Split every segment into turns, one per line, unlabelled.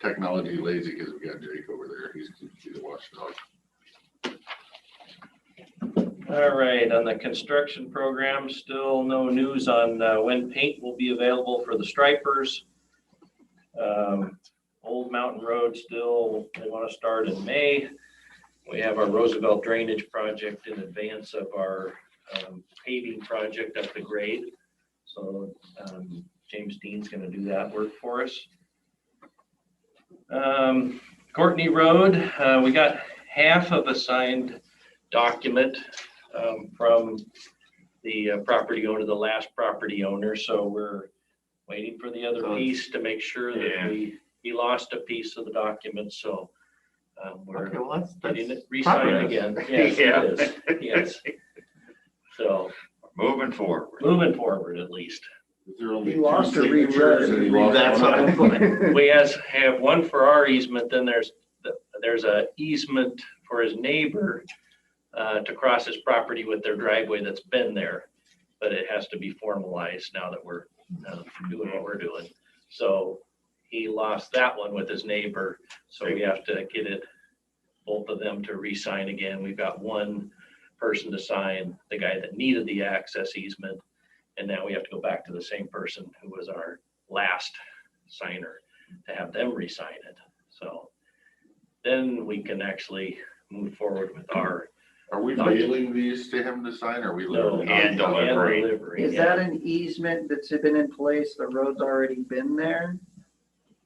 technology lazy because we got Jake over there. He's a watchdog.
All right, on the construction program, still no news on when paint will be available for the stripers. Old Mountain Road still, they want to start in May. We have our Roosevelt drainage project in advance of our paving project up the grade. So James Dean's going to do that work for us. Courtney Road, we got half of a signed document from the property owner, the last property owner. So we're waiting for the other piece to make sure that he lost a piece of the document. So we're getting it re-signed again. Yes, it is. Yes. So
moving forward
at least.
He
lost or reread.
That's what I'm
saying. We have one for our easement, then there's a easement for his neighbor to cross his property with their driveway that's been there, but it has to be formalized now that we're doing what we're doing. So he lost that one with his neighbor, so we have to get both of them to re-sign again. We've got one person to sign, the guy that needed the access easement, and now we have to go back to the same person who was our last signer to have them re-sign it. So then we can actually move forward with our.
Are we mailing these to him to sign, or are we literally?
And delivery.
Is that an easement that's been in place, the road's already been there?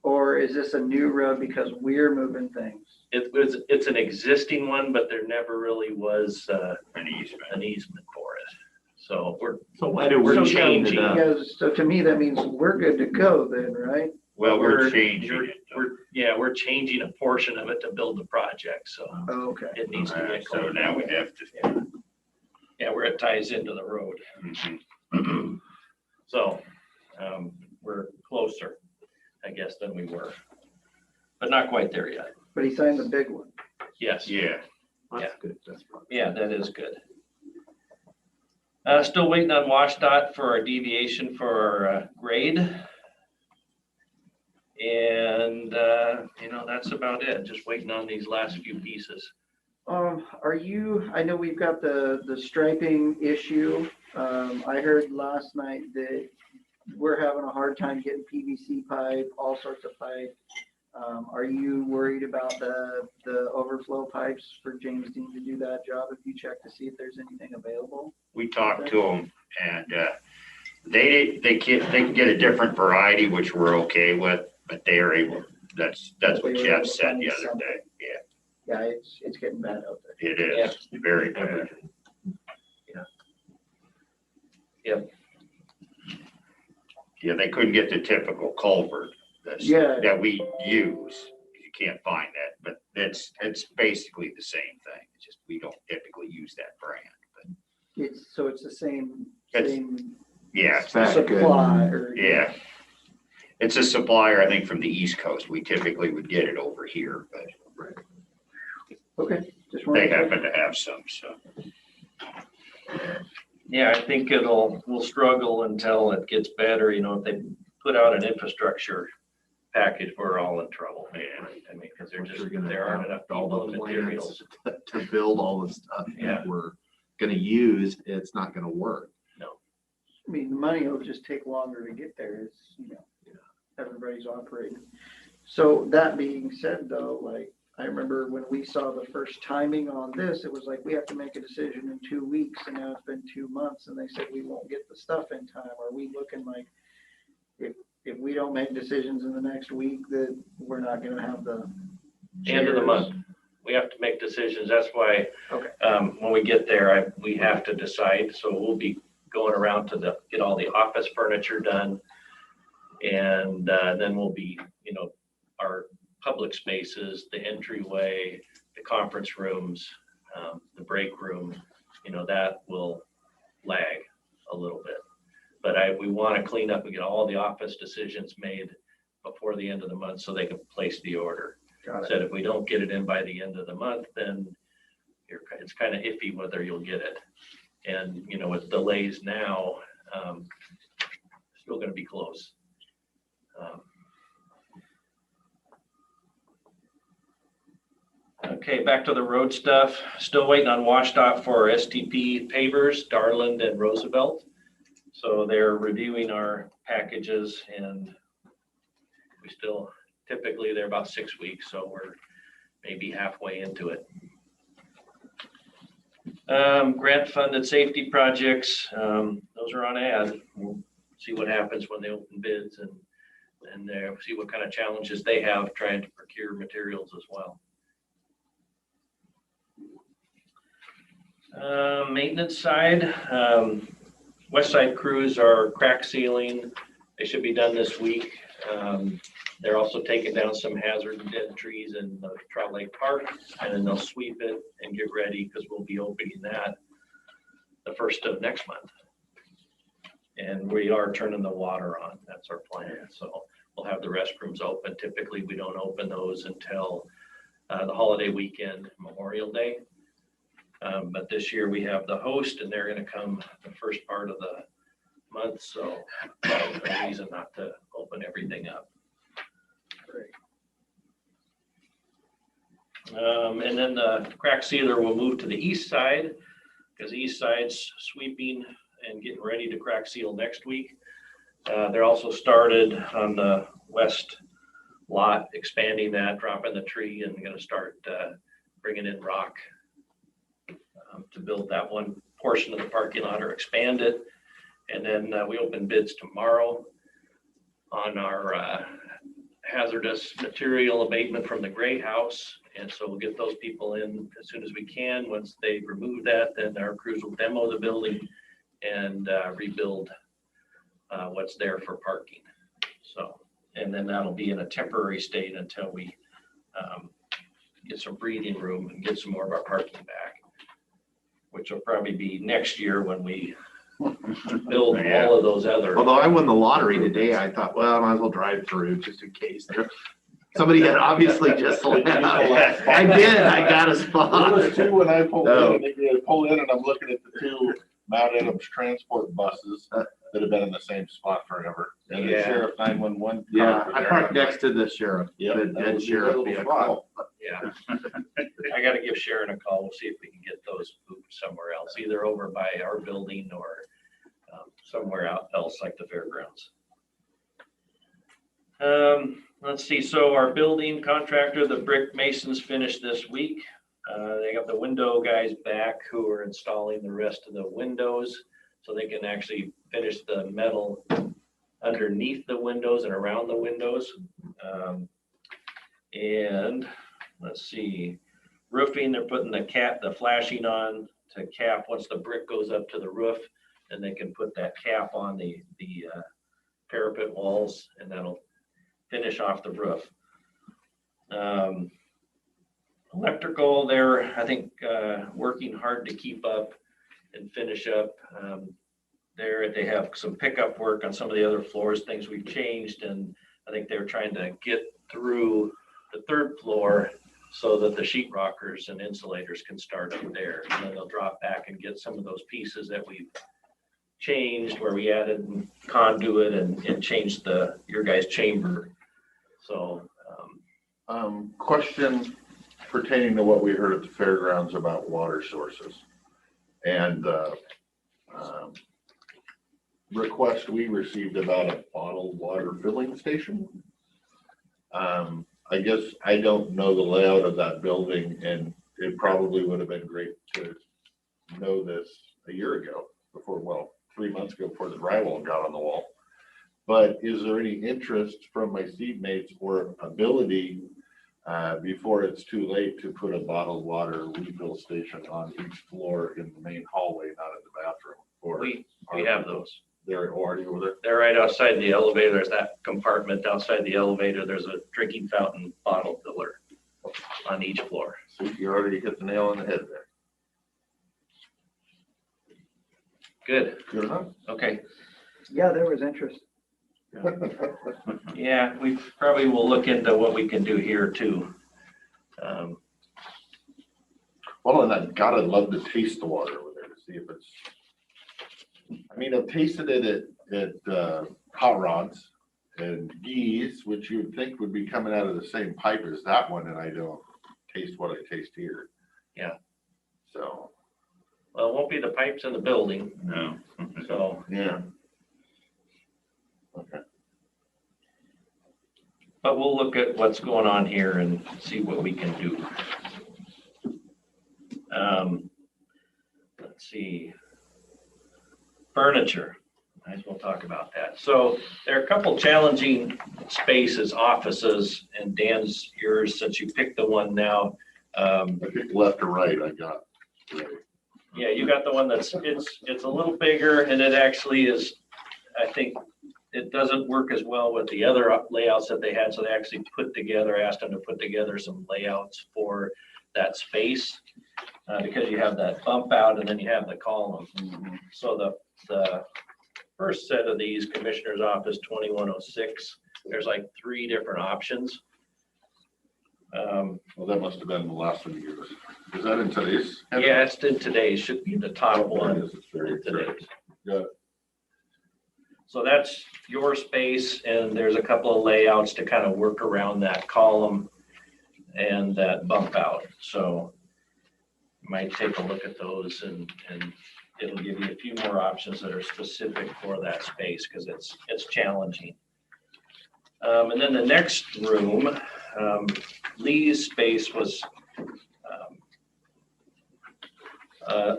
Or is this a new road because we're moving things?
It's an existing one, but there never really was an easement for it. So we're changing.
Because, so to me, that means we're good to go then, right?
Well, we're changing it.
We're changing a portion of it to build the project. So
okay.
It needs to get
so now we have to.
Yeah, where it ties into the road.
Mm-hmm.
So we're closer, I guess, than we were, but not quite there yet.
But he signed the big one.
Yes.
Yeah.
That's good. Yeah, that is good. Still waiting on WashDOT for our deviation for our grade. And, that's about it. Just waiting on these last few pieces.
I know we've got the striping issue. I heard last night that we're having a hard time getting PVC pipe, all sorts of pipe. Are you worried about the overflow pipes for James Dean to do that job? If you check to see if there's anything available?
We talked to them, and they can get a different variety, which we're okay with, but they are able. That's what Jeff said the other day.
Yeah, it's getting bad out there.
It is very bad.
Yep.
Yeah, they couldn't get the typical culvert that we use. You can't find that, but it's basically the same thing. It's just we don't typically use that brand. But
it's the same
yeah
supply.
Yeah, it's a supplier I think from the East Coast. We typically would get it over here, but
okay,
they happen to have some. So
yeah, I think we'll struggle until it gets better. If they put out an infrastructure package, we're all in trouble. Yeah, I mean, because there aren't enough people and materials
to build all the stuff that we're going to use. It's not going to work.
No,
I mean, the money will just take longer to get there. It's everybody's operating. So that being said, though, like I remember when we saw the first timing on this, it was like we have to make a decision in 2 weeks, and now it's been 2 months, and they said we won't get the stuff in time. Are we looking like if we don't make decisions in the next week that we're not going to have the
end of the month? We have to make decisions. That's why when we get there, we have to decide. So we'll be going around to get all the office furniture done, and then we'll be, our public spaces, the entryway, the conference rooms, the break room, that will lag a little bit. But we want to clean up and get all the office decisions made before the end of the month so they can place the order. Said if we don't get it in by the end of the month, then it's kind of iffy whether you'll get it. And, with delays now, still going to be close. Okay, back to the road stuff. Still waiting on WashDOT for STP pavers, Darland and Roosevelt. So they're reviewing our packages and we still, typically they're about 6 weeks, so we're maybe halfway into it. Grant funded safety projects, those are on ad. We'll see what happens when they open bids and see what kind of challenges they have trying to procure materials as well. Maintenance side, west side crews are crack sealing. They should be done this week. They're also taking down some hazard dead trees in the Trout Lake Park, and then they'll sweep it and get ready because we'll be opening that the 1st of next month. And we are turning the water on. That's our plan. So we'll have the restrooms open. Typically, we don't open those until the holiday weekend, Memorial Day. But this year we have the host and they're going to come the first part of the month. So there's no reason not to open everything up. And then the crack sealer will move to the east side because the east side's sweeping and getting ready to crack seal next week. They're also started on the west lot, expanding that, dropping the tree, and going to start bringing in rock to build that one portion of the parking lot or expand it. And then we open bids tomorrow on our hazardous material abatement from the Gray House. And so we'll get those people in as soon as we can. Once they remove that, then our crews will demo the building and rebuild what's there for parking. So, and then that'll be in a temporary state until we get some breathing room and get some more of our parking back, which will probably be next year when we build all of those other.
Although I won the lottery today, I thought, well, I might as well drive through just in case. Somebody had obviously just left. I did, I got a spot.
There was two when I pulled in, and they pulled in and I'm looking at the two Mount Adams transport buses that have been in the same spot forever. And the sheriff 911.
Yeah, I parked next to the sheriff.
Yeah,
the dead sheriff vehicle.
Yeah, I gotta give Sharon a call. We'll see if we can get those moved somewhere else, either over by our building or somewhere else like the fairgrounds. Let's see, so our building contractor, the brick masons, finished this week. They got the window guys back who are installing the rest of the windows so they can actually finish the metal underneath the windows and around the windows. And let's see, roofing, they're putting the flashing on to cap once the brick goes up to the roof, and they can put that cap on the parapet walls, and that'll finish off the roof. Electrical, they're, I think, working hard to keep up and finish up. They have some pickup work on some of the other floors, things we've changed, and I think they're trying to get through the 3rd floor so that the sheetrockers and insulators can start up there. And then they'll drop back and get some of those pieces that we've changed, where we added conduit and changed your guys' chamber. So,
Question pertaining to what we heard at the fairgrounds about water sources and request we received about a bottled water filling station. I guess I don't know the layout of that building, and it probably would have been great to know this a year ago before, well, 3 months ago before the drywall got on the wall. But is there any interest from my seatmates or ability before it's too late to put a bottled water refill station on each floor in the main hallway, not in the bathroom? Or
we have those.
They're already over there?
They're right outside the elevator. There's that compartment outside the elevator. There's a drinking fountain bottle filler on each floor.
So you already hit the nail on the head there.
Good.
Good enough.
Okay.
Yeah, there was interest.
Yeah, we probably will look into what we can do here too.
Well, and I'd love to taste the water over there to see if it's, I mean, I've tasted it at Hot Rods and Gee's, which you would think would be coming out of the same pipe as that one, and I don't taste what I taste here.
Yeah.
So,
Well, it won't be the pipes in the building,
No.
so,
yeah. Okay.
but we'll look at what's going on here and see what we can do. Let's see. Furniture, might as well talk about that. So there are a couple challenging spaces, offices, and Dan's yours, since you picked the one now.
I think left or right, I got.
Yeah, you got the one that's, it's a little bigger, and it actually is, I think, it doesn't work as well with the other layouts that they had, so they actually asked them to put together some layouts for that space, because you have that bump out and then you have the column. So the first set of these, Commissioner's Office 2106, there's like 3 different options.
Well, that must have been the last one you used. Is that in today's?
Yeah, it's in today's, should be the top one
It's very
in today's.
Got it.
So that's your space, and there's a couple of layouts to kind of work around that column and that bump out. So you might take a look at those, and it'll give you a few more options that are specific for that space, because it's challenging. And then the next room, Lee's space was,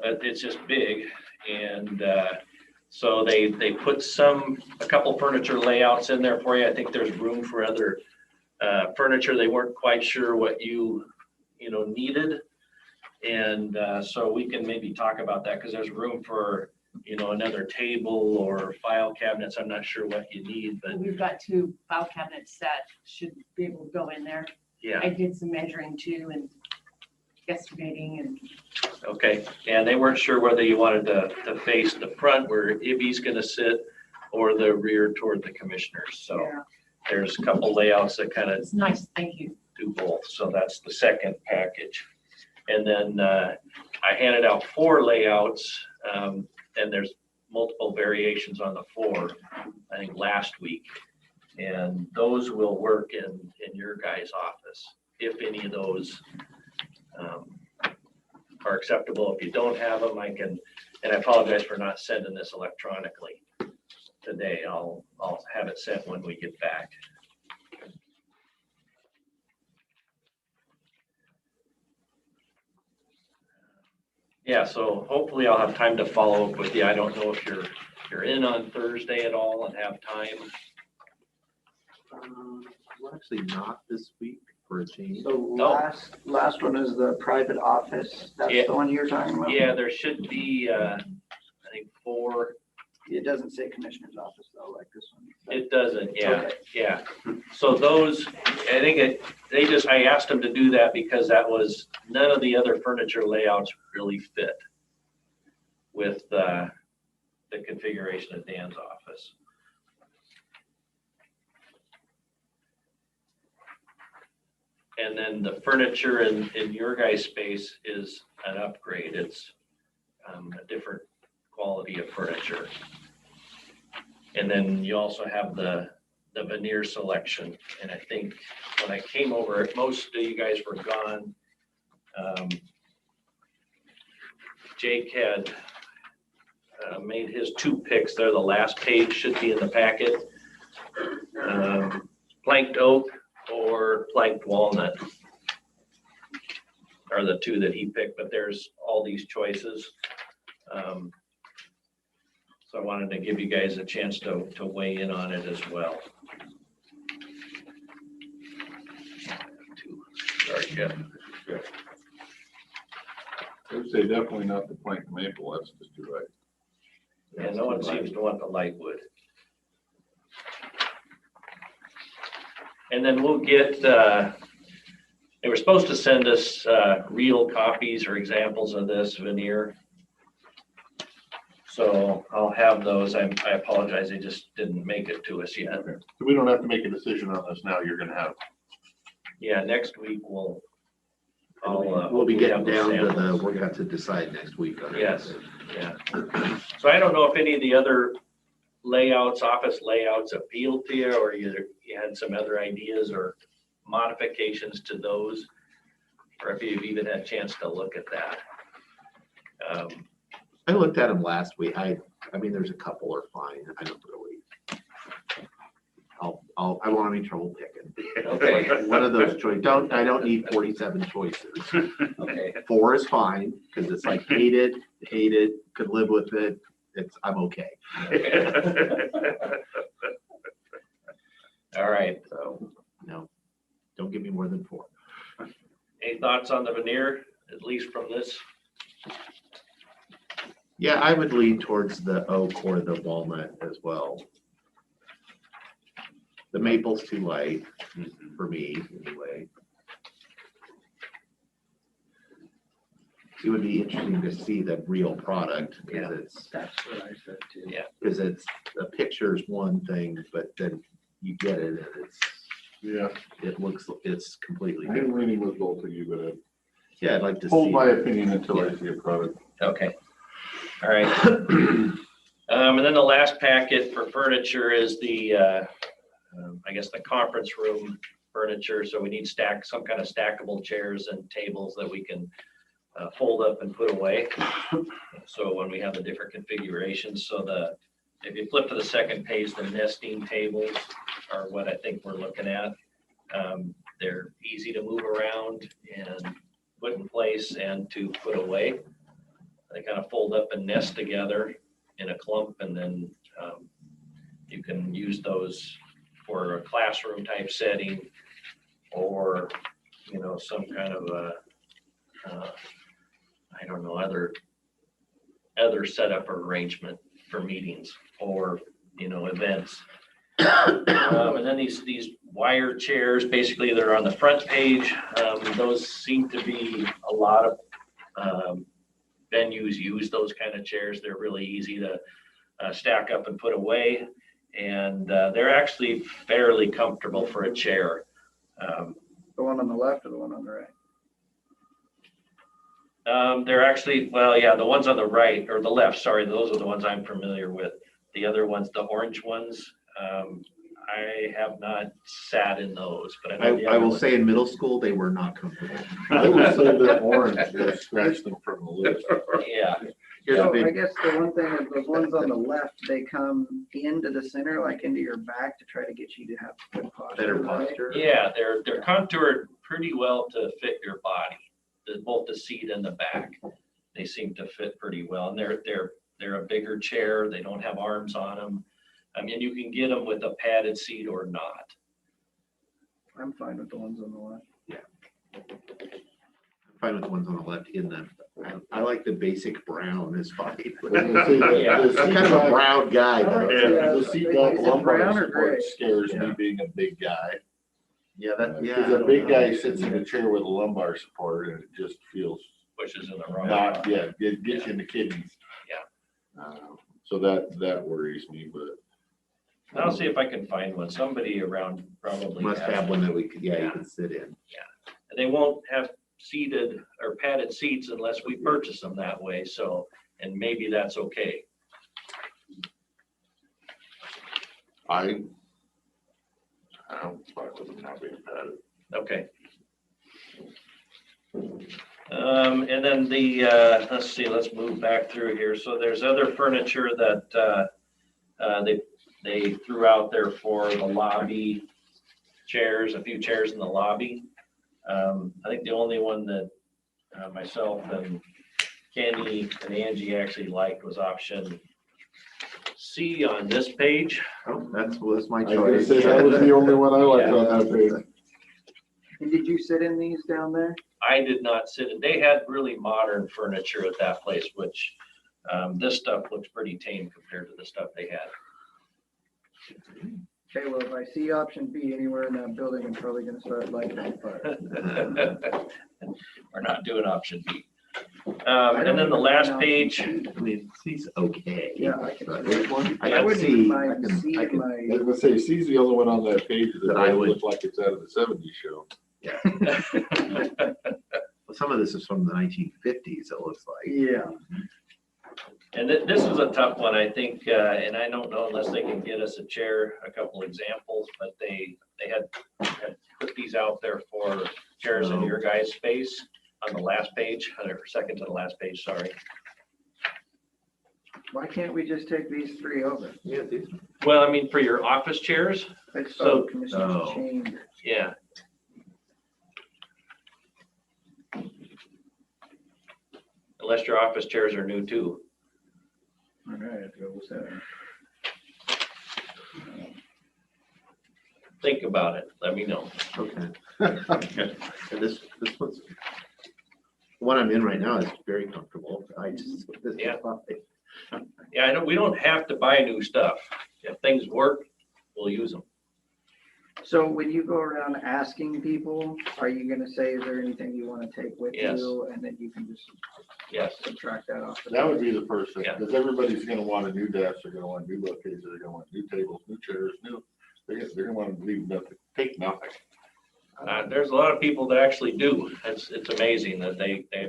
it's just big, and so they put a couple furniture layouts in there for you. I think there's room for other furniture. They weren't quite sure what you needed, and so we can maybe talk about that, because there's room for another table or file cabinets. I'm not sure what you need, but
We've got 2 file cabinets that should be able to go in there.
yeah.
I did some measuring too and estimating, and
Okay, and they weren't sure whether you wanted to face the front where Ibby's gonna sit, or the rear toward the commissioners. So
yeah,
there's a couple layouts that kind of
it's nice, thank you.
do both. So that's the second package. And then I handed out 4 layouts, and there's multiple variations on the 4, I think last week. And those will work in your guys' office, if any of those are acceptable. If you don't have them, I can, and I apologize for not sending this electronically today. I'll have it sent when we get back. Yeah, so hopefully I'll have time to follow up with you. I don't know if you're in on Thursday at all and have time.
We're actually not this week for a change.
So
No.
last one is the private office. That's
Yeah.
the one you're talking about?
Yeah, there should be, I think 4.
It doesn't say commissioner's office though, like this one.
It doesn't, yeah,
Okay.
yeah. So those, I think I asked them to do that because that was, none of the other furniture layouts really fit with the configuration of Dan's office. And then the furniture in your guys' space is an upgrade. It's a different quality of furniture. And then you also have the veneer selection. And I think when I came over, most of you guys were gone. Jake had made his 2 picks. They're the last page, should be in the packet. Planked oak or planked walnut are the 2 that he picked, but there's all these choices. So I wanted to give you guys a chance to weigh in on it as well. Sorry, Jeff.
I would say definitely not the plank maple, that's just too right.
Yeah, no one seems to want the light wood. And then we'll get, they were supposed to send us real copies or examples of this veneer. So I'll have those. I apologize, they just didn't make it to us yet.
Okay. So we don't have to make a decision on this now, you're gonna have.
Yeah, next week we'll.
We'll be getting
have the
down to
samples.
we're gonna have to decide next week on it.
Yes, yeah. So I don't know if any of the other layouts, office layouts appealed to you, or you had some other ideas or modifications to those. or if you've even had a chance to look at that.
I looked at them last week. I mean, there's a couple are fine. I don't really. I want any trouble picking.
Okay.
One of those choices. I don't need 47 choices.
Okay.
4 is fine because it's like hate it, could live with it. I'm okay.
All right.
So no, don't give me more than 4.
Any thoughts on the veneer, at least from this?
Yeah, I would lean towards the oak or the walnut as well. The maple's too light for me anyway. It would be interesting to see the real product because
That's what I said too.
Yeah.
it's a picture's one thing, but then you get it and
Yeah,
it's completely
I'm
different.
leaning with both of you, but
Yeah, I'd like to
hold
see.
my opinion until I see a product.
Okay. All right. And then the last packet for furniture is the, I guess, the conference room furniture. So we need some kind of stackable chairs and tables that we can fold up and put away. So when we have the different configurations, if you flip to the second page, the nesting tables are what I think we're looking at. They're easy to move around and put in place and to put away. They kind of fold up and nest together in a clump, and then you can use those for a classroom type setting or, some kind of I don't know, other setup or arrangement for meetings or, events. And then these wire chairs, basically they're on the front page. Those seem to be a lot of venues use those kind of chairs. They're really easy to stack up and put away. And they're actually fairly comfortable for a chair.
The one on the left or the one on the right?
They're actually, the ones on the right or the left, sorry, those are the ones I'm familiar with. The other ones, the orange ones, I have not sat in those, but I know the
I
other
will
ones.
say in middle school, they were not comfortable.
I would say the orange, just scratch them from the list.
Yeah,
Here's a
So I
big,
guess the one thing is the ones on the left, they come into the center, like into your back to try to get you to have good posture.
better
right?
posture.
yeah, they're contoured pretty well to fit your body, both the seat and the back. They seem to fit pretty well, and they're a bigger chair. They don't have arms on them. I mean, you can get them with a padded seat or not.
I'm fine with the ones on the left.
I'm fine with the ones on the left in them. I like the basic brown is fine.
Yeah.
I'm kind of a brown guy. though.
Yeah.
The seat
Is
back
it
lumbar
brown or gray?
support scares me
Yeah.
being a big guy.
Yeah, that, yeah.
Because a big guy sits in a chair with a lumbar support and it just feels
Pushes in the wrong.
not, it gets you in the kidneys.
Yeah.
So that worries me, but
I'll see if I can find one. Somebody around probably
Must
has
have one that we could, you
Yeah.
can sit in.
And they won't have seated or padded seats unless we purchase them that way. So, and maybe that's okay.
I'm fine with them not being padded.
Okay. And then let's see, let's move back through here. So there's other furniture that they threw out there for the lobby chairs, a few chairs in the lobby. I think the only one that myself and Kenny and Angie actually liked was option C on this page.
Oh, was my
I was gonna
choice.
say, that was the only one I liked on that page.
And did you sit in these down there?
I did not sit in. They had really modern furniture at that place, which this stuff looks pretty tame compared to the stuff they had.
Okay, well, if I see option B anywhere in that building, I'm probably gonna start liking it, but.
We're not doing option B. And then the last page,
I mean, C's okay.
Yeah, I can.
But
Which one?
I
I
can
wouldn't
see,
even
I
mind
can,
C
I
in
can,
I
my,
was gonna say, C's the only one on that page that
That I
doesn't
would-
look like it's out of the '70s show.
some of this is from the 1950s, it looks like.
yeah,
and this is a tough one, I think, and I don't know unless they can get us a couple examples, but they had put these out there for chairs in your guys' space. on the last page, or second to the last page, sorry.
Why can't we just take these three over?
Yeah, these.
Well, I mean, for your office chairs,
It's
So-
commissioners
Oh.
change.
yeah. Unless your office chairs are new too.
All right, go with that.
Think about it, let me know.
Okay. And this one's, the one I'm in right now is very comfortable. This is
Yeah.
fine.
Yeah, I know, we don't have to buy new stuff. If things work, we'll use them.
So when you go around asking people, are you gonna say, is there anything you wanna take with
Yes.
you? And then you can just
Yes,
subtract that off.
That would be the first thing,
Yeah.
because everybody's gonna want a new desk, they're gonna want new bookcases, they're gonna want new tables, new chairs, they're gonna want to leave nothing, take nothing.
there's a lot of people that actually do. It's amazing that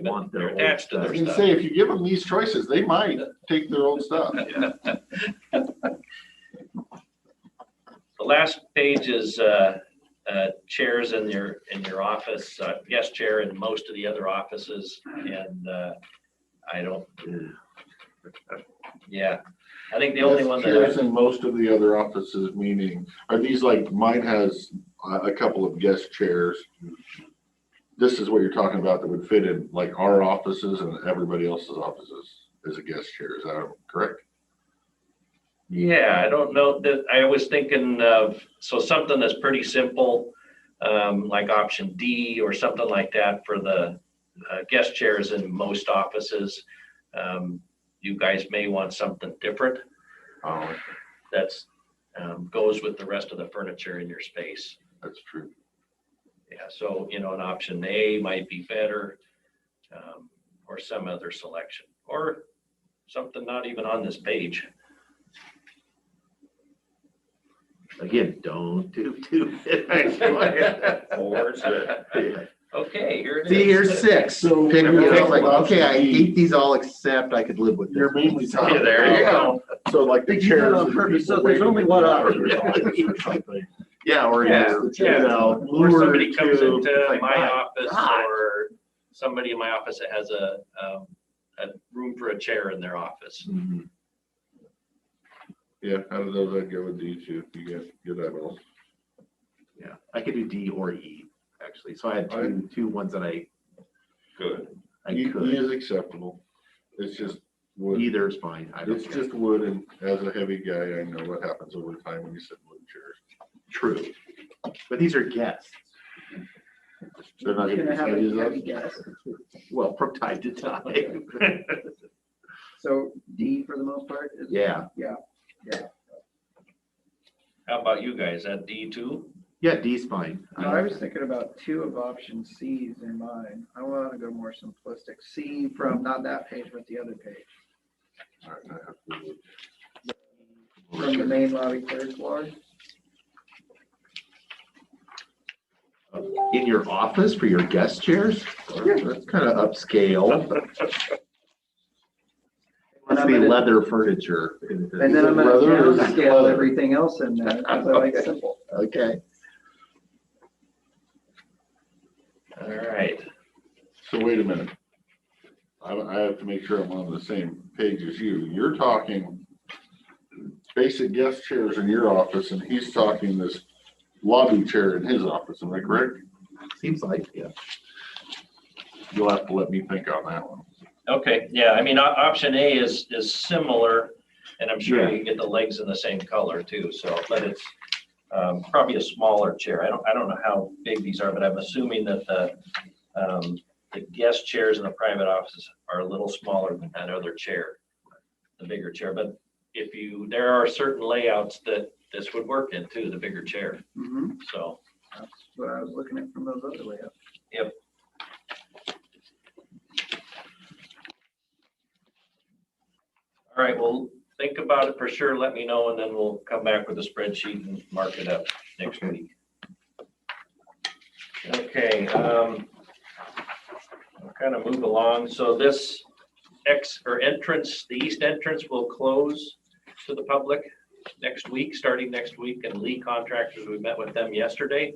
Want their
they're
old
attached to
I
their
was gonna
stuff.
say, if you give them these choices, they might take their old stuff.
The last page is chairs in your office, guest chair in most of the other offices, and I don't, yeah. I think the only one that
Chairs in most of the other offices, meaning, are these like, mine has a couple of guest chairs. This is what you're talking about that would fit in like our offices and everybody else's offices as a guest chair, is that correct?
Yeah, I don't know that, I was thinking of, so something that's pretty simple, like option D or something like that for the guest chairs in most offices. You guys may want something different
Oh,
that's goes with the rest of the furniture in your space.
that's true.
Yeah, so, an option A might be better, or some other selection, or something not even on this page.
Again, don't do two.
Okay, here it is.
See, here's six.
So
Pick,
you're
like,
talking
okay, I
option D.
hate these all except I could live with this.
You're mainly talking.
Yeah, there you
about- So like the
You did it
chairs.
on
and
purpose, so
people
there's
waiting
only
in
one
the
option.
office or something.
Yeah, or
Yeah,
you're,
Or somebody comes
to-
into
like,
my
my
office,
God.
or somebody in my office that has a room for a chair in their office.
Mhm.
Yeah, out of those, I'd go with D two, you get that all.
Yeah, I could do D or E, actually. So I had two ones that I
Good.
E
could.
is acceptable, it's just wood,
Either is fine. I don't
it's
care.
just wood, and as a heavy guy, I know what happens over time when you sit in wooden chairs.
True. But these are guests.
They're not
You're
gonna
gonna
be
have
as
a
heavy
heavy
as us.
guess.
Well, from time to time.
So D for the most part is.
Yeah.
How about you guys, at D2?
Yeah, D's fine.
No, I was thinking about two of option C's in mine. I want to go more simplistic. C from not that page, but the other page.
All right, I have to look.
From the main lobby, third floor.
In your office for your guest chairs? That's kind of upscale. Must be leather furniture.
And then I'm gonna
Leather is
downscale
leather.
everything else in there, because I like simple.
Okay.
All right.
So wait a minute. I have to make sure I'm on the same page as you. You're talking basic guest chairs in your office, and he's talking this lobby chair in his office, am I correct?
Seems like, yeah.
You'll have to let me think on that one.
Okay, yeah, I mean, option A is similar, and I'm sure
Yeah.
you can get the legs in the same color too, so, but it's probably a smaller chair. I don't know how big these are, but I'm assuming that the guest chairs in the private offices are a little smaller than that other chair, the bigger chair. But there are certain layouts that this would work in too, the bigger chair,
Mhm.
so.
That's what I was looking at from those other layouts.
Yep. All right, well, think about it for sure, let me know, and then we'll come back with a spreadsheet and mark it up next week. Okay, I'll kind of move along. So this entrance, the east entrance will close to the public next week, starting next week, and Lee Contractors, we met with them yesterday.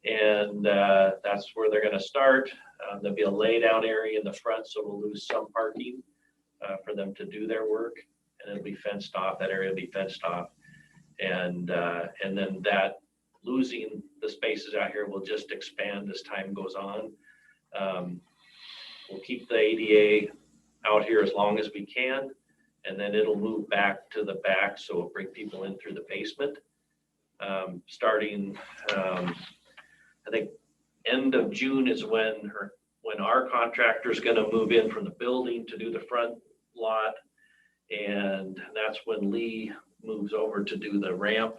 And that's where they're gonna start. There'll be a lay down area in the front, so we'll lose some parking for them to do their work. And it'll be fenced off, that area will be fenced off. And then that losing the spaces out here will just expand as time goes on. We'll keep the ADA out here as long as we can, and then it'll move back to the back, so it'll bring people in through the basement. Starting, I think, end of June is when our contractor is gonna move in from the building to do the front lot. And that's when Lee moves over to do the ramp.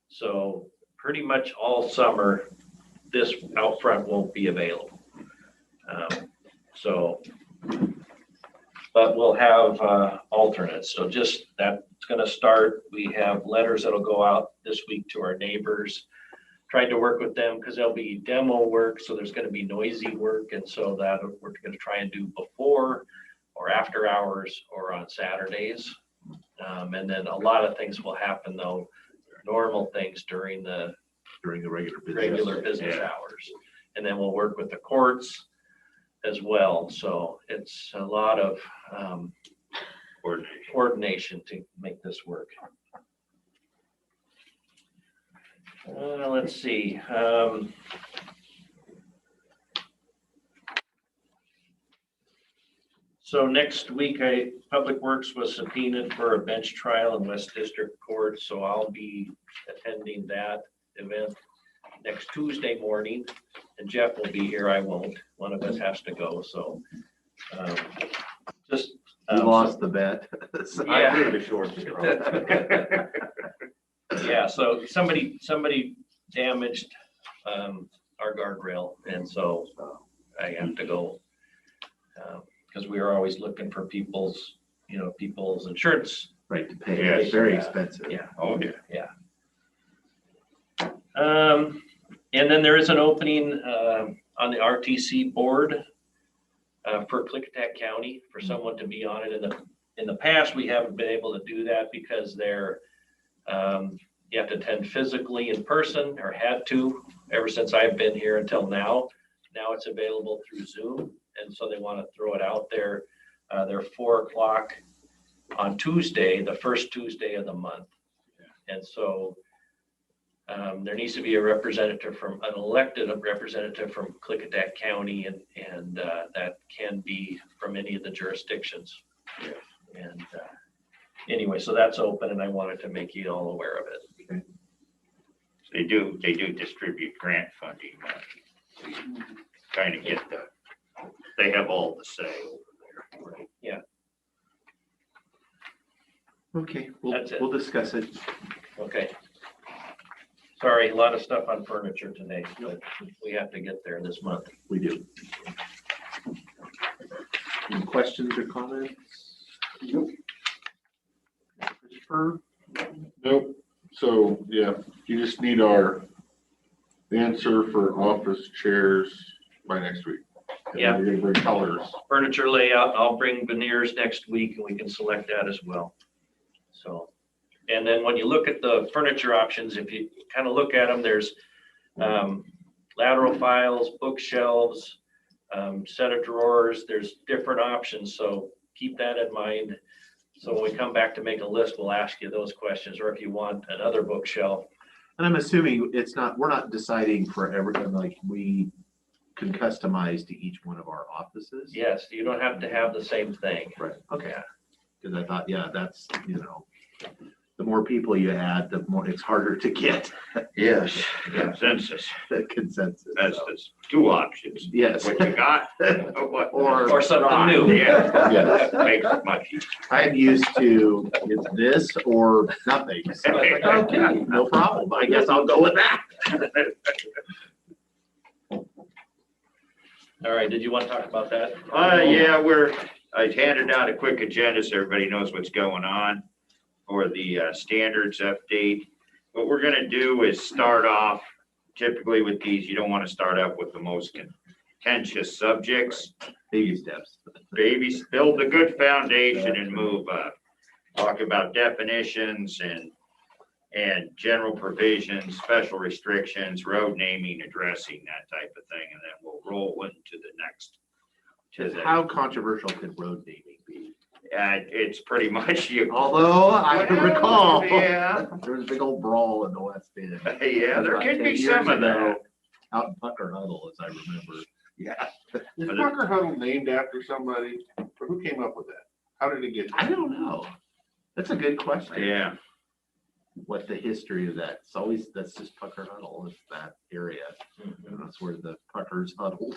So pretty much all summer, this out front won't be available. But we'll have alternates. So just that's gonna start. We have letters that'll go out this week to our neighbors. Tried to work with them because there'll be demo work, so there's gonna be noisy work. And so that we're gonna try and do before or after hours or on Saturdays. And then a lot of things will happen though, normal things during the regular business hours. And then we'll work with the courts as well. So it's a lot of coordination to make this work. Let's see. So next week, Public Works was subpoenaed for a bench trial in West District Court, so I'll be attending that event next Tuesday morning, and Jeff will be here. I won't. One of us has to go, so just.
You lost the bet. So I
Yeah.
gave it a short straw.
Yeah, so somebody damaged our guardrail, and so I have to go. Because we are always looking for people's insurance.
Right, to pay.
Yes.
It's very expensive.
Yeah.
Oh, yeah.
And then there is an opening on the RTC board for Klickitat County for someone to be on it. In the past, we haven't been able to do that because they're you have to attend physically in person, or had to ever since I've been here until now. Now it's available through Zoom. And so they want to throw it out there. They're 4:00 on Tuesday, the first Tuesday of the month. And so there needs to be an elected representative from Klickitat County, and that can be from any of the jurisdictions. And anyway, so that's open, and I wanted to make you all aware of it.
Okay.
They do distribute grant funding. Kind of get they have all the say over there.
Yeah.
Okay,
That's it.
we'll discuss it.
Okay. Sorry, a lot of stuff on furniture today, but we have to get there this month.
We do. Any questions or comments?
Nope.
Christopher?
Nope. So, yeah, you just need our answer for office chairs by next week. And
Yeah.
we're gonna bring colors.
Furniture layout, I'll bring veneers next week, and we can select that as well. So, and then when you look at the furniture options, if you kind of look at them, there's lateral files, bookshelves, set of drawers, there's different options, so keep that in mind. So when we come back to make a list, we'll ask you those questions, or if you want another bookshelf.
And I'm assuming we're not deciding for everything, like we can customize to each one of our offices?
Yes, you don't have to have the same thing.
Right, okay.
Yeah.
Because I thought, that's, the more people you add, the more it's harder to get
Yes. Consensus.
the consensus.
That's
so.
the two options.
Yes.
What you got,
Or something new.
Yeah.
Yes.
Makes it much easier.
I'm used to it's this or nothing. So I was like, okay, no problem. I guess I'll go with that.
All right, did you want to talk about that?
Yeah, I handed out a quick agenda so everybody knows what's going on for the standards update. What we're gonna do is start off, typically with these, you don't want to start out with the most contentious subjects.
Baby steps.
Babies, build a good foundation and move up. Talk about definitions and general provisions, special restrictions, road naming, addressing, that type of thing, and then we'll roll into the next.
How controversial could road naming be?
It's pretty much you.
Although I
Well,
recall,
Yeah,
there was a big old brawl in the West End.
yeah, there
About
could
10
be
years
some of
ago,
that.
Out in Pucker Huddle, as I remember. Yeah.
Is Pucker Huddle named after somebody? Or who came up with that? How did it get?
I don't know. That's a good question.
Yeah,
What the history of that? It's always, that's just Pucker Huddle, it's that area. And that's where the Puckers huddled.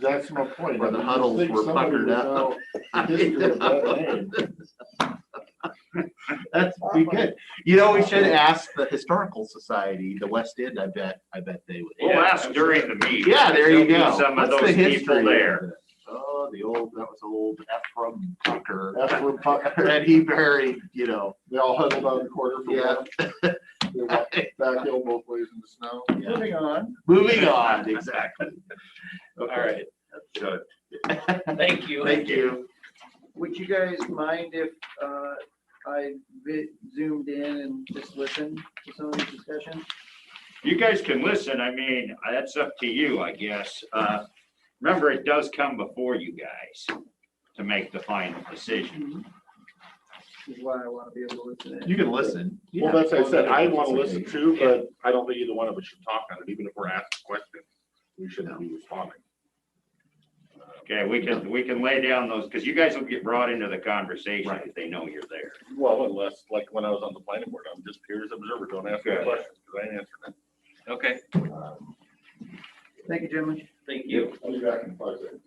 That's my point.
Where the
I would
huddles
think
were
somebody
puckered
would
up.
know the history of that name.
That's be good. You know, we should ask the Historical Society, the West End, I bet they would.
we'll ask during the meeting.
Yeah, there you
There'll be
go.
Some of
What's the
those
history
people
of
there.
it? Oh, that was old Ephraim Pucker.
Ephraim Pucker.
And he buried, you know,
They all huddled on the corner for
yeah.
one. They walked backhill both ways in the snow.
Yeah.
Moving on.
Moving on, exactly.
All right,
So,
thank you.
Thank you.
Would you guys mind if I zoomed in and just listened to some of these discussions?
you guys can listen, I mean, that's up to you, I guess. Remember, it does come before you guys to make the final decision.
This is why I want to be able to listen in.
You can listen.
Well, that's what I said. I want to listen too, but I don't think either one of us should talk on it. Even if we're asked a question, we shouldn't be responding.
Okay, we can lay down those, because you guys will get brought into the conversation
Right.
if they know you're there.
Well, unless, like when I was on the planning board, I'm just here as observer. Don't ask me
Good.
questions because I ain't answering
Okay,
it.
Thank you, gentlemen.
thank you.
I'll be back in 5 seconds.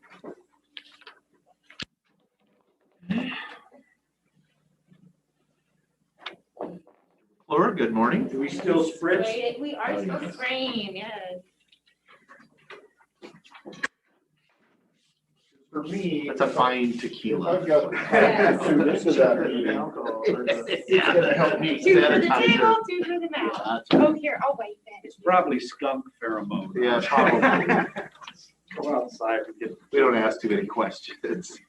Laura, good morning.
Do we still
Right, we are
Oh,
still
yes.
spraying, yes.
For me,
That's a fine
if
tequila.
I've got
Yes.
to this is that meeting,
Alcohol or the-
it's gonna help me.
Two for the
sanitizer.
table, two for the mouth.
That's-
Oh, here, I'll wipe that.
Probably skunk pheromone.
Yeah, probably.
Go outside and get.
We don't ask too many questions.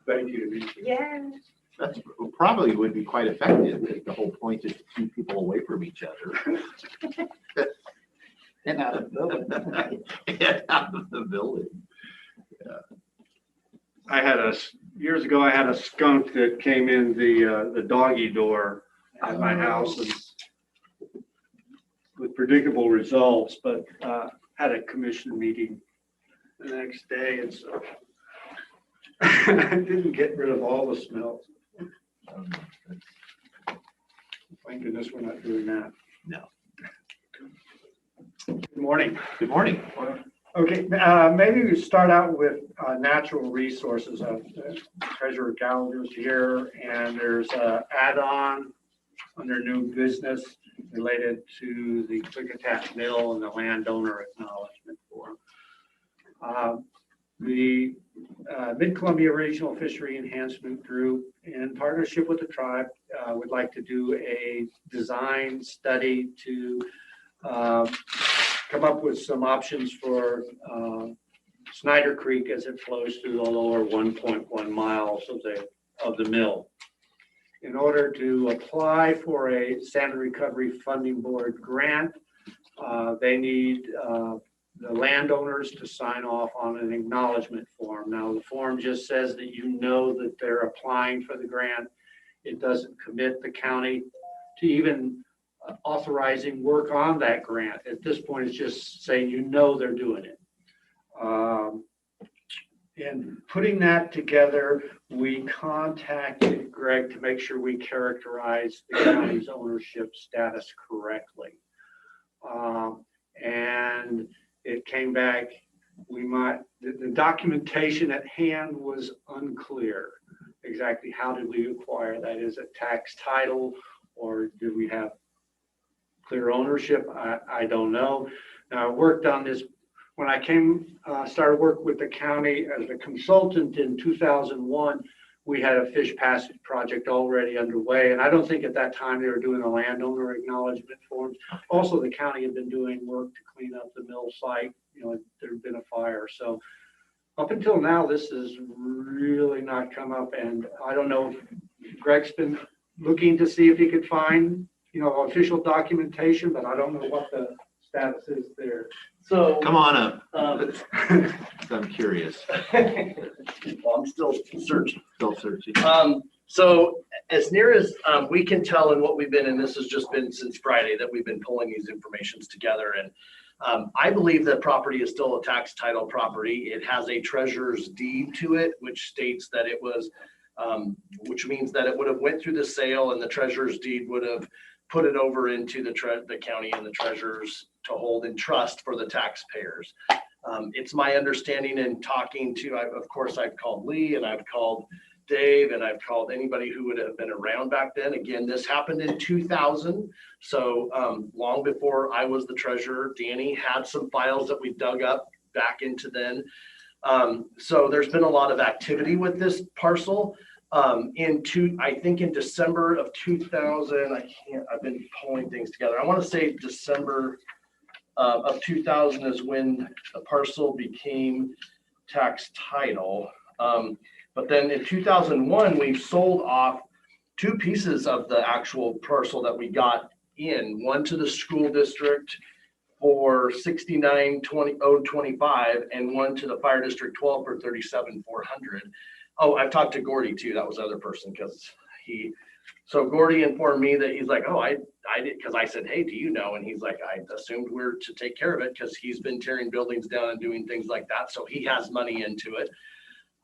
Thank you.
Yes.
That's probably would be quite effective if the whole point is to keep people away from each other.
And out of the building.
Get out of the building.
Years ago, I had a skunk that came in the doggy door at my house and with predictable results, but had a commission meeting the next day, and so I didn't get rid of all the smells. Thank goodness we're not doing that.
No.
Good morning.
Good morning.
Okay, maybe we start out with natural resources. Treasurer Gallagher's here, and there's an add-on under new business related to the Klickitat mill and the landowner acknowledgement form. The Mid-Columbia Regional Fishery Enhancement Group, in partnership with the tribe, would like to do a design study to come up with some options for Snyder Creek as it flows through the lower 1.1 miles of the mill. In order to apply for a Sand Recovery Funding Board grant, they need the landowners to sign off on an acknowledgement form. Now, the form just says that you know that they're applying for the grant. It doesn't commit the county to even authorizing work on that grant. At this point, it's just saying, you know, they're doing it. In putting that together, we contacted Greg to make sure we characterize the county's ownership status correctly. And it came back, the documentation at hand was unclear. Exactly how did we acquire that? Is it tax title, or did we have clear ownership? I don't know. Now, I worked on this when I started work with the county as a consultant in 2001. We had a fish passage project already underway, and I don't think at that time they were doing a landowner acknowledgement forms. Also, the county had been doing work to clean up the mill site. You know, there'd been a fire, so up until now, this has really not come up, and I don't know if Greg's been looking to see if he could find, official documentation, but I don't know what the status is there.
So,
Come on up.
um,
I'm curious.
well, I'm still searching.
Still searching.
So as near as we can tell and what we've been, and this has just been since Friday that we've been pulling these informations together. And I believe that property is still a tax title property. It has a treasurer's deed to it, which states that it was, which means that it would have went through the sale and the treasurer's deed would have put it over into the county and the treasurers to hold in trust for the taxpayers. It's my understanding in talking to, of course, I've called Lee and I've called Dave and I've called anybody who would have been around back then. Again, this happened in 2000. So long before I was the treasurer. Danny had some files that we dug up back into then. So there's been a lot of activity with this parcel. I think in December of 2000, I've been pulling things together. I want to say December of 2000 is when the parcel became tax title. But then in 2001, we sold off 2 pieces of the actual parcel that we got in, one to the school district for $69,025 and one to the fire district 12 for $37,400. Oh, I've talked to Gordy too. That was the other person because so Gordy informed me that he's like, oh, I did, because I said, hey, do you know? And he's like, I assumed we're to take care of it because he's been tearing buildings down and doing things like that. So he has money into it.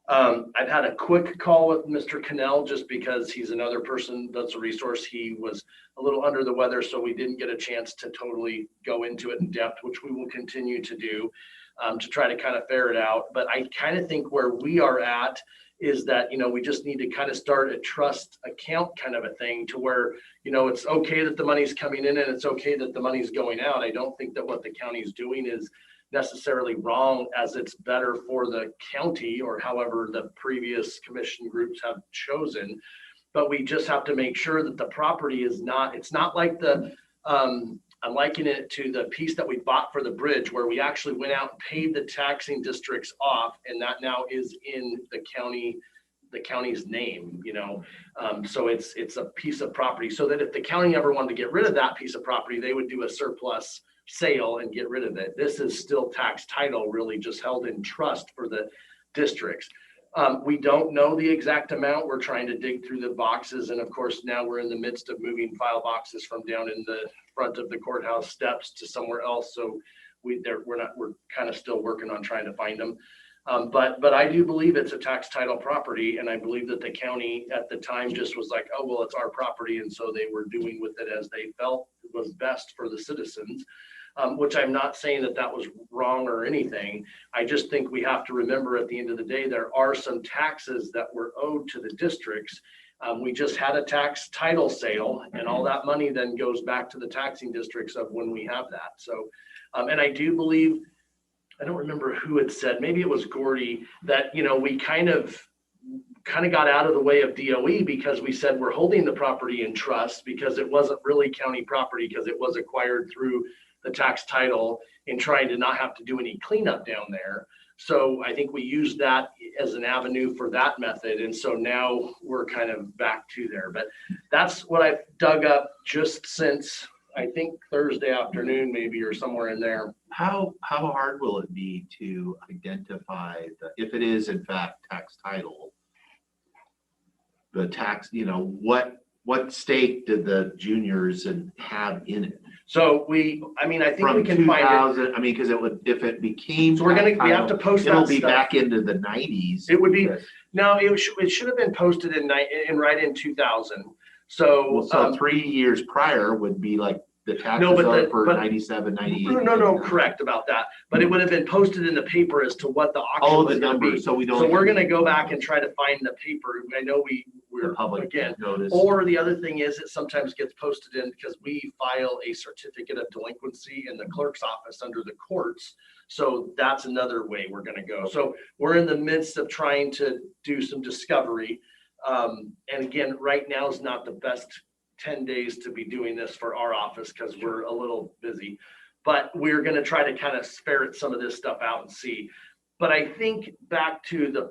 I've had a quick call with Mr. Cannell just because he's another person that's a resource. He was a little under the weather, so we didn't get a chance to totally go into it in depth, which we will continue to do to try to kind of ferret out. But I kind of think where we are at is that, we just need to kind of start a trust account kind of a thing to where, it's okay that the money's coming in and it's okay that the money's going out. I don't think that what the county is doing is necessarily wrong, as it's better for the county or however the previous commission groups have chosen. But we just have to make sure that the property is it's not like I'm likening it to the piece that we bought for the bridge where we actually went out and paid the taxing districts off, and that now is in the county's name, so it's a piece of property, so that if the county ever wanted to get rid of that piece of property, they would do a surplus sale and get rid of it. This is still tax title, really just held in trust for the districts. We don't know the exact amount. We're trying to dig through the boxes. And of course, now we're in the midst of moving file boxes from down in the front of the courthouse steps to somewhere else. So we're kind of still working on trying to find them. But I do believe it's a tax title property. And I believe that the county at the time just was like, oh, well, it's our property. And so they were doing with it as they felt was best for the citizens. Which I'm not saying that was wrong or anything. I just think we have to remember at the end of the day, there are some taxes that were owed to the districts. We just had a tax title sale and all that money then goes back to the taxing districts of when we have that. So, and I do believe, I don't remember who had said, maybe it was Gordy, that, we kind of got out of the way of DOE because we said we're holding the property in trust because it wasn't really county property because it was acquired through the tax title and trying to not have to do any cleanup down there. So I think we used that as an avenue for that method. And so now we're kind of back to there, but that's what I've dug up just since I think Thursday afternoon, maybe, or somewhere in there.
How hard will it be to identify if it is in fact tax title, the tax, what stake did the juniors have in it?
So I think
From
we can find it.
because if it became.
So we have to post that
It'll be
stuff.
back into the 90s.
It would be, no, it should have been posted right in 2000. So,
3 years prior would be like the taxes for 97, 98.
No, correct about that. But it would have been posted in the paper as to what the auction was
the
going to be.
numbers. So
we're going to go back and try to find the paper. I know we're
public
again.
Notice.
Or the other thing is it sometimes gets posted in because we file a certificate of delinquency in the clerk's office under the courts. So that's another way we're going to go. So we're in the midst of trying to do some discovery. And again, right now is not the best 10 days to be doing this for our office because we're a little busy, but we're going to try to kind of ferret some of this stuff out and see. But I think back to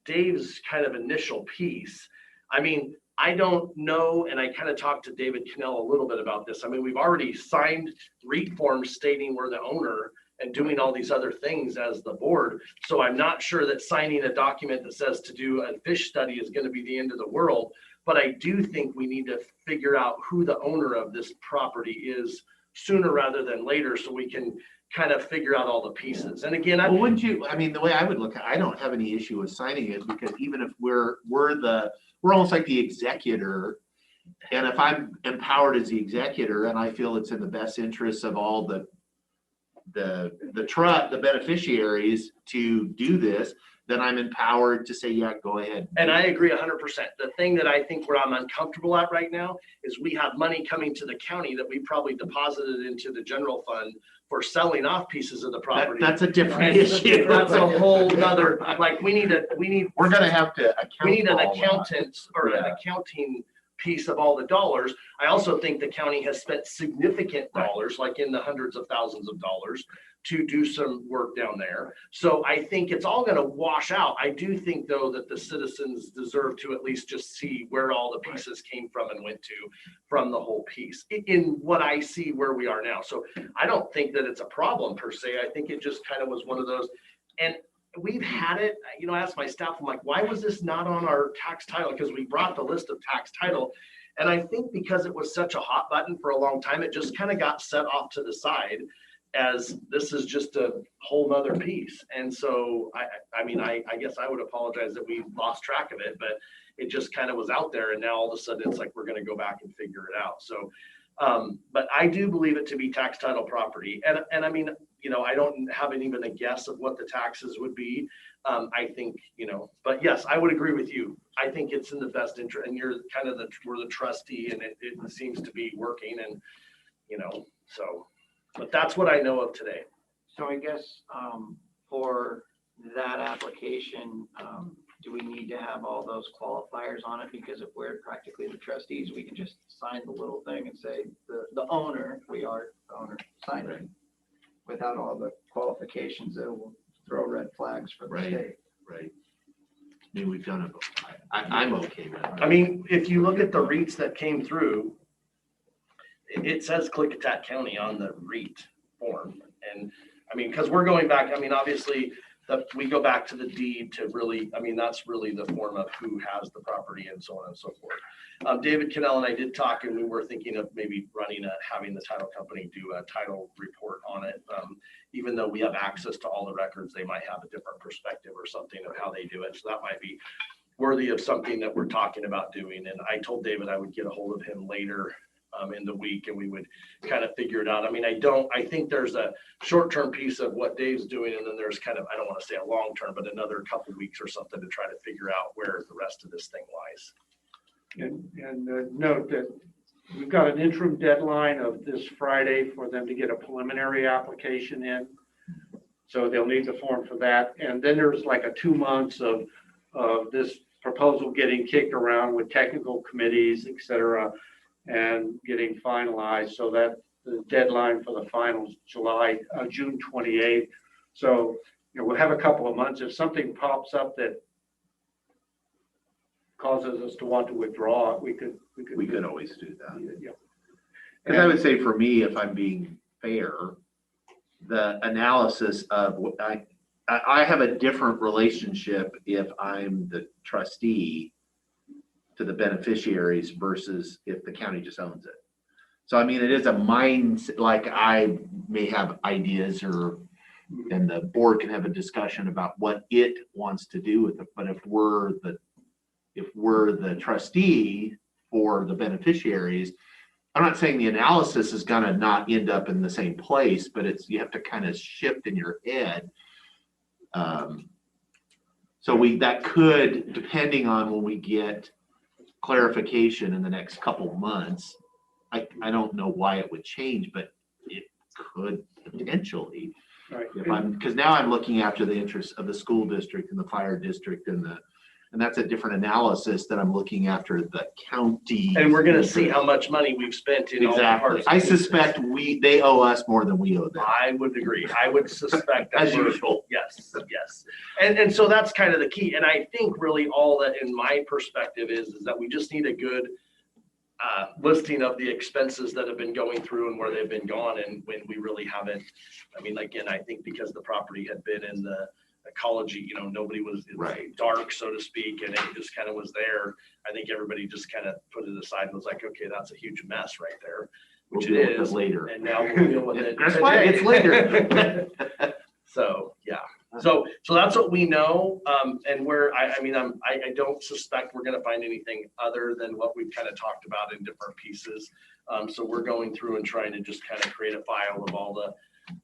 Dave's kind of initial piece, I don't know, and I kind of talked to David Cannell a little bit about this. I mean, we've already signed REIT forms stating we're the owner and doing all these other things as the board. So I'm not sure that signing a document that says to do a fish study is going to be the end of the world. But I do think we need to figure out who the owner of this property is sooner rather than later, so we can kind of figure out all the pieces. And again,
Well, wouldn't you, I mean, the way I would look, I don't have any issue with signing it, because even if we're almost like the executor. And if I'm empowered as the executor and I feel it's in the best interest of all the beneficiaries to do this, then I'm empowered to say, yeah, go ahead.
And I agree 100%. The thing that I think where I'm uncomfortable at right now is we have money coming to the county that we probably deposited into the general fund for selling off pieces of the property.
That's a different
And
issue.
That's a whole nother, like,
we're gonna have to account.
we need an
for all that.
accountant or an
Yeah.
accounting piece of all the dollars. I also think the county has spent significant dollars, like in the hundreds of thousands of dollars, to do some work down there. So I think it's all gonna wash out. I do think, though, that the citizens deserve to at least just see where all the pieces came from and went to from the whole piece, in what I see where we are now. So I don't think that it's a problem per se. I think it just kind of was one of those. And we've had it, you know, I asked my staff, I'm like, why was this not on our tax title? Because we brought the list of tax title. And I think because it was such a hot button for a long time, it just kind of got set off to the side as this is just a whole nother piece. And so, I mean, I guess I would apologize that we lost track of it, but it just kind of was out there. And now all of a sudden it's like, we're going to go back and figure it out. So, but I do believe it to be tax title property. And I mean, you know, I don't have even a guess of what the taxes would be. I think, you know, but yes, I would agree with you. I think it's in the best interest, and you're kind of we're the trustee, and it seems to be working, and, you know, so, but that's what I know of today.
So I guess, for that application, do we need to have all those qualifiers on it? Because if we're practically the trustees, we can just sign the little thing and say, the owner, we are the owner, sign it. Without all the qualifications that will throw red flags for the
Right.
state.
Right. I mean, we've done it. I'm okay with it.
I mean, if you look at the REITs that came through, it says Klickitat County on the REIT form. And I mean, because we're going back, I mean, obviously, we go back to the deed to really, I mean, that's really the form of who has the property and so on and so forth. David Cannell and I did talk, and we were thinking of maybe having the title company do a title report on it. Even though we have access to all the records, they might have a different perspective or something of how they do it. So that might be worthy of something that we're talking about doing. And I told David I would get a hold of him later in the week, and we would kind of figure it out. I mean, I think there's a short-term piece of what Dave's doing, and then there's kind of, I don't want to say a long-term, but another couple weeks or something to try to figure out where the rest of this thing lies.
And note that we've got an interim deadline of this Friday for them to get a preliminary application in. So they'll need the form for that. And then there's like a 2 months of this proposal getting kicked around with technical committees, et cetera, and getting finalized, so that the deadline for the finals June 28th. So, you know, we'll have a couple of months. If something pops up that causes us to want to withdraw, we could
always do that.
Yeah.
Because I would say, for me, if I'm being fair, the analysis of what I have a different relationship if I'm the trustee to the beneficiaries versus if the county just owns it. So, I mean, it is a mindset, like I may have ideas and the board can have a discussion about what it wants to do with it. But if we're the trustee for the beneficiaries, I'm not saying the analysis is gonna not end up in the same place, but you have to kind of shift in your head. So that could, depending on when we get clarification in the next couple of months, I don't know why it would change, but it could potentially.
Right.
Because now I'm looking after the interests of the school district and the fire district and And that's a different analysis that I'm looking after the county.
And we're gonna see how much money we've spent in all the
Exactly.
parts.
I suspect they owe us more than we owe them,
I would agree. I would suspect that
as
we're-
usual.
Yes, yes. And so that's kind of the key. And I think really all that in my perspective is that we just need a good listing of the expenses that have been going through and where they've been gone, and when we really haven't. I mean, again, I think because the property had been in the ecology, nobody was
Right.
dark, so to speak, and it just kind of was there. I think everybody just kind of put it aside and was like, okay, that's a huge mess right there,
We'll
which
deal
it
with
is.
it later.
And now we'll deal with it.
That's why it's
later. So, yeah. So that's what we know. And I don't suspect we're gonna find anything other than what we've kind of talked about in different pieces. So we're going through and trying to just kind of create a file of all the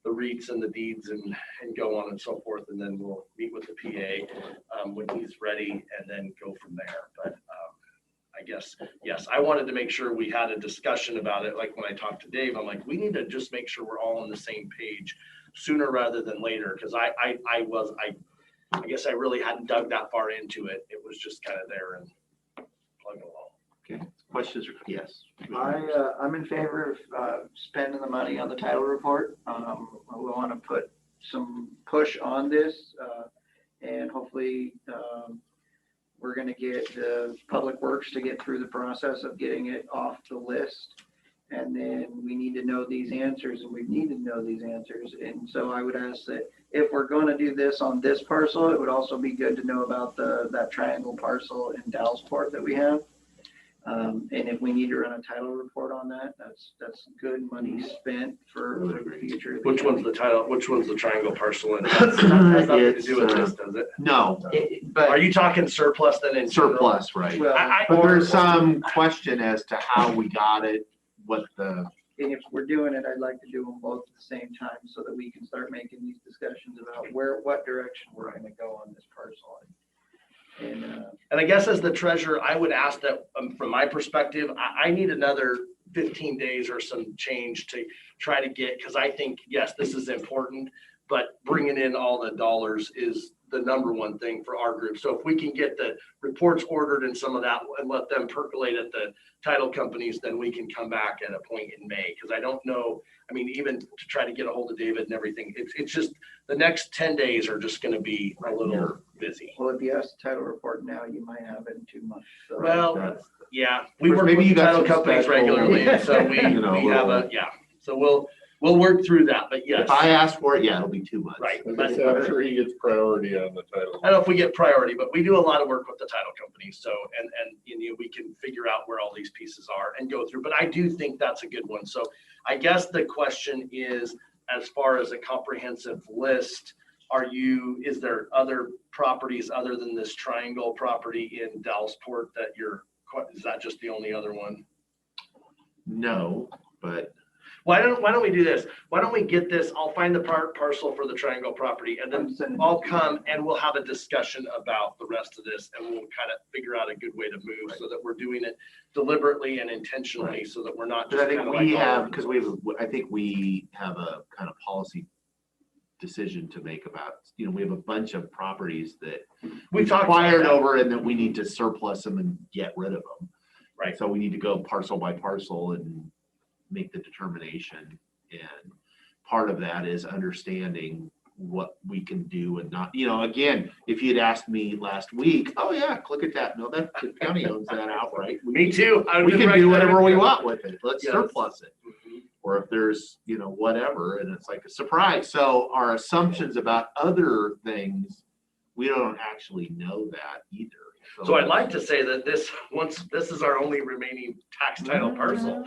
REITs and the deeds and go on and so forth. And then we'll meet with the PA when he's ready and then go from there. But I guess, yes, I wanted to make sure we had a discussion about it. Like when I talked to Dave, I'm like, we need to just make sure we're all on the same page sooner rather than later. Cause I guess I really hadn't dug that far into it. It was just kind of there and plugging along.
Okay, questions? Yes.
I'm in favor of spending the money on the title report. We want to put some push on this, and hopefully we're going to get the Public Works to get through the process of getting it off the list. And then we need to know these answers, and we need to know these answers. And so I would ask that if we're going to do this on this parcel, it would also be good to know about that triangle parcel in Dallasport that we have. And if we need to run a title report on that, that's good money spent for the future.
Which one's the title? Which one's the triangle parcel? And has nothing to do with this, does it?
No,
Are you talking surplus then in general?
surplus, right?
Well,
But there's some question as to how we got it, what the,
and if we're doing it, I'd like to do them both at the same time so that we can start making these discussions about what direction we're going to go on this parcel.
And I guess as the treasurer, I would ask that, from my perspective, I need another 15 days or some change to try to get, because I think, yes, this is important, but bringing in all the dollars is the number one thing for our group. So if we can get the reports ordered and some of that and let them percolate at the title companies, then we can come back at a point in May. Because I don't know, I mean, even to try to get a hold of David and everything, it's just the next 10 days are just going to be a little busy.
Well, if you ask the title report now, you might have it in 2 months. So
Well, yeah, we work
Maybe
with
you
the
got
title
some
companies
special,
regularly, and so we
you know,
we have a, yeah. So we'll work through that, but yes.
if I ask for it, yeah, it'll be 2 months.
Right.
Like I said, I'm sure he gets priority on the title.
I don't know if we get priority, but we do a lot of work with the title companies. So, and we can figure out where all these pieces are and go through, but I do think that's a good one. So I guess the question is, as far as a comprehensive list, is there other properties other than this triangle property in Dallasport that is that just the only other one?
No, but
Why don't we do this? Why don't we get this? I'll find the parcel for the triangle property, and then I'll come and we'll have a discussion about the rest of this, and we'll kind of figure out a good way to move so that we're doing it deliberately and intentionally, so that we're not just
I think
kind of
we
like,
have, because I think we have a kind of policy decision to make about, we have a bunch of properties that
we
we've
talked about
acquired
that.
over and that we need to surplus them and get rid of them.
Right.
So we need to go parcel by parcel and make the determination. And part of that is understanding what we can do and not, again, if you'd asked me last week, oh yeah, Klickitat, no, that the county owns that outright.
Me too.
We can do whatever we want with it. Let's
Yes.
surplus it. Or if there's, whatever, and it's like a surprise. So our assumptions about other things, we don't actually know that either.
So I'd like to say that this is our only remaining tax title parcel,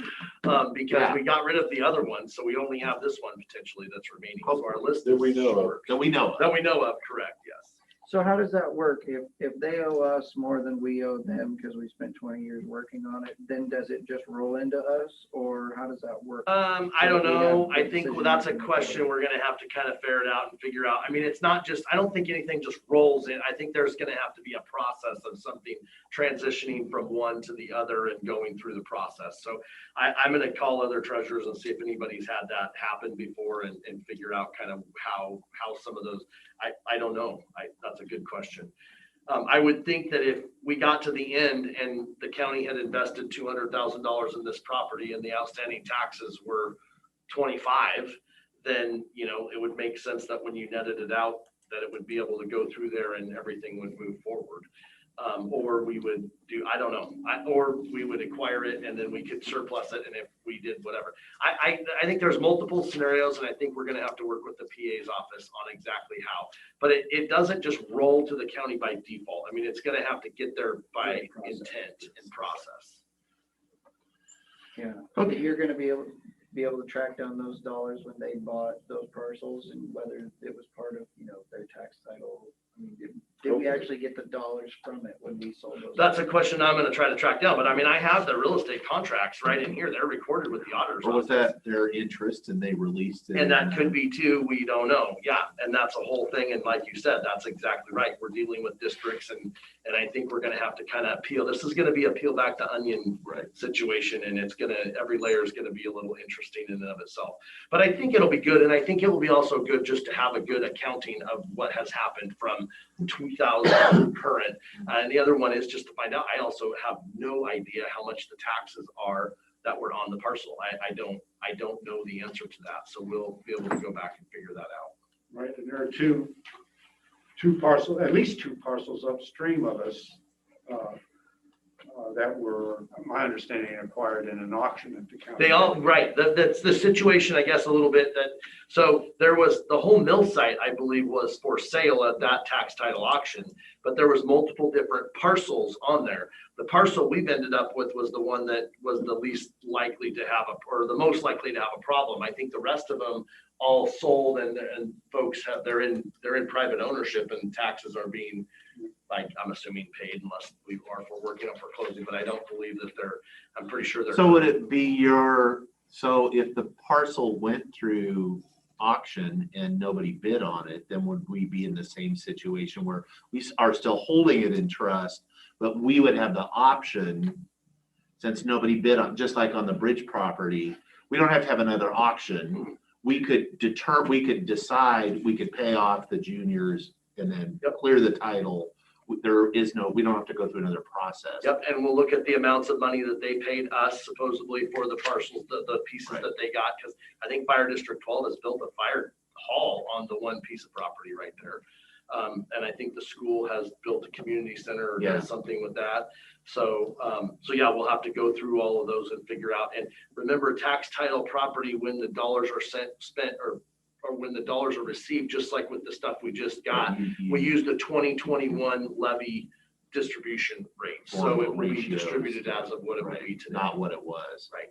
because we got rid of the other one, so we only have this one potentially that's remaining. So our list
That we know of.
short.
That we know of.
That we know of, correct, yes.
So how does that work? If they owe us more than we owe them because we spent 20 years working on it, then does it just roll into us, or how does that work?
I don't know. I think that's a question we're gonna have to kind of ferret out and figure out. I mean, it's not just, I don't think anything just rolls in. I think there's gonna have to be a process of something transitioning from one to the other and going through the process. So I'm gonna call other treasurers and see if anybody's had that happen before and figure out kind of how some of those, I don't know. That's a good question. I would think that if we got to the end and the county had invested $200,000 in this property and the outstanding taxes were 25, then, you know, it would make sense that when you netted it out, that it would be able to go through there and everything would move forward. Or we would do, I don't know, or we would acquire it and then we could surplus it. And if we did whatever, I think there's multiple scenarios, and I think we're going to have to work with the PA's office on exactly how, but it doesn't just roll to the county by default. I mean, it's going to have to get there by intent and process.
Yeah, okay, you're gonna be able to track down those dollars when they bought those parcels and whether it was part of, you know, their tax title. I mean, did we actually get the dollars from it when we sold those?
That's a question I'm going to try to track down, but I mean, I have the real estate contracts right in here. They're recorded with the auditors.
Or was that their interest and they released it?
And that could be too, we don't know. Yeah, and that's a whole thing. And like you said, that's exactly right. We're dealing with districts and I think we're gonna have to kind of peel. This is gonna be a peel back the onion situation, and it's gonna, every layer is gonna be a little interesting in and of itself. But I think it'll be good, and I think it will be also good just to have a good accounting of what has happened from 2000 to current. And the other one is just to find out, I also have no idea how much the taxes are that were on the parcel. I don't know the answer to that. So we'll be able to go back and figure that out.
Right, and there are two parcels, at least two parcels upstream of us that were, my understanding, acquired in an auction at the county.
They all, right, that's the situation, I guess, a little bit that, so there was, the whole mill site, I believe, was for sale at that tax title auction, but there was multiple different parcels on there. The parcel we've ended up with was the one that was the least likely to have or the most likely to have a problem. I think the rest of them all sold and folks have, they're in private ownership and taxes are being, like, I'm assuming paid unless we are, if we're working on foreclosing, but I don't believe that I'm pretty sure they're.
So would it be so if the parcel went through auction and nobody bid on it, then would we be in the same situation where we are still holding it in trust, but we would have the option, since nobody bid on, just like on the bridge property, we don't have to have another auction. We could decide, we could pay off the juniors and then clear the title. There is no, we don't have to go through another process.
Yep, and we'll look at the amounts of money that they paid us supposedly for the parcels, the pieces that they got, because I think Fire District 12 has built a fire hall on the one piece of property right there. And I think the school has built a community center or done something with that. So, yeah, we'll have to go through all of those and figure out. And remember, tax title property, when the dollars are spent or when the dollars are received, just like with the stuff we just got, we use the 2021 levy distribution rate. So it will be distributed as of what it would be today.
Not what it was.
Right.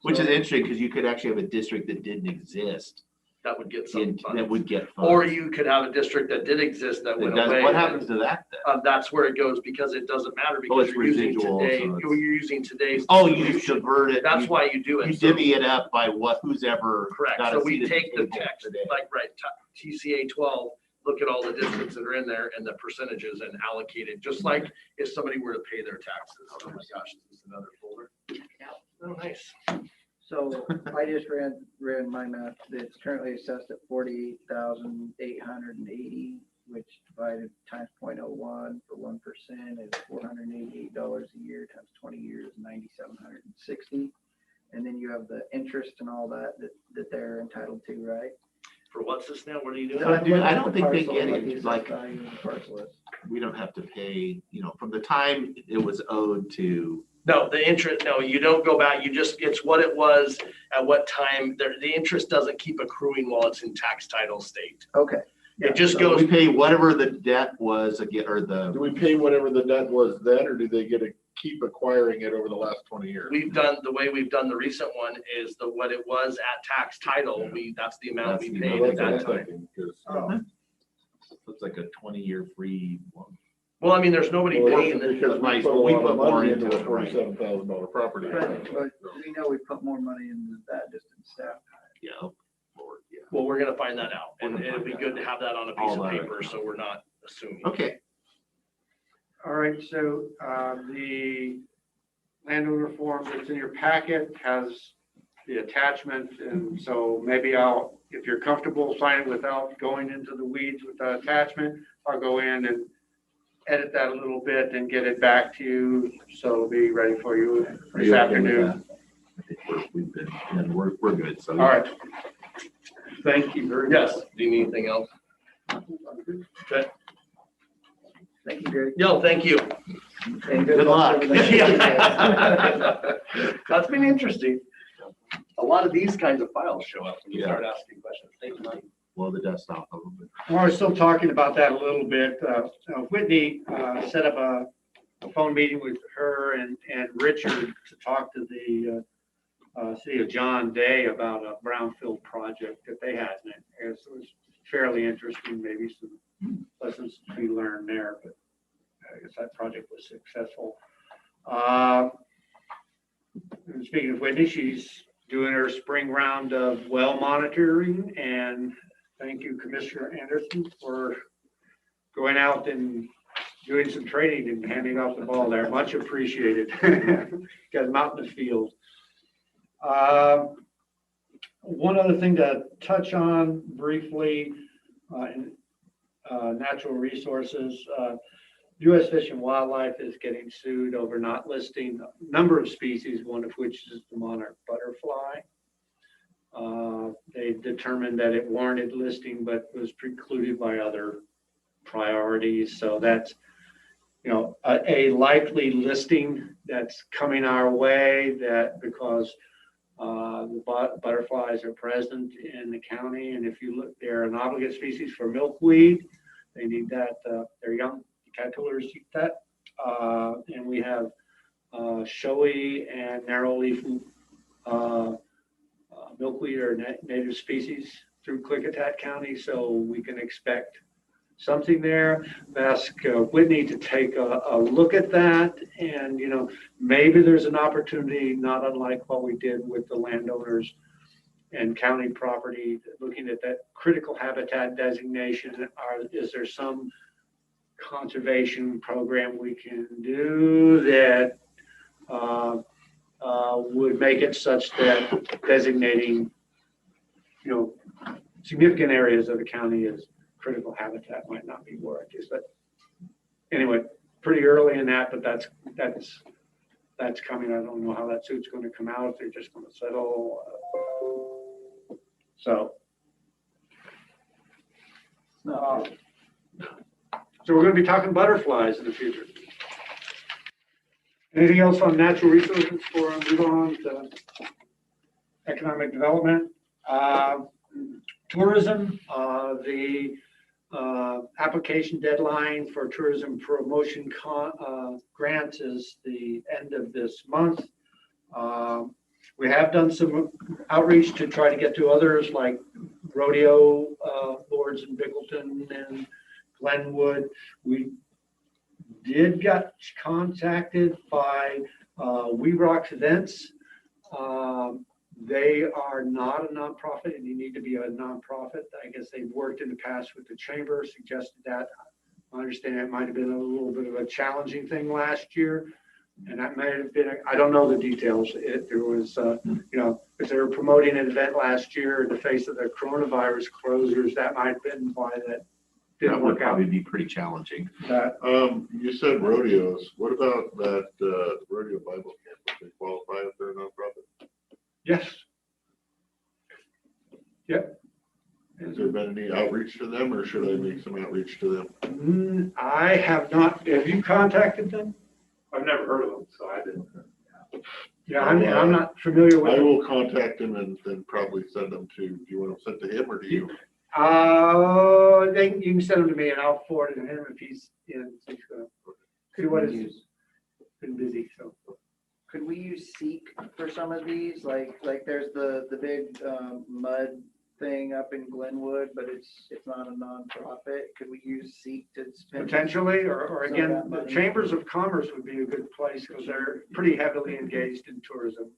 Which is interesting because you could actually have a district that didn't exist.
That would get some funds.
That would get funds.
Or you could have a district that did exist that went away.
What happens to that then?
That's where it goes, because it doesn't matter, because
it's
you're using
residual,
today,
so
you're using today's.
Oh, you divert it.
That's why you do it.
You
So-
divvy it up by who's ever.
Correct.
got
So
a
we
seat at
take the
table
text,
today.
like, right, TCA 12, look at all the districts that are in there and the percentages and allocate it, just like if somebody were to pay their taxes. Oh my gosh, is this another folder? Oh, nice.
So I just ran my math. It's currently assessed at 48,880, which divided times 0.01 for 1% is $488 a year times 20 years, 9,760. And then you have the interest and all that they're entitled to, right?
For what's this now? What are you doing?
So I don't think they
Parcel,
get
what
it,
the assessed
like-
value of the parcel is.
We don't have to pay, from the time it was owed to.
No, the interest, no, you don't go back. You just, it's what it was at what time. The interest doesn't keep accruing while it's in tax title state.
Okay.
It just
So
goes.
we pay whatever the debt was again, or the.
Do we pay whatever the debt was then, or do they get to keep acquiring it over the last 20 years?
The way we've done the recent one is what it was at tax title. that's the amount we paid at that time.
It's like a 20-year free one.
Well, I mean, there's nobody paying the.
Because we
Right,
put a
but we
lot
put
of
more
money
into
into a
it, right.
$47,000 property.
But we know we put more money into that just in staff time.
Yeah. Lord, yeah.
Well, we're gonna find that out, and
We're gonna
it'd be
find
good
that
to have that on a piece
All
of
that.
paper, so we're not assuming.
Okay.
All right, so the landowner form that's in your packet has the attachment, and so maybe if you're comfortable, sign it without going into the weeds with the attachment, I'll go in edit that a little bit and get it back to you, so it'll be ready for you
Are
this
you okay with
afternoon.
that? I think we've been, and we're good, so.
All right. Thank you very much.
Yes, do you need anything else?
Thank you, Greg.
No, thank you.
And
Good luck.
over the next few days.
That's been interesting. A lot of these kinds of files show up when you
Yeah.
start asking questions. Thank you, Mike.
Blow the dust off of them.
Well, we're still talking about that a little bit. Whitney set up a phone meeting with her and Richard to talk to the city of John Day about a brownfield project that they had. And it was fairly interesting, maybe some lessons to be learned there, but I guess that project was successful. And speaking of Whitney, she's doing her spring round of well monitoring, and thank you, Commissioner Anderson, for going out and doing some training and handing off the ball there. Much appreciated. Got them out in the field. One other thing to touch on briefly in natural resources. U.S. Fish and Wildlife is getting sued over not listing a number of species, one of which is the monarch butterfly. They determined that it warranted listing, but was precluded by other priorities. So that's, you know, a likely listing that's coming our way, that because the butterflies are present in the county, and if you look, they're an obligate species for milkweed. They need that. They're young caterpillars eat that, and we have showy and narrow leaf milkweed are native species through Klickitat County, so we can expect something there. Ask Whitney to take a look at that, and you know, maybe there's an opportunity, not unlike what we did with the landowners and county property, looking at that critical habitat designation. Is there some conservation program we can do that would make it such that designating, you know, significant areas of the county as critical habitat might not be where it is. But anyway, pretty early in that, but that's coming. I don't know how that suit's going to come out, if they're just going to settle. So we're going to be talking butterflies in the future. Anything else on natural resources before I move on to economic development? Tourism, the application deadline for tourism promotion grants is the end of this month. We have done some outreach to try to get to others like rodeo boards in Bickleton and Glenwood. We did get contacted by We Rock Events. They are not a nonprofit, and you need to be a nonprofit. I guess they've worked in the past with the chamber, suggested that. I understand it might have been a little bit of a challenging thing last year, and that may have been, I don't know the details. There was, you know, if they were promoting an event last year in the face of the coronavirus closures, that might have been why that didn't
That would
work out.
probably be pretty challenging.
You said rodeos. What about that rodeo Bible camp? Would they qualify if they're a nonprofit?
Yes. Yep.
Has there been any outreach to them, or should I make some outreach to them?
I have not. Have you contacted them?
I've never heard of them, so I didn't.
Yeah, I'm not familiar with
I
them.
will contact him and then probably send them to, do you want them sent to him or do you?
You can send them to me and I'll forward it to him if he's in.
Could
What
we
is
use,
been busy, so.
could we use Seek for some of these? Like there's the big mud thing up in Glenwood, but it's not a nonprofit. Could we use Seek to spend?
Potentially, or
Some
again,
of that
the
money.
chambers of commerce would be a good place because they're pretty heavily engaged in tourism.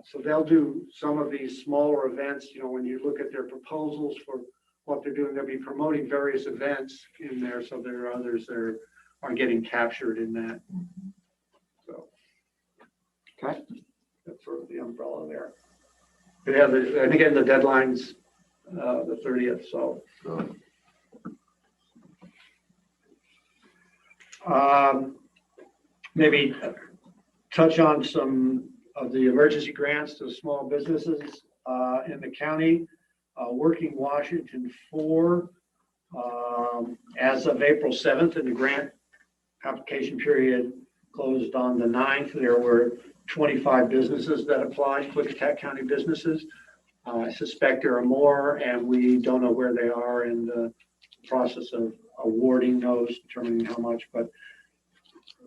So they'll do some of these smaller events. You know, when you look at their proposals for what they're doing, they'll be promoting various events in there. So there are others that are getting captured in that. So, okay, that's sort of the umbrella there. But yeah, and again, the deadline's the 30th. So Maybe touch on some of the emergency grants to small businesses in the county. Working Washington 4, as of April 7th, and the grant application period closed on the 9th. There were 25 businesses that applied, Klickitat County businesses. I suspect there are more, and we don't know where they are in the process of awarding those, determining how much, but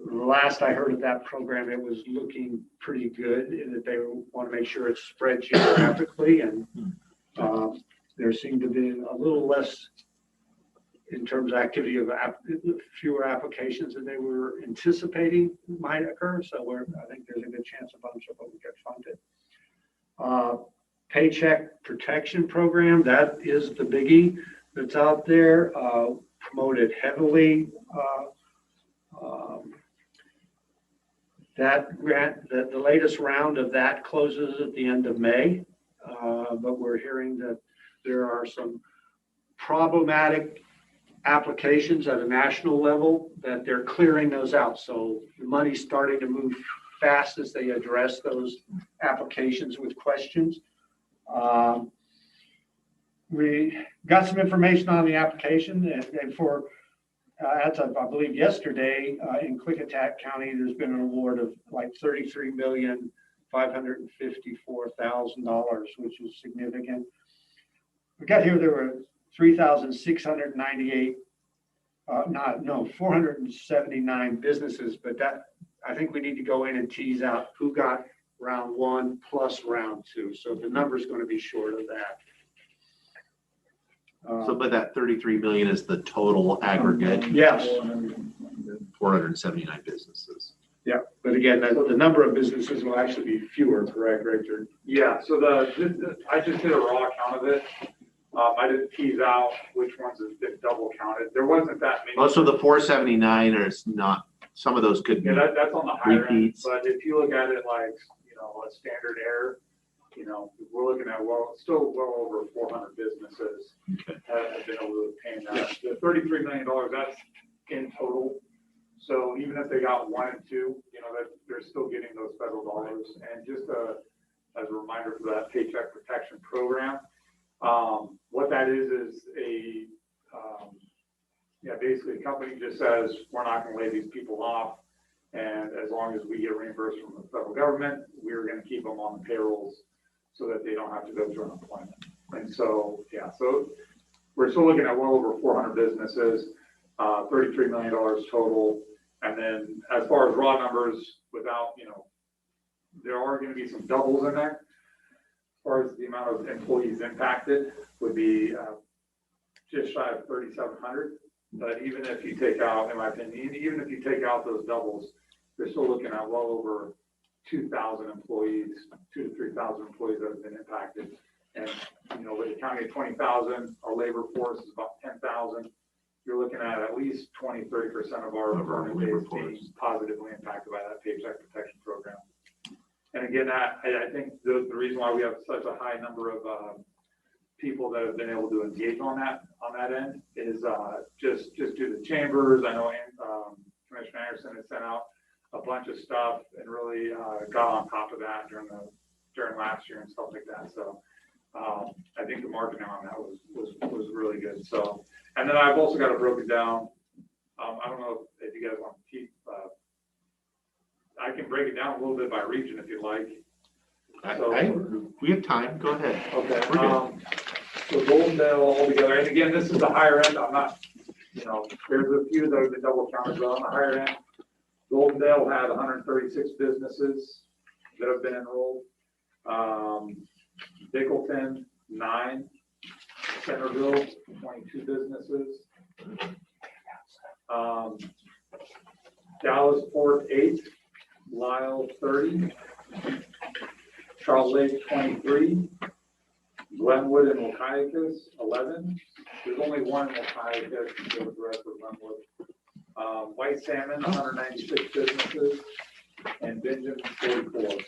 the last I heard of that program, it was looking pretty good in that they want to make sure it's spread geographically, and there seemed to be a little less in terms of activity of fewer applications than they were anticipating might occur. So I think there's a good chance a bunch of them get funded. Paycheck protection program, that is the biggie that's out there, promoted heavily. That grant, the latest round of that closes at the end of May, but we're hearing that there are some problematic applications at a national level that they're clearing those out. So the money's starting to move fast as they address those applications with questions. We got some information on the application, and for as of, I believe yesterday, in Klickitat County, there's been an award of like $33,554,000, which is significant. We got here, there were 3,698, 479 businesses, but that, I think we need to go in and tease out who got round 1 plus round 2. So the number's going to be short of that.
So, but that 33 million is the total aggregate?
Yes.
479 businesses.
Yeah, but again, the number of businesses will actually be fewer, correct, Richard?
Yeah, so I just did a raw count of it. I didn't tease out which ones have been double counted. There wasn't that many.
Oh, so the 479 is not, some of those could be
Yeah, that's on the higher end,
repeats.
but if you look at it like, a standard error, we're looking at, still well over 400 businesses have been able to obtain that. The $33 million, that's in total. So even if they got 1 and 2, that they're still getting those federal dollars. And just as a reminder for that Paycheck Protection Program, what that is basically a company just says, we're not going to lay these people off. And as long as we get reimbursed from the federal government, we're going to keep them on the payrolls so that they don't have to go through unemployment. And so, so we're still looking at well over 400 businesses, $33 million total. And then as far as raw numbers, without, there are going to be some doubles in there. As far as the amount of employees impacted would be just shy of 3,700. But even if you take out, in my opinion, even if you take out those doubles, you're still looking at well over 2,000 employees, 2,000 to 3,000 employees that have been impacted. And, with a county of 20,000, our labor force is about 10,000. You're looking at least 20-30% of our labor base being positively impacted by that Paycheck Protection Program. And again, I think the reason why we have such a high number of people that have been able to engage on that end is just due to chambers. I know Commissioner Anderson has sent out a bunch of stuff and really got on top of that during last year and stuff like that. So I think the marketing on that was really good. So, and then I've also got it broken down. I don't know if you guys want to keep. I can break it down a little bit by region if you like.
We have time. Go ahead.
Okay. So Goldendale altogether, and again, this is the higher end. I'm not, there's a few that have been double counted, but on the higher end, Goldendale had 136 businesses that have been enrolled. Bickleton, 9. Centerville, 22 businesses. Dallasport, 8. Lyle, 30. Charles Lake, 23. Glenwood and Waukegan, 11. There's only one in Waukegan, the rest of Glenwood. White Salmon, 196 businesses, and Benjamin, 44.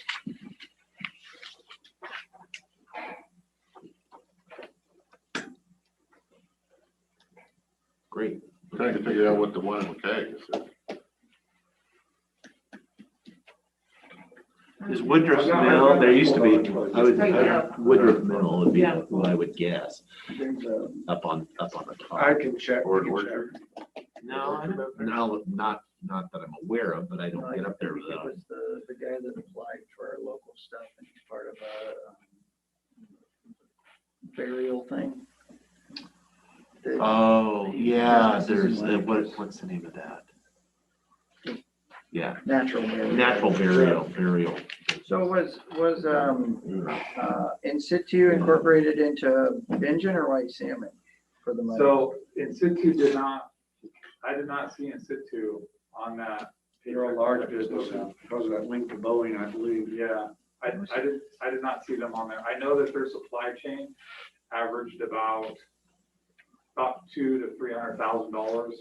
Great.
Trying to figure out what the one in Waukegan is.
Is Woodruff Mill, there used to be,
There you go.
Woodruff Mill would be
Yeah.
who I would guess,
There's a,
up on the top.
I can check.
Or-
we can
or-
check.
No, I don't, no, not that I'm aware of, but I
no,
don't
I
get up there
think it
without.
was the guy that applied for our local stuff and he's part of a burial thing. The-
Oh, yeah,
businesses
there's,
and landfills.
what's the name of that? Yeah,
Natural burial.
natural burial.
So was, in situ incorporated into Bingen or White Salmon for the money?
So in situ I did not see in situ on that.
They're a large business because of that link to Boeing, I believe.
Yeah, I did not see them on there. I know that their supply chain averaged about $200,000 to $300,000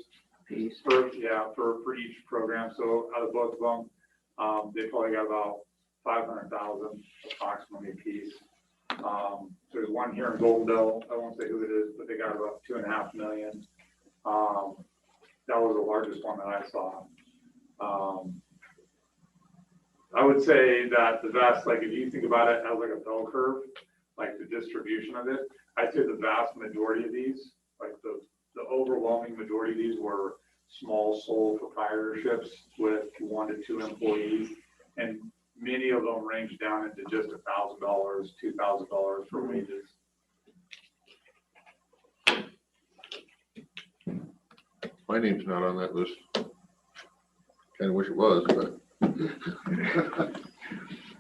Piece.
for each program. So out of both of them, they probably got about 500,000 approximately a piece. There's one here in Golden Dale. I won't say who it is, but they got about 2.5 million. That was the largest one that I saw. I would say that the vast, like if you think about it as like a bell curve, like the distribution of it, I'd say the vast majority of these, like the overwhelming majority of these were small sole proprietorships with 1 to 2 employees. And many of them range down into just $1,000, $2,000 for wages.
My name's not on that list. Kind of wish it was, but.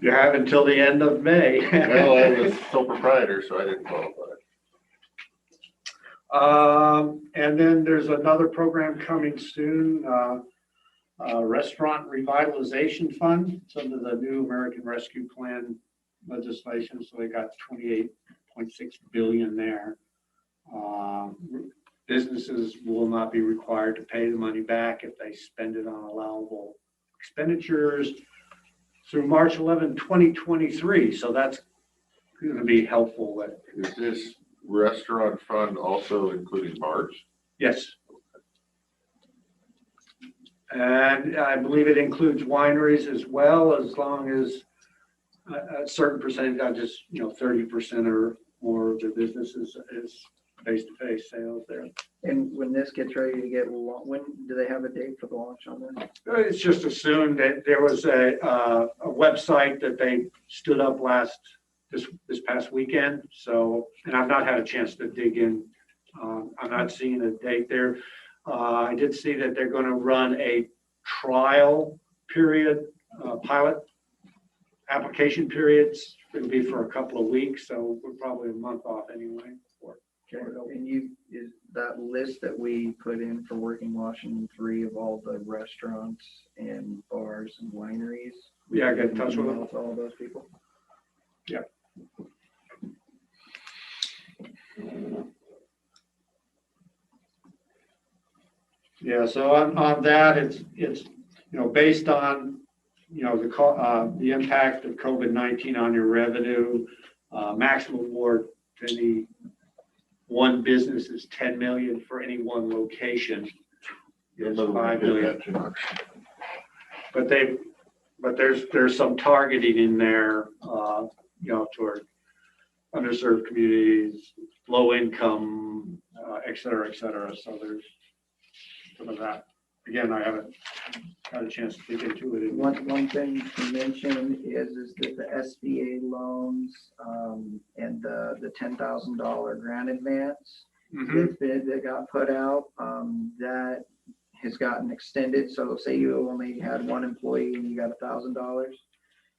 You have until the end of May.
Well, I was sole proprietor, so I didn't qualify.
And then there's another program coming soon, Restaurant Revitalization Fund. It's under the new American Rescue Plan legislation, so they got 28.6 billion there. Businesses will not be required to pay the money back if they spend it on allowable expenditures through March 11, 2023. So that's going to be helpful.
Is this restaurant fund also including bars?
Yes. And I believe it includes wineries as well, as long as a certain percentage, not just, 30% or more of the business is face-to-face sales there.
And when this gets ready to get, when do they have a date for the launch on this?
It's just assumed that there was a website that they stood up this past weekend. So, and I've not had a chance to dig in. I'm not seeing a date there. I did see that they're going to run a trial period, pilot application periods. It'll be for a couple of weeks, so we're probably a month off anyway.
Okay, and is that list that we put in for Working Washington 3 of all the restaurants and bars and wineries?
Yeah, I got in touch with them.
Email to all those people?
Yeah. Yeah, so on that, it's based on the impact of COVID-19 on your revenue. Maximum award to any one business is 10 million for any one location. It's 5 million. But there's some targeting in there, toward underserved communities, low income, et cetera, et cetera. So there's some of that. Again, I haven't got a chance to dig into it.
One thing to mention is that the SBA loans and the $10,000 grant advance that got put out, that has gotten extended. So say you only had one employee and you got $1,000,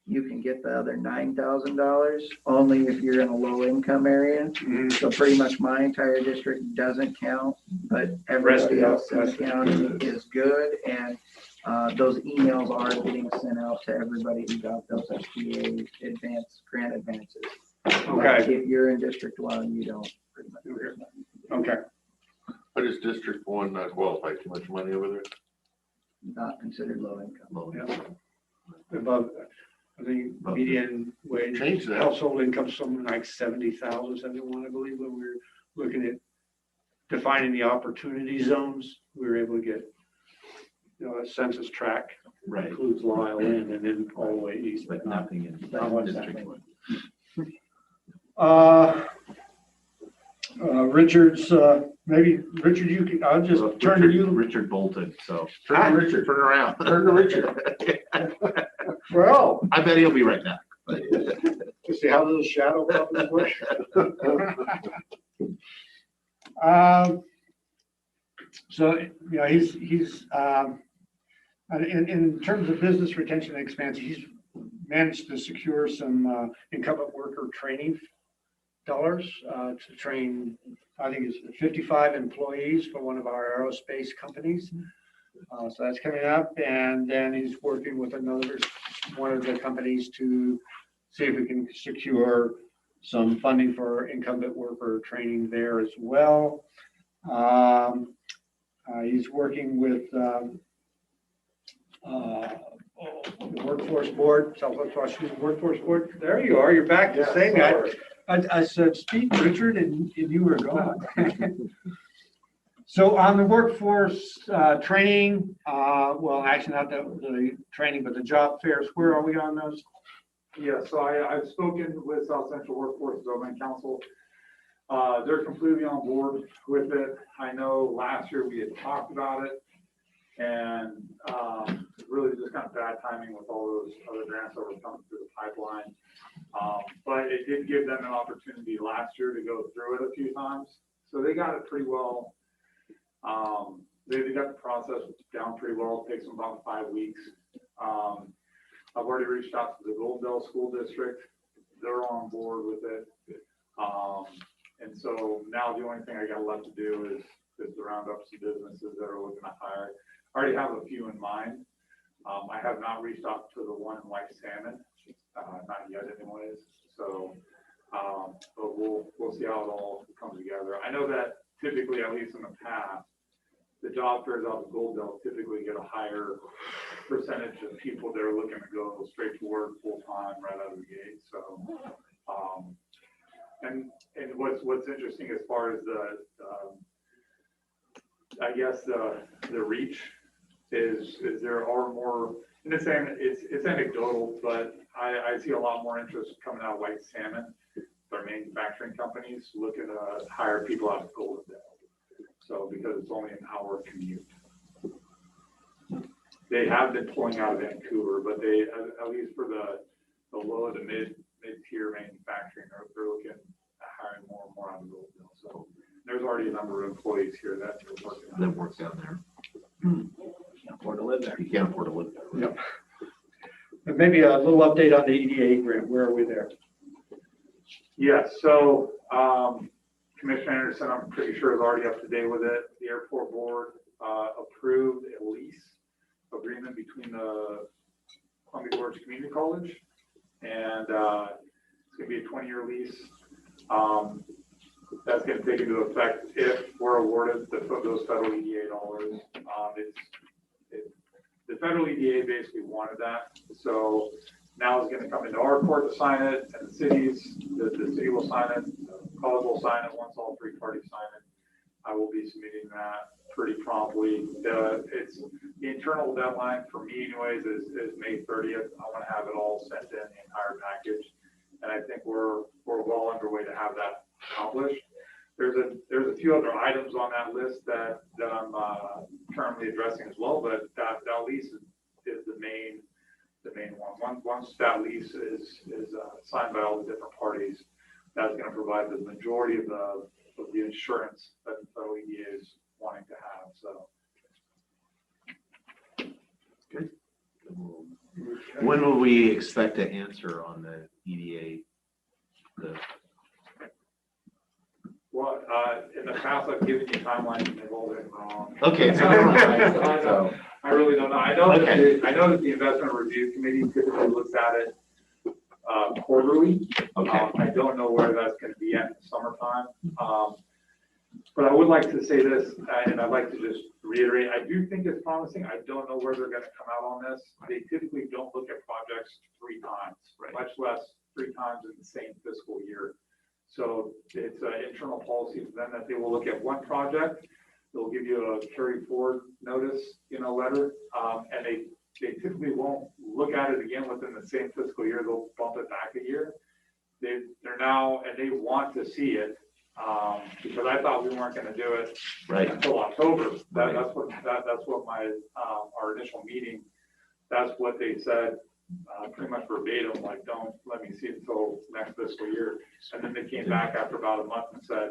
you can get the other $9,000 only if you're in a low income area. So pretty much my entire district doesn't count, but everybody else in the county is good. And those emails are getting sent out to everybody who got those SBA grant advances.
Okay.
Like if you're in District 1, you don't. Pretty much.
Okay.
But is District 1 not qualified? Too much money over there?
Not considered low income.
Yeah. Above, I think median wage,
Change that.
household income, something like 70,000, 71, I believe, when we were looking at defining the opportunity zones, we were able to get a census tract,
Right,
includes Lyle in and then all the way east,
but
but not.
nothing in
not what's
District
happening.
One.
Richard's, maybe, Richard, you can, I'll just turn to you.
Richard Bolton, so.
Hi.
Turn to Richard, turn around.
Turn to Richard. Well,
I bet he'll be right back.
you see how little shadow up in the bush? So, he's, in terms of business retention and expansion, he's managed to secure some incumbent worker training dollars to train, I think it's 55 employees for one of our aerospace companies. So that's coming up, and then he's working with one of the companies to see if we can secure some funding for incumbent worker training there as well. He's working with the Workforce Board, Southwest Washington Workforce Board. There you are, you're back to say that. I said, speak, Richard, and you were gone. So on the workforce training, well, actually not the training, but the job fairs, where are we on those?
Yeah, so I've spoken with South Central Workforce Development Council. They're completely on board with it. I know last year we had talked about it, and really just kind of bad timing with all those other grants that were coming through the pipeline. But it did give them an opportunity last year to go through it a few times. So they got it pretty well. They got the process down pretty well. It takes them about 5 weeks. I've already reached out to the Goldendale School District. They're on board with it. And so now the only thing I got left to do is to round up some businesses that are looking to hire. I already have a few in mind. I have not reached out to the one in White Salmon, not yet anyways. So, but we'll see how it all comes together. I know that typically, at least in the past, the job fairs out in Goldendale typically get a higher percentage of people that are looking to go straight to work full time right out of the gate. So, and what's interesting as far as I guess the reach is there are more, and it's anecdotal, but I see a lot more interest coming out of White Salmon. Their manufacturing companies looking to hire people out of Goldendale. So because it's only an hour commute. They have been pulling out of Vancouver, but they, at least for the low to mid-tier manufacturing, they're looking at hiring more and more out of Goldendale. So there's already a number of employees here that are working on.
That work down there.
Can't afford to live there.
You can't afford to live there.
Yep. And maybe a little update on the EDA grant. Where are we there?
Yes, so Commissioner Anderson, I'm pretty sure is already up to date with it. The airport board approved a lease agreement between the Columbia Gorge Community College, and it's going to be a 20-year lease. That's going to take into effect if we're awarded those federal EDA dollars. The federal EDA basically wanted that, so now it's going to come into our court to sign it, and the city will sign it, the college will sign it. Once all three parties sign it, I will be submitting that pretty promptly. It's the internal deadline for me anyways is May 30th. I want to have it all sent in, the entire package, and I think we're well underway to have that accomplished. There's a few other items on that list that I'm currently addressing as well, but that lease is the main one. Once that lease is signed by all the different parties, that's going to provide the majority of the insurance that the federal EDA is wanting to have. So.
Good. When will we expect to answer on the EDA?
Well, in the past, I've given you timelines and they've all been wrong.
Okay, so never mind. So,
I really don't know. I know
okay.
that the investment review committee typically looks at it quarterly.
Okay.
I don't know where that's going to be at in the summertime. But I would like to say this, and I'd like to just reiterate, I do think it's promising. I don't know where they're going to come out on this. They typically don't look at projects 3 times, right, much less 3 times in the same fiscal year. So it's an internal policy for them that they will look at one project, they'll give you a carry forward notice, letter. And they typically won't look at it again within the same fiscal year. They'll bump it back a year. They're now, and they want to see it, because I thought we weren't gonna do it
Right.
until October.
Right.
That's what my, our initial meeting, that's what they said, pretty much verbatim, like, don't let me see it until next fiscal year. And then they came back after about a month and said,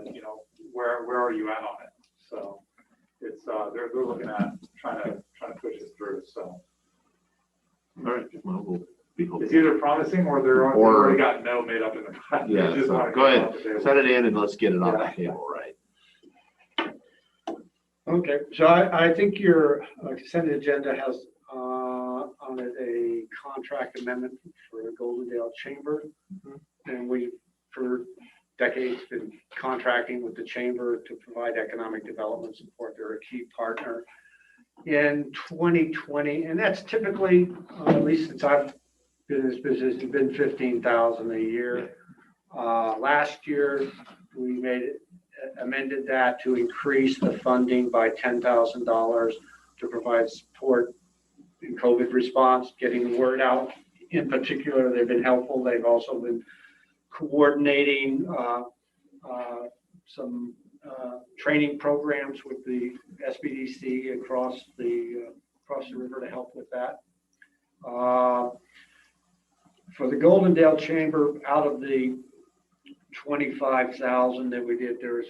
where are you at on it? So it's, they're looking at trying to push it through, so.
All right, well, we'll be
It's
hopeful.
either promising or they've already got no made up in the. they
Yeah,
just
so
wanna
go
get it
ahead,
off the table.
set it in and let's get it on the
Yeah.
table, right?
Okay, so I think your consent agenda has on it a contract amendment for the Goldendale Chamber. And we, for decades, been contracting with the chamber to provide economic development support. They're a key partner. In 2020, and that's typically, at least since I've been in this business, it's been $15,000 a year. Last year, we amended that to increase the funding by $10,000 to provide support in COVID response, getting the word out. In particular, they've been helpful. They've also been coordinating some training programs with the SBDC across the river to help with that. For the Goldendale Chamber, out of the 25,000 that we did, there's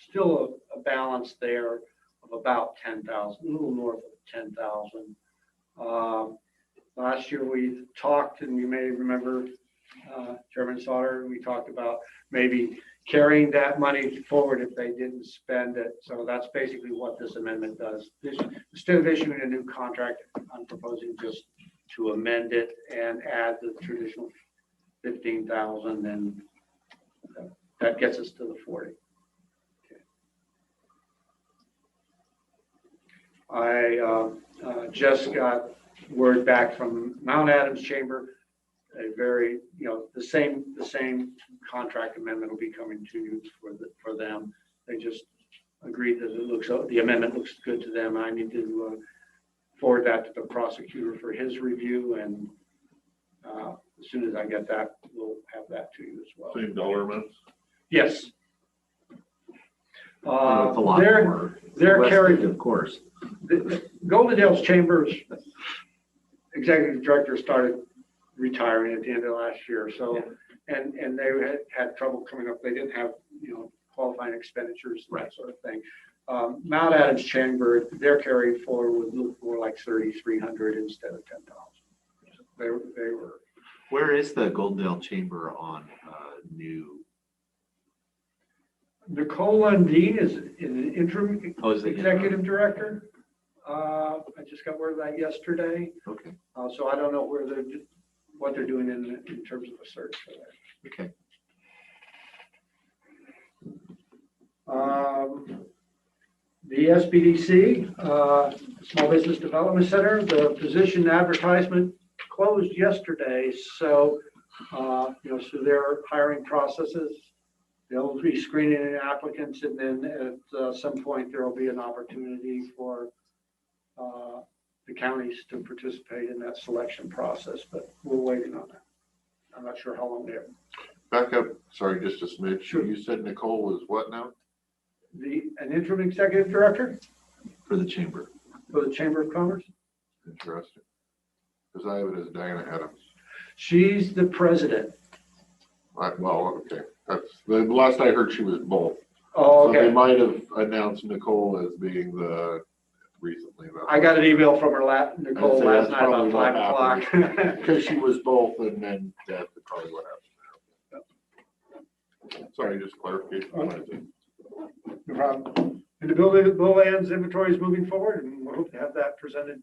still a balance there of about 10,000, a little north of 10,000. Last year we talked, and you may remember, Chairman Sauter, we talked about maybe carrying that money forward if they didn't spend it. So that's basically what this amendment does. Instead of issuing a new contract, I'm proposing just to amend it and add the traditional 15,000, and that gets us to the 40. Okay. I just got word back from Mount Adams Chamber. A very, the same contract amendment will be coming to you for them. They just agreed that the amendment looks good to them. I need to forward that to the prosecutor for his review, and as soon as I get that, we'll have that to you as well.
Same dollar amounts?
Yes.
It's a lot
They're
more.
they're carried.
Of course.
The Goldendale's Chamber's executive director started retiring at the end of last year. So, and they had trouble coming up. They didn't have, qualifying expenditures, and that sort of thing. Mount Adams Chamber, they're carried forward would look more like 3,300 instead of 10,000. They were.
Where is the Goldendale Chamber on new?
Nicole Lundeen is an interim executive director. I just got word of that yesterday.
Okay.
So I don't know what they're doing in terms of a search for that.
Okay.
The SBDC, Small Business Development Center, the position advertisement closed yesterday. So, so their hiring processes, they'll be screening applicants, and then at some point there will be an opportunity for the counties to participate in that selection process, but we're waiting on that. I'm not sure how long they have.
Back up, sorry, just a smidge.
Sure.
You said Nicole was what now?
An interim executive director
For the chamber.
for the Chamber of Commerce.
Interesting. Because I have it as Diana Adams.
She's the president.
Well, okay. That's the last I heard she was both.
Oh,
So they
okay.
might have announced Nicole as being the recently.
I got an email from her, Nicole,
I'd say
last
that's
night about
probably
5 o'clock.
Because she was both, and then that's probably what happened. Sorry, just clarification.
No problem. And the Bill Ann's inventory is moving forward, and we hope to have that presented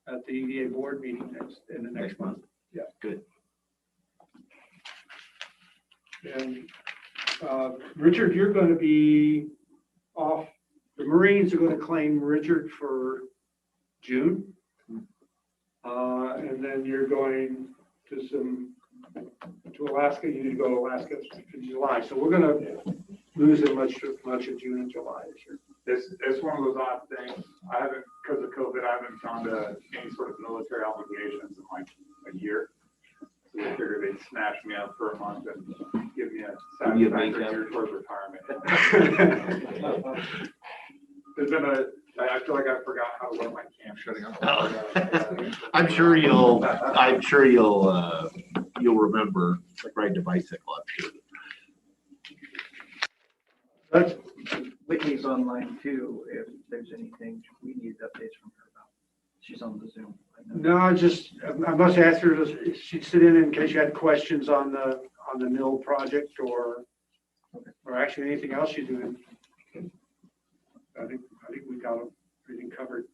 at the EDA board meeting in the next month. Yeah.
Good.
And Richard, you're going to be off. The Marines are going to claim Richard for June. And then you're going to Alaska. You need to go to Alaska in July. So we're going to lose as much of June and July this year.
It's one of those odd things. I haven't, because of COVID, I haven't gone to any sort of military obligations in like a year. So they figured they'd snatch me up for a month and give me a
Give you a
satisfactory
makeup.
year towards retirement. There's been I feel like I forgot how to wear my camp.
Shutting up.
I'm sure you'll remember riding a bicycle up too.
That's, Whitney's online too, if there's anything we need updates from her about. She's on the Zoom. I know.
No, I must ask her, if she'd sit in case you had questions on the mill project or actually anything else she's doing. I think we got everything covered.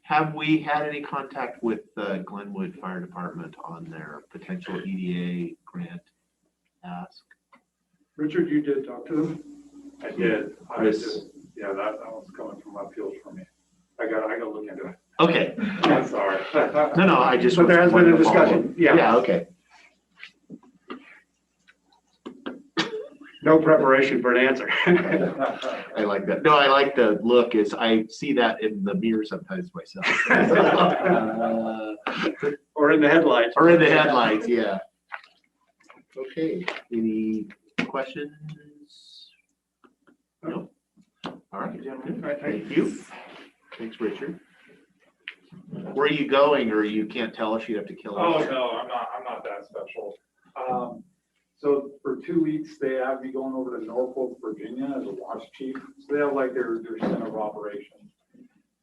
Have we had any contact with the Glenwood Fire Department on their potential EDA grant ask?
Richard, you did talk to them?
I did.
Chris?
Yeah, that one's coming from left field for me. I gotta look into it.
Okay.
I'm sorry.
No, I just.
But there has been a
wanted to follow
discussion,
up.
yeah.
Yeah, okay.
No preparation for an answer.
I like that. No, I like the look is I see that in the mirror sometimes myself.
Or in the headlights.
Or in the headlights, yeah. Okay, any questions? No? All right, thank you. Thanks, Richard. Where are you going, or you can't tell us, you have to kill
Oh,
us?
no, I'm not that special. So for 2 weeks, they have me going over to Norfolk, Virginia as a watch chief. So they have like their center of operations.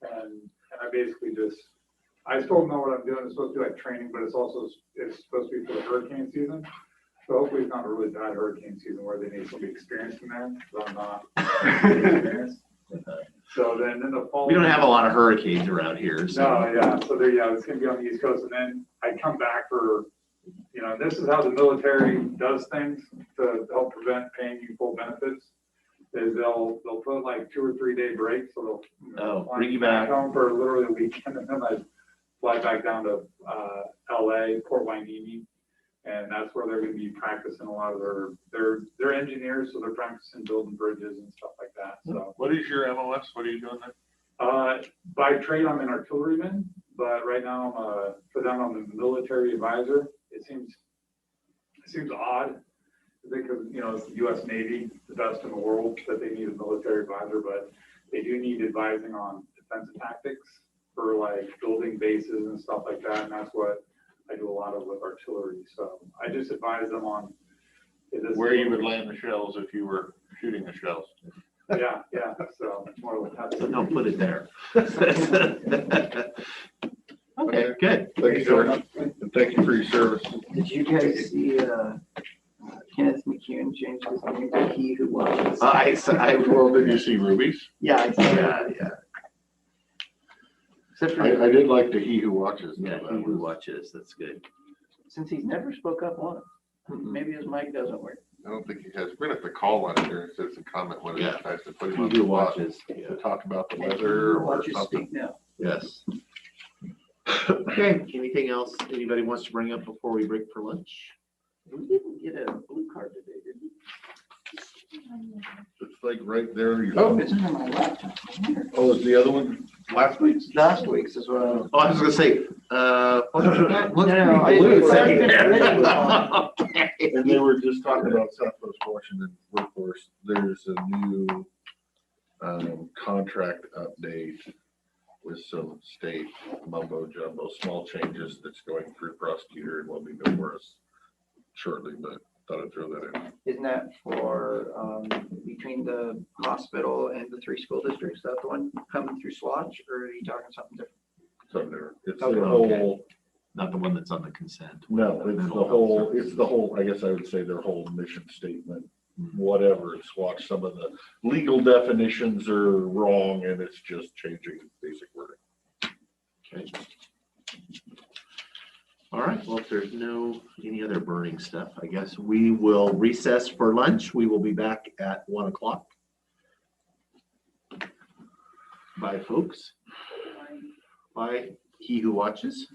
And I basically I still don't know what I'm doing. It's supposed to be like training, but it's supposed to be for the hurricane season. So hopefully it's not a really bad hurricane season where they need somebody experienced in there, because I'm not experienced. So then in the fall.
We don't have a lot of hurricanes around here, so.
No, yeah, so it's gonna be on the East Coast, and then I come back for, this is how the military does things to help prevent paying you full benefits. Is they'll put like 2 or 3 day breaks, so they'll.
Bring you back.
Home for literally a weekend, and then I fly back down to, LA, Port Hueneme. And that's where they're gonna be practicing a lot of they're engineers, so they're practicing building bridges and stuff like that, so.
What is your MOS? What are you doing there?
By trade, I'm an artilleryman, but right now, for them, I'm a military advisor. It seems odd, because, it's the US Navy, the best in the world, that they need a military advisor, but they do need advising on defensive tactics for like building bases and stuff like that, and that's what I do a lot of with artillery, so I just advise them on.
Where you would land the shells if you were shooting the shells.
Yeah, so more like that.
So don't put it there. Okay, good.
Thank you, sir. And thank you for your service.
Did you guys see, Kenneth McCune changed his name to He Who Watches?
Well, did you see Ruby's?
Yeah, I saw that.
Yeah.
Except for,
I did like the He Who Watches.
Yeah, he who watches, that's good.
since he's never spoke up once, maybe his mic doesn't work.
I don't think he has. We're gonna have to call on it during citizen comment when
Yeah.
it's time to put him
He
on
who
the spot
watches,
to
yeah,
talk about the
He
weather
Who
or
Watches
something.
speak now.
yes. Okay, anything else anybody wants to bring up before we break for lunch?
We didn't get a blue card today, did we?
It's like right there.
Oh, it's on my laptop.
Oh, is the other one last week's?
Last week's as well.
Oh, I was gonna say,
No, I-
Blue
second.
And they were just talking about Southwest Washington workforce. There's a new contract update with some state mumbo jumbo, small changes that's going through prosecutor and will be before us shortly, but thought I'd throw that in.
Isn't that for, between the hospital and the 3 school districts? Is that the one coming through Swatch, or are you talking something different?
So there, it's
Okay.
the whole,
not the one that's on the consent.
no, it's the whole, I guess I would say their whole mission statement, whatever, it's watch, some of the legal definitions are wrong and it's just changing basic wording.
Okay. All right, well, if there's any other burning stuff, I guess we will recess for lunch. We will be back at 1 o'clock. Bye, folks. Bye, he who watches.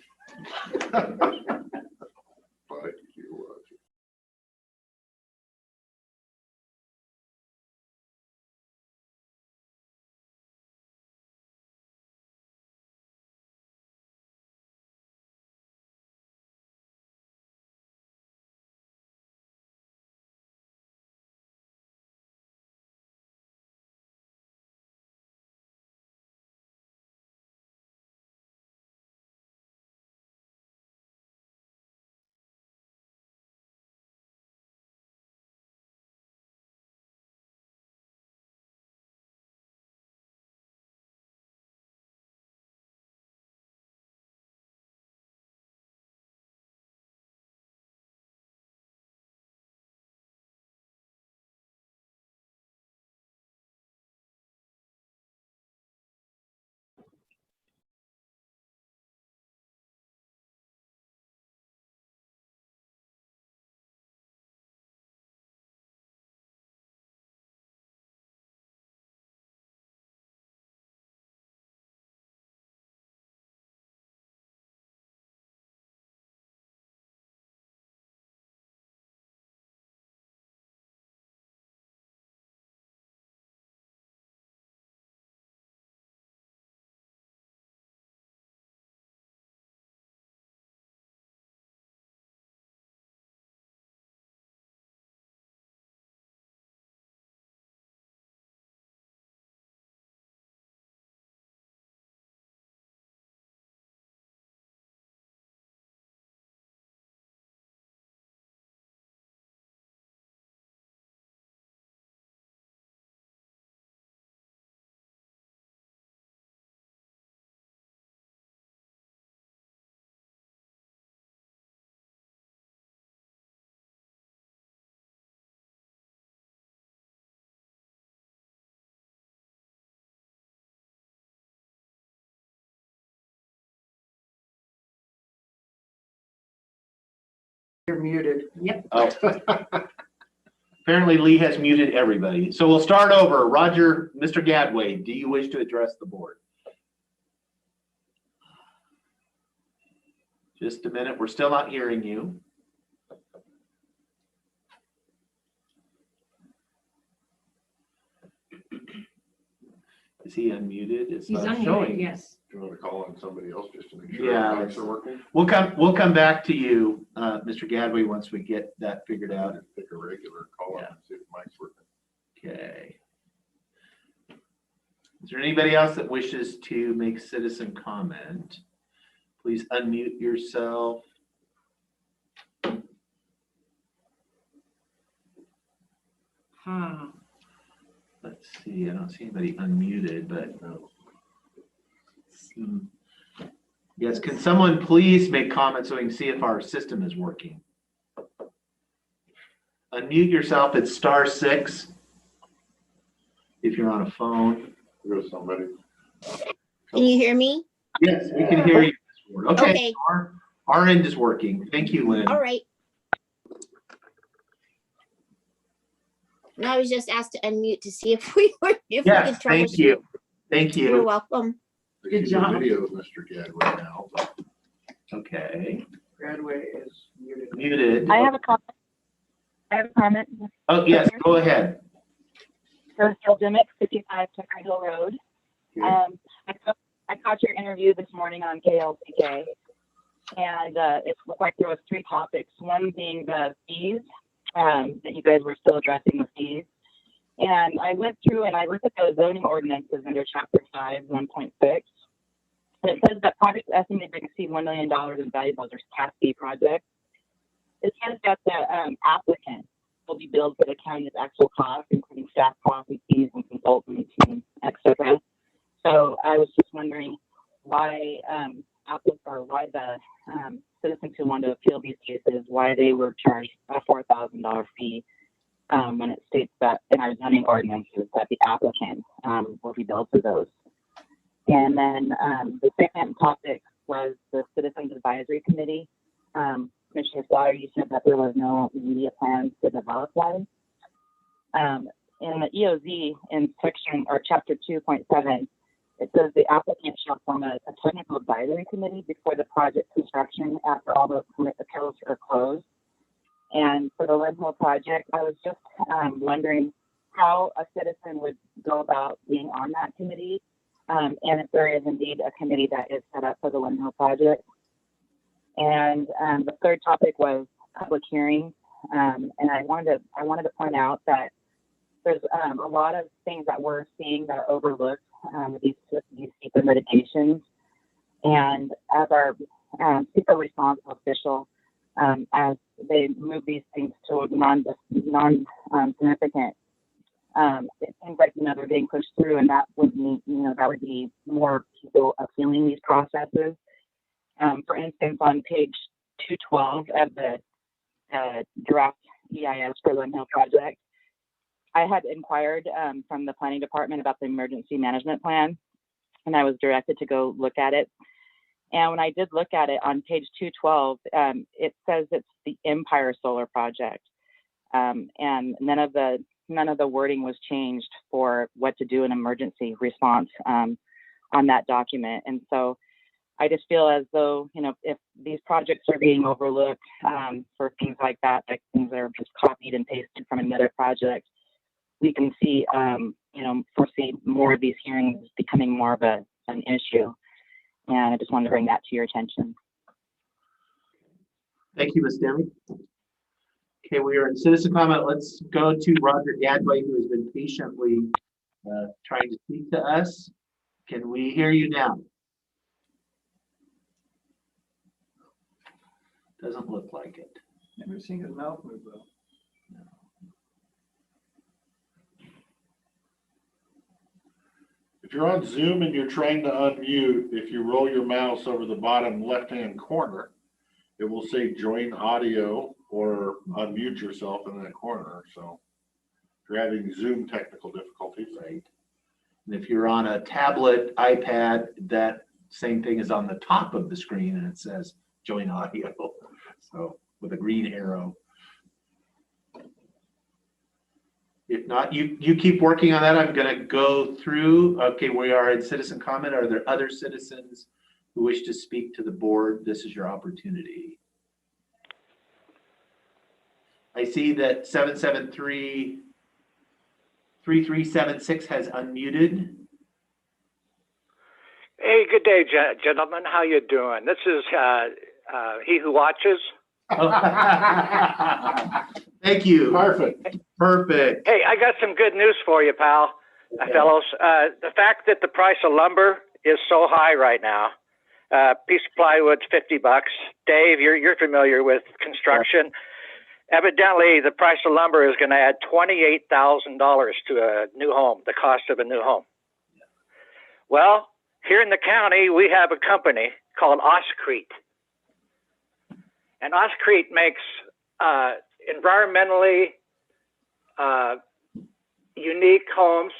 You're muted.
Yep.
Oh. Apparently Lee has muted everybody. So we'll start over. Roger, Mr. Gadway, do you wish to address the board? Just a minute. We're still not hearing you. Is he unmuted? It's
He's
not
unmuted,
showing.
yes.
Do you want to call on somebody else just to make sure
Yeah,
the mics
let's-
are working?
We'll come back to you, Mr. Gadway, once we get that figured out.
Just pick a regular call on and see if the mic's working.
Okay. Is there anybody else that wishes to make citizen comment? Please unmute yourself. Let's see, I don't see anybody unmuted, but no. Yes, can someone please make comments so we can see if our system is working? Unmute yourself at *6 if you're on a phone.
Go to somebody.
Can you hear me?
Yes, we can hear you. Okay,
Okay.
our end is working. Thank you, Lynn.
All right. No, I was just asked to unmute to see if we were, if we
Yes,
could
thank
troubleshoot.
you. Thank
You're
you.
welcome.
I
Good
see the
job.
Video of Mr. Gadway now.
Okay,
Gradway is muted.
muted.
I have a comment.
Oh, yes, go ahead.
So Phil Dimmick, 55 Tucker Hill Road. I caught your interview this morning on KLCK, and it looked like there was 3 topics. One being the fees, that you guys were still addressing the fees. And I went through and I looked at the zoning ordinances under Chapter 5, 1.6. And it says that projects estimated to exceed $1 million in value, those are Class B projects. It says that the applicant will be billed for the county's actual costs, including staff costs and fees and consultants and et cetera. So I was just wondering why why the citizens who wanted to appeal these cases, why they were charged a $4,000 fee when it states that in our zoning ordinances that the applicant will be billed for those. And then the second topic was the Citizens Advisory Committee. Commissioner Slaughter, you said that there was no immediate plans to develop one. In the EOZ in section or chapter 2.7, it says the applicant shall form a technical advisory committee before the project construction after all the permit appeals are closed. And for the Lynn Hill project, I was just wondering how a citizen would go about being on that committee, and if there is indeed a committee that is set up for the Lynn Hill project. And the third topic was public hearings, and I wanted to point out that there's a lot of things that we're seeing that are overlooked with these secret litigations. And as our super responsible official, as they move these things to non-significant, it seems like, they're being pushed through, and that would mean, that would be more people appealing these processes. For instance, on page 212 of the draft EIS for Lynn Hill project, I had inquired from the planning department about the emergency management plan, and I was directed to go look at it. And when I did look at it on page 212, it says it's the Empire Solar project, and none of the wording was changed for what to do in emergency response on that document. And so I just feel as though, if these projects are being overlooked for things like that, like things that are just copied and pasted from another project, we can see, foresee more of these hearings becoming more of an issue. And I just wanted to bring that to your attention.
Thank you, Ms. Demi. Okay, we are in citizen comment. Let's go to Roger Gadway, who has been patiently trying to speak to us. Can we hear you now? Doesn't look like it.
Never seen his mouth move though.
If you're on Zoom and you're trying to unmute, if you roll your mouse over the bottom left-hand corner, it will say join audio or unmute yourself in that corner. So if you're having Zoom technical difficulties,
Right. And if you're on a tablet, iPad, that same thing is on the top of the screen and it says join audio. So with a green arrow. If not, you keep working on that. I'm gonna go through. Okay, we are in citizen comment. Are there other citizens who wish to speak to the board? This is your opportunity. I see that 773-3376 has unmuted.
Hey, good day, gentlemen. How you doing? This is he who watches.
Thank you.
Perfect.
Perfect.
Hey, I got some good news for you, pal, fellows. The fact that the price of lumber is so high right now, piece of plywood's $50. Dave, you're familiar with construction. Evidently, the price of lumber is going to add $28,000 to a new home, the cost of a new home. Well, here in the county, we have a company called Oscrete. And Oscrete makes environmentally unique homes.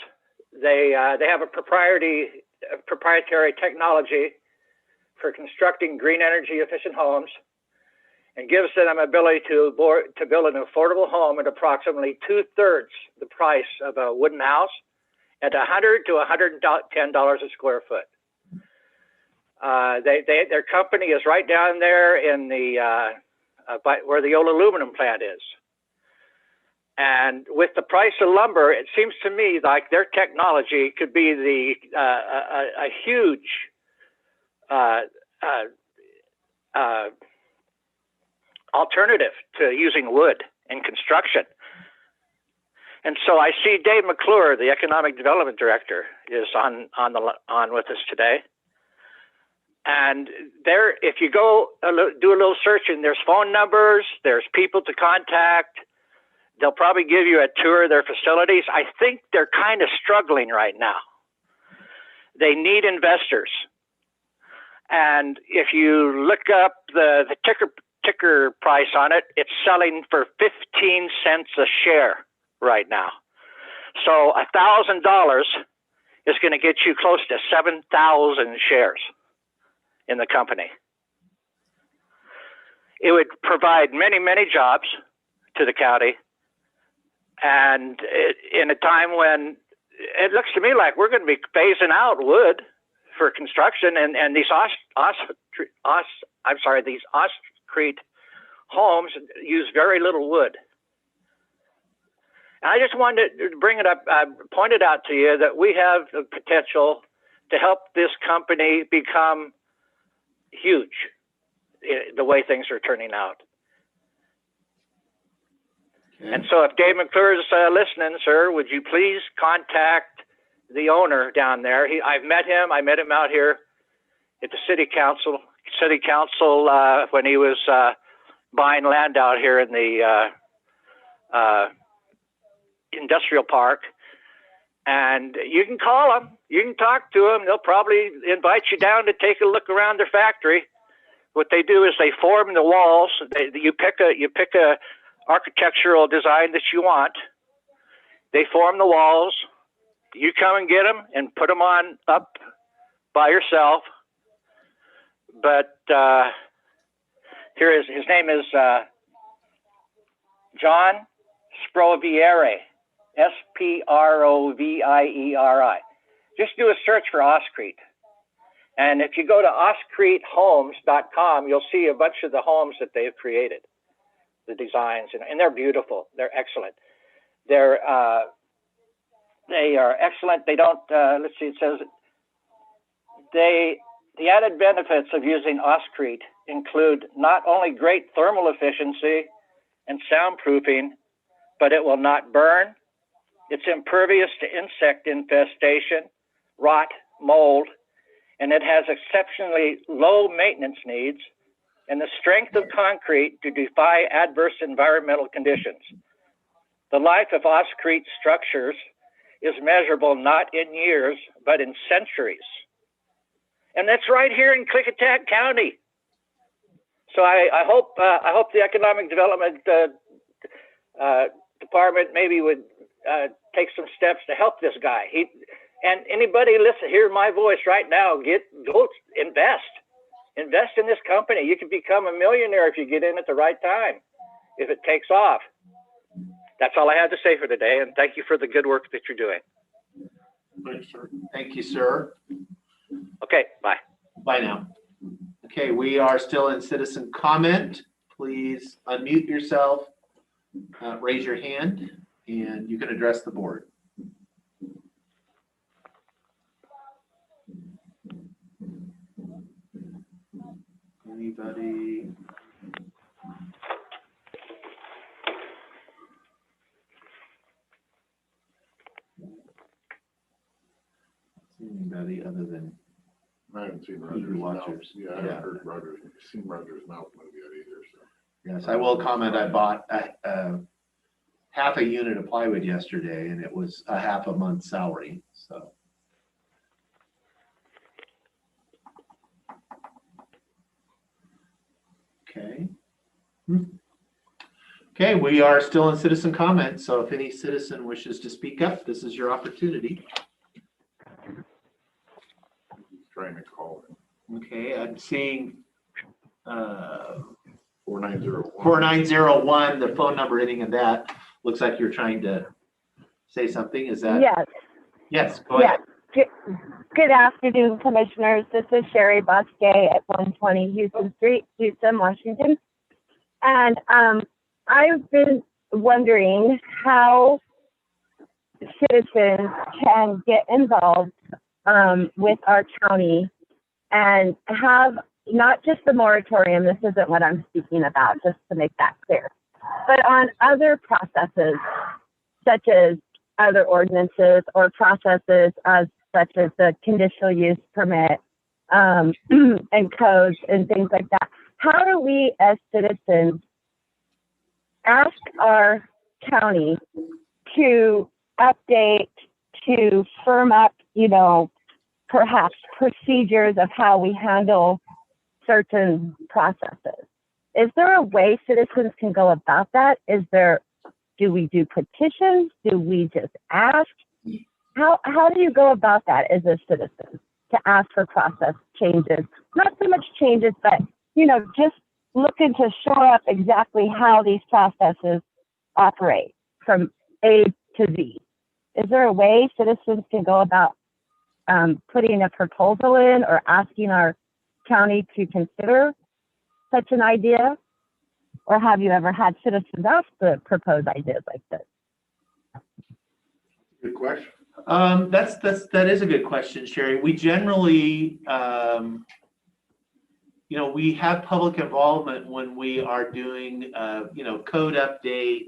They have a proprietary technology for constructing green energy efficient homes, and gives them ability to build an affordable home at approximately 2/3 the price of a wooden house at $100 to $110 a square foot. Their company is right down there in the where the old aluminum plant is. And with the price of lumber, it seems to me like their technology could be a huge alternative to using wood in construction. And so I see Dave McClure, the Economic Development Director, is on with us today. And there, if you go do a little searching, there's phone numbers, there's people to contact. They'll probably give you a tour of their facilities. I think they're kind of struggling right now. They need investors. And if you look up the ticker price on it, it's selling for 15 cents a share right now. So $1,000 is going to get you close to 7,000 shares in the company. It would provide many, many jobs to the county. And in a time when it looks to me like we're going to be phasing out wood for construction, and these these Oscrete homes use very little wood. And I just wanted to bring it up, point it out to you that we have the potential to help this company become huge the way things are turning out. Okay. And so if Dave McClure is listening, sir, would you please contact the owner down there? I've met him. I met him out here at the city council when he was buying land out here in the industrial park. And you can call them. You can talk to them. They'll probably invite you down to take a look around their factory. What they do is they form the walls. You pick a architectural design that you want. They form the walls. You come and get them and put them on up by yourself. But here is his name is John Sprovieri, Sprovieri. Just do a search for Oscrete. And if you go to oscretehomes.com, you'll see a bunch of the homes that they've created, the designs, and they're beautiful. They're excellent. They are excellent. They don't, let's see, it says, the added benefits of using Oscrete include not only great thermal efficiency and soundproofing, but it will not burn. It's impervious to insect infestation, rot, mold, and it has exceptionally low maintenance needs and the strength of concrete to defy adverse environmental conditions. The life of Oscrete structures is measurable not in years, but in centuries. And that's right here in Klickitat County. So I hope the Economic Development Department maybe would take some steps to help this guy. And anybody listen, hear my voice right now, go invest invest in this company. You can become a millionaire if you get in at the right time, if it takes off. That's all I have to say for today, and thank you for the good work that you're doing.
Thanks, sir.
Thank you, sir.
Okay, bye.
Bye now. Okay, we are still in citizen comment. Please unmute yourself, raise your hand, and you can address the board. Anybody? Anybody other than
I haven't seen
TV
Roger's mouth.
watchers?
Yeah, I haven't heard Roger's, seen Roger's mouth move yet either, so.
Yes, I will comment, I bought half a unit of plywood yesterday, and it was a half a month's salary, so. Okay. Okay, we are still in citizen comment, so if any citizen wishes to speak up, this is your opportunity.
Trying to call it.
Okay, I'm seeing
4901.
4901, the phone number ending in that. Looks like you're trying to say something, is that?
Yes,
Yes, go ahead.
good afternoon, Commissioners. This is Sherry Bosque at 120 Houston Street, Houston, Washington. And I've been wondering how citizens can get involved with our county and have not just the moratorium, this isn't what I'm speaking about, just to make that clear, but on other processes, such as other ordinances or processes such as the conditional use permit and codes and things like that. How do we as citizens ask our county to update, to firm up, perhaps procedures of how we handle certain processes? Is there a way citizens can go about that? Do we do petitions? Do we just ask? How do you go about that as a citizen to ask for process changes? Not so much changes, but, just looking to shore up exactly how these processes operate from A to Z. Is there a way citizens can go about putting a proposal in or asking our county to consider such an idea? Or have you ever had citizens ask to propose ideas like this?
Good question.
That is a good question, Sherry. We generally, we have public involvement when we are doing, code update,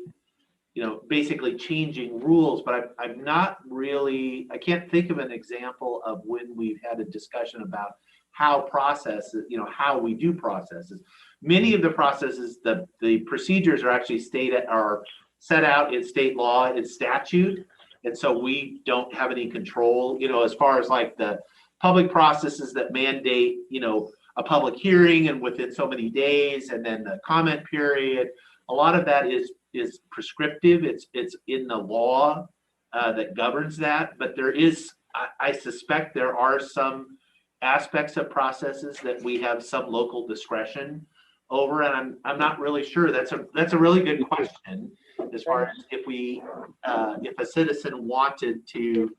basically changing rules, but I'm not really, I can't think of an example of when we've had a discussion about how processes, how we do processes. Many of the processes, the procedures are actually set out in state law, in statute. And so we don't have any control, as far as like the public processes that mandate, a public hearing and within so many days, and then the comment period. A lot of that is prescriptive. It's in the law that governs that. But there is, I suspect there are some aspects of processes that we have some local discretion over, and I'm not really sure. That's a really good question. As far as if a citizen wanted to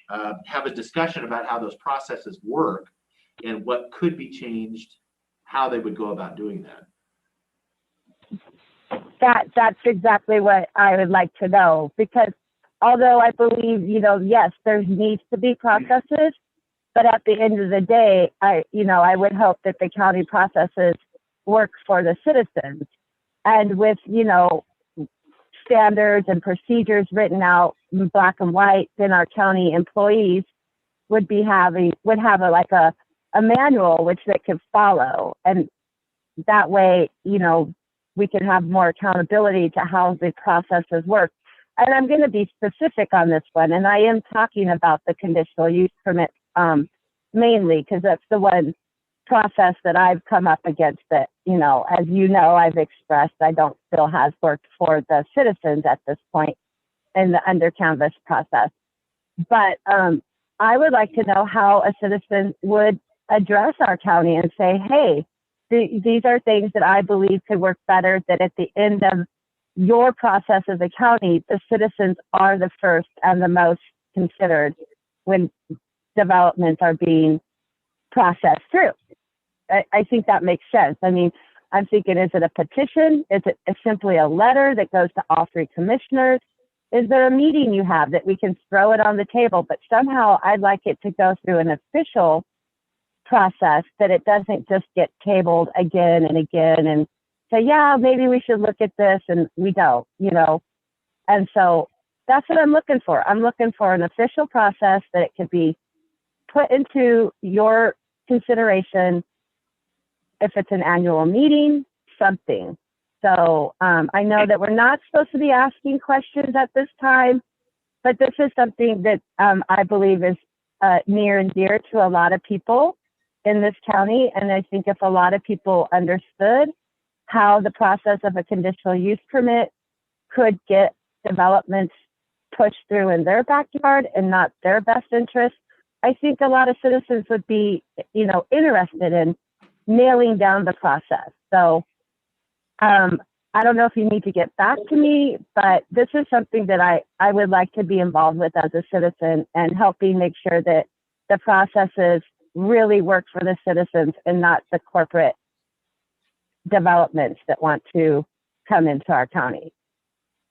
have a discussion about how those processes work and what could be changed, how they would go about doing that.
That's exactly what I would like to know, because although I believe, yes, there needs to be processes, but at the end of the day, I would hope that the county processes work for the citizens. And with, standards and procedures written out in black and white, then our county employees would have a manual which they could follow. And that way, we can have more accountability to how the processes work. And I'm going to be specific on this one. And I am talking about the conditional use permit mainly because that's the one process that I've come up against that, as I've expressed, I don't feel has worked for the citizens at this point in the under canvas process. But I would like to know how a citizen would address our county and say, hey, these are things that I believe could work better, that at the end of your process as a county, the citizens are the first and the most considered when developments are being processed through. I think that makes sense. I mean, I'm thinking, is it a petition? Is it simply a letter that goes to all three commissioners? Is there a meeting you have that we can throw it on the table? But somehow I'd like it to go through an official process, that it doesn't just get tabled again and again and say, yeah, maybe we should look at this, and we don't, you know. And so that's what I'm looking for. I'm looking for an official process that it could be put into your consideration. If it's an annual meeting, something. So I know that we're not supposed to be asking questions at this time, but this is something that I believe is near and dear to a lot of people in this county. And I think if a lot of people understood how the process of a conditional use permit could get developments pushed through in their backyard and not their best interest, I think a lot of citizens would be, you know, interested in nailing down the process. So I don't know if you need to get back to me, but this is something that I would like to be involved with as a citizen, and helping make sure that the processes really work for the citizens and not the corporate developments that want to come into our county.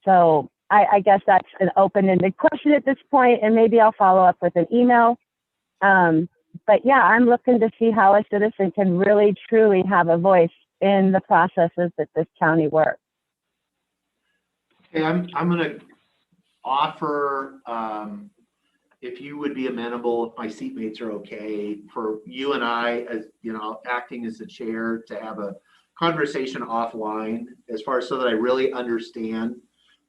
So I guess that's an open-ended question at this point, and maybe I'll follow up with an email. But yeah, I'm looking to see how a citizen can really, truly have a voice in the processes that this county works.
Okay, I'm gonna offer, if you would be amenable, if my seatmates are okay, for you and I, as you know, acting as the chair, to have a conversation offline, as far as so that I really understand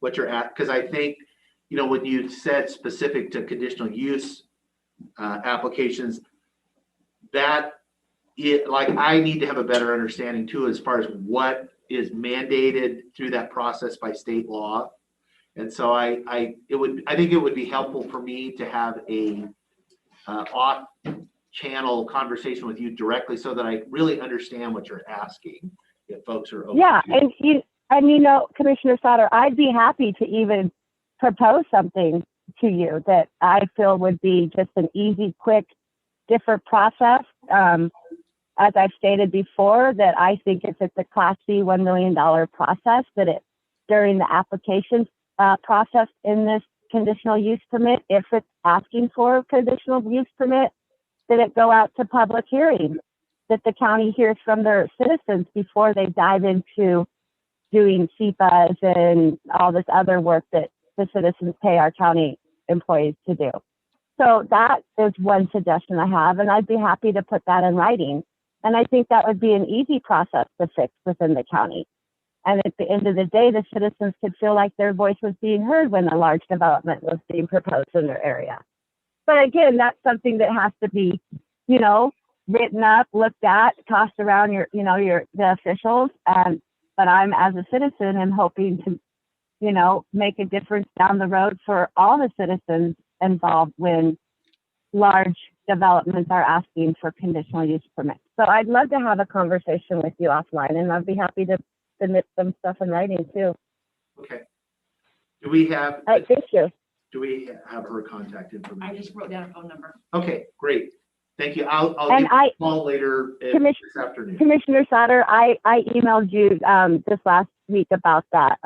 what you're at. Because I think, you know, when you said specific to conditional use applications, that like I need to have a better understanding too, as far as what is mandated through that process by state law. And so I think it would be helpful for me to have a off channel conversation with you directly, so that I really understand what you're asking, if folks are open.
Yeah, and you know, Commissioner Sauter, I'd be happy to even propose something to you that I feel would be just an easy, quick, different process. As I've stated before, that I think if it's a Class C $1 million process, that it, during the application process in this conditional use permit, if it's asking for a conditional use permit, that it go out to public hearing, that the county hears from their citizens before they dive into doing CEPAs and all this other work that the citizens pay our county employees to do. So that is one suggestion I have, and I'd be happy to put that in writing. And I think that would be an easy process to fix within the county. And at the end of the day, the citizens could feel like their voice was being heard when a large development was being proposed in their area. But again, that's something that has to be, you know, written up, looked at, tossed around the officials. But I'm, as a citizen, am hoping to, you know, make a difference down the road for all the citizens involved when large developments are asking for conditional use permits. So I'd love to have a conversation with you offline, and I'd be happy to submit some stuff in writing too.
Okay. Do we have?
All right, thank you.
Do we have her contact information?
I just wrote down a phone number.
Okay, great. Thank you. I'll
And
give you a call later this afternoon.
Commissioner Sauter, I emailed you this last week about that,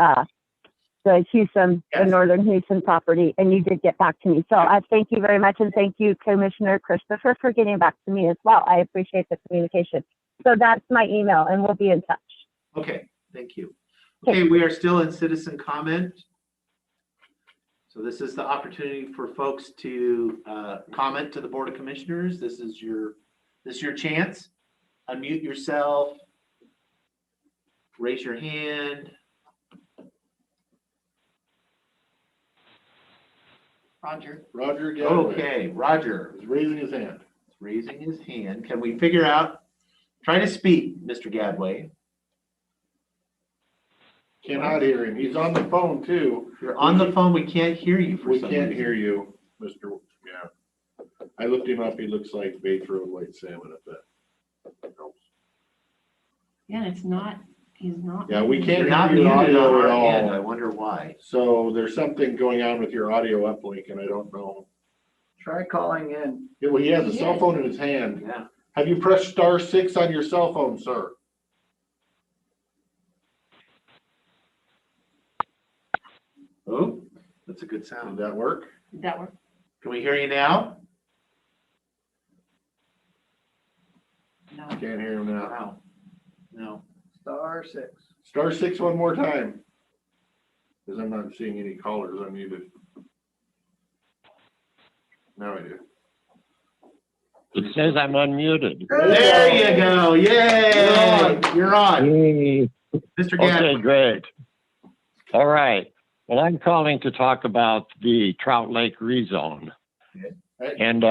the Houston, the Northern Houston property, and you did get back to me. So I thank you very much, and thank you, Commissioner Christopher, for getting back to me as well. I appreciate the communication. So that's my email, and we'll be in touch.
Okay, thank you. Okay, we are still in citizen comment. So this is the opportunity for folks to comment to the Board of Commissioners. This is your chance. Unmute yourself. Raise your hand.
Roger.
Roger Galloway.
Okay, Roger.
He's raising his hand.
He's raising his hand. Can we figure out, try to speak, Mr. Gadway.
Cannot hear him. He's on the phone too.
You're on the phone. We can't hear you for
We
some
can't
reason.
hear you, Mr. Yeah. I looked him up. He looks like Bates Road White Salmon if that helps.
Yeah, it's not, he's not.
Yeah, we
You're
can't
not
hear your
muted on
audio at
our end. I
all.
wonder why.
So there's something going on with your audio uplink and I don't know.
Try calling in.
Yeah, well, he has a cell
Yes.
phone in his hand.
Yeah.
Have you pressed *6 on your cell phone, sir?
Oh, that's a good
Did
sound.
that work?
Did that work?
Can we hear you now?
No.
Can't hear him now.
Wow. No.
*6.
*6 one more time. Because I'm not seeing any callers unmuted. Now I do.
It says I'm unmuted.
There you go. Yay! You're on.
Yay.
Mr.
Okay,
Gadd.
great. All right. Well, I'm calling to talk about the Trout Lake rezone. And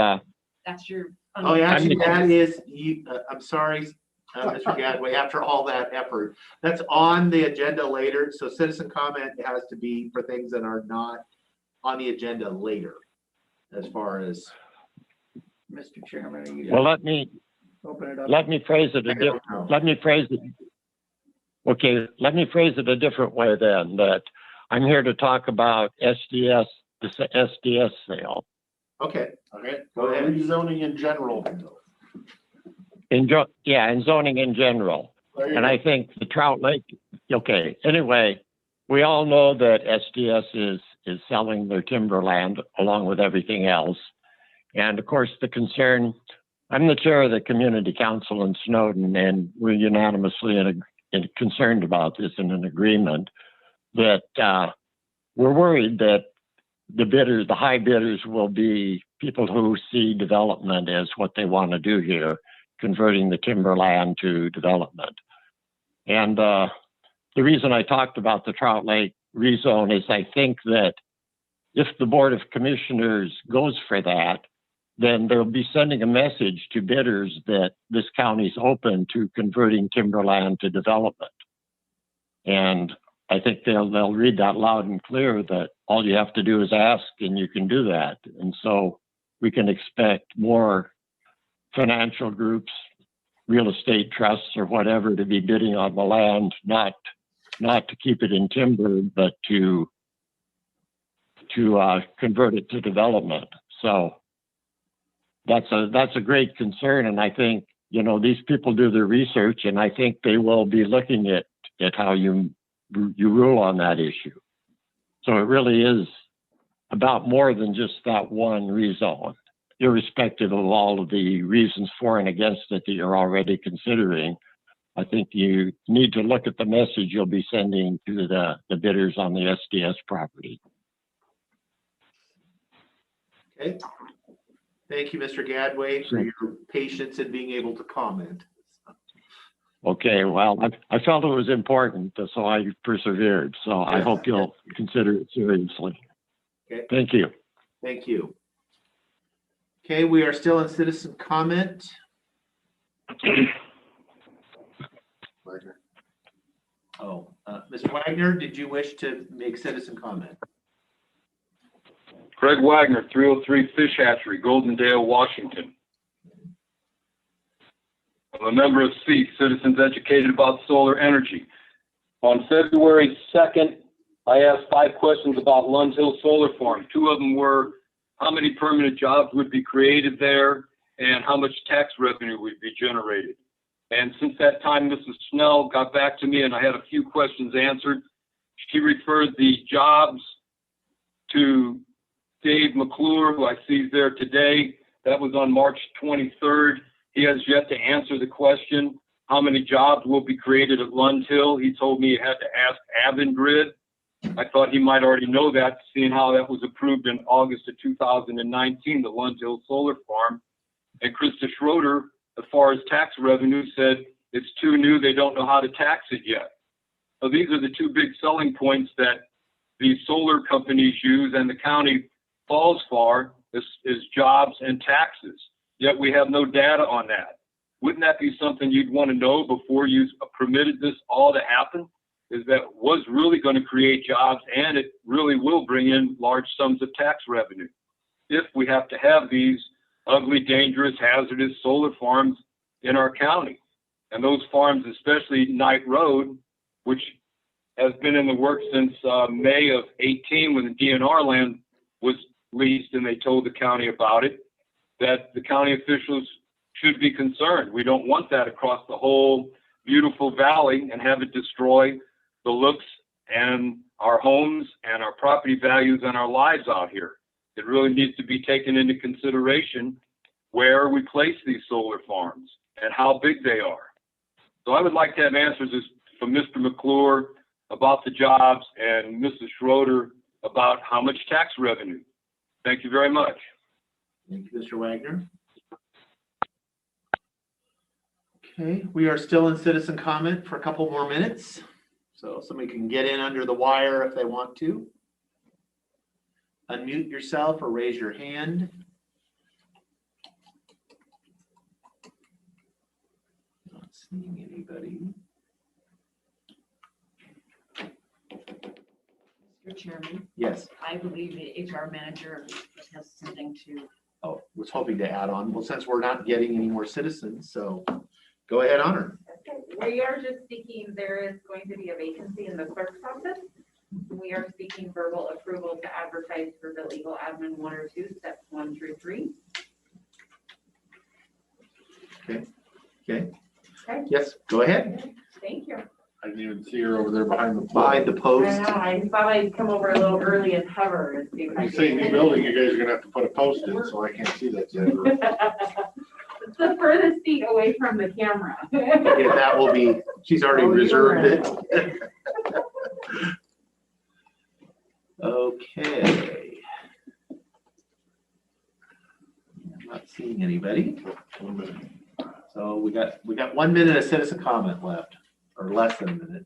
That's your.
Oh, yeah, actually,
I'm-
that is, you, I'm sorry, Mr. Gadway, after all that effort, that's on the agenda later. So citizen comment has to be for things that are not on the agenda later, as far as.
Mr. Chairman, are you
well,
gonna
let
open it up?
me phrase it
I
a
don't
different.
know.
Let me phrase it. Okay, let me phrase it a different way then. That I'm here to talk about SDS, this SDS sale.
Okay,
Okay,
Go ahead.
rezoning in general.
In zoning in general.
There you
And
go.
I think the Trout Lake, okay, anyway, we all know that SDS is selling their timberland along with everything else. And of course, the concern, I'm the chair of the community council in Snowden, and we're unanimously concerned about this and in agreement that we're worried that the high bidders will be people who see development as what they want to do here, converting the timberland to development. And the reason I talked about the Trout Lake rezone is I think that if the Board of Commissioners goes for that, then they'll be sending a message to bidders that this county's open to converting timberland to development. And I think they'll read that loud and clear that all you have to do is ask and you can do that. And so we can expect more financial groups, real estate trusts or whatever to be bidding on the land, not to keep it in timber, but to convert it to development. So that's a great concern. And I think, these people do their research and I think they will be looking at how you rule on that issue. So it really is about more than just that one rezone, irrespective of all of the reasons for and against it that you're already considering. I think you need to look at the message you'll be sending to the bidders on the SDS property.
okay. Thank you, Mr. Gadway, for your patience in being able to comment.
Okay, well, I felt it was important, so I persevered. So I hope you'll consider it seriously.
Okay.
Thank you.
Thank you. Okay, we are still in citizen comment. Oh, Mr. Wagner, did you wish to make citizen comment?
Craig Wagner, 303 Fish Hatchery, Goldendale, Washington. I'm a member of C, Citizens Educated About Solar Energy. On February 2nd, I asked 5 questions about Lund Hill Solar Farm. 2 of them were how many permanent jobs would be created there and how much tax revenue would be generated. And since that time, Mrs. Snell got back to me and I had a few questions answered. She referred the jobs to Dave McClure, who I see there today. That was on March 23rd. He has yet to answer the question, how many jobs will be created at Lund Hill? He told me he had to ask Avangrid. I thought he might already know that, seeing how that was approved in August of 2019, the Lund Hill Solar Farm. And Krista Schroeder, as far as tax revenue, said it's too new, they don't know how to tax it yet. So these are the 2 big selling points that these solar companies use and the county falls for is jobs and taxes. Yet we have no data on that. Wouldn't that be something you'd want to know before you permitted this all to happen? Is that was really going to create jobs and it really will bring in large sums of tax revenue. If we have to have these ugly, dangerous, hazardous solar farms in our county. And those farms, especially Knight Road, which has been in the works since May of 18 when the DNR land was leased and they told the county about it, that the county officials should be concerned. We don't want that across the whole beautiful valley and have it destroy the looks and our homes and our property values and our lives out here. It really needs to be taken into consideration where we place these solar farms and how big they are. So I would like to have answers from Mr. McClure about the jobs and Mrs. Schroeder about how much tax revenue. Thank you very much.
Thank you, Mr. Wagner. Okay, we are still in citizen comment for a couple more minutes. So somebody can get in under the wire if they want to. Unmute yourself or raise your hand. Not seeing anybody.
Mr. Chairman,
Yes.
I believe the HR manager has something to.
Oh, was hoping to add on. Well, since we're not getting any more citizens, so go ahead, Honor.
We are just seeking, there is going to be a vacancy in the clerk's office. We are seeking verbal approval to advertise for the legal admin 1 or 2, steps 1 through 3.
Okay. Okay.
Okay.
Yes, go ahead.
Thank you.
I didn't even see her over there behind the.
Behind the post.
I know, I thought I'd come over a little early and hover and see if I
You
could.
say new building, you guys are gonna have to put a post in, so I can't see that yet.
It's the furthest seat away from the camera.
Yeah, that will be, she's already reserved it. Okay. I'm not seeing anybody. So we got 1 minute of citizen comment left, or less than a minute.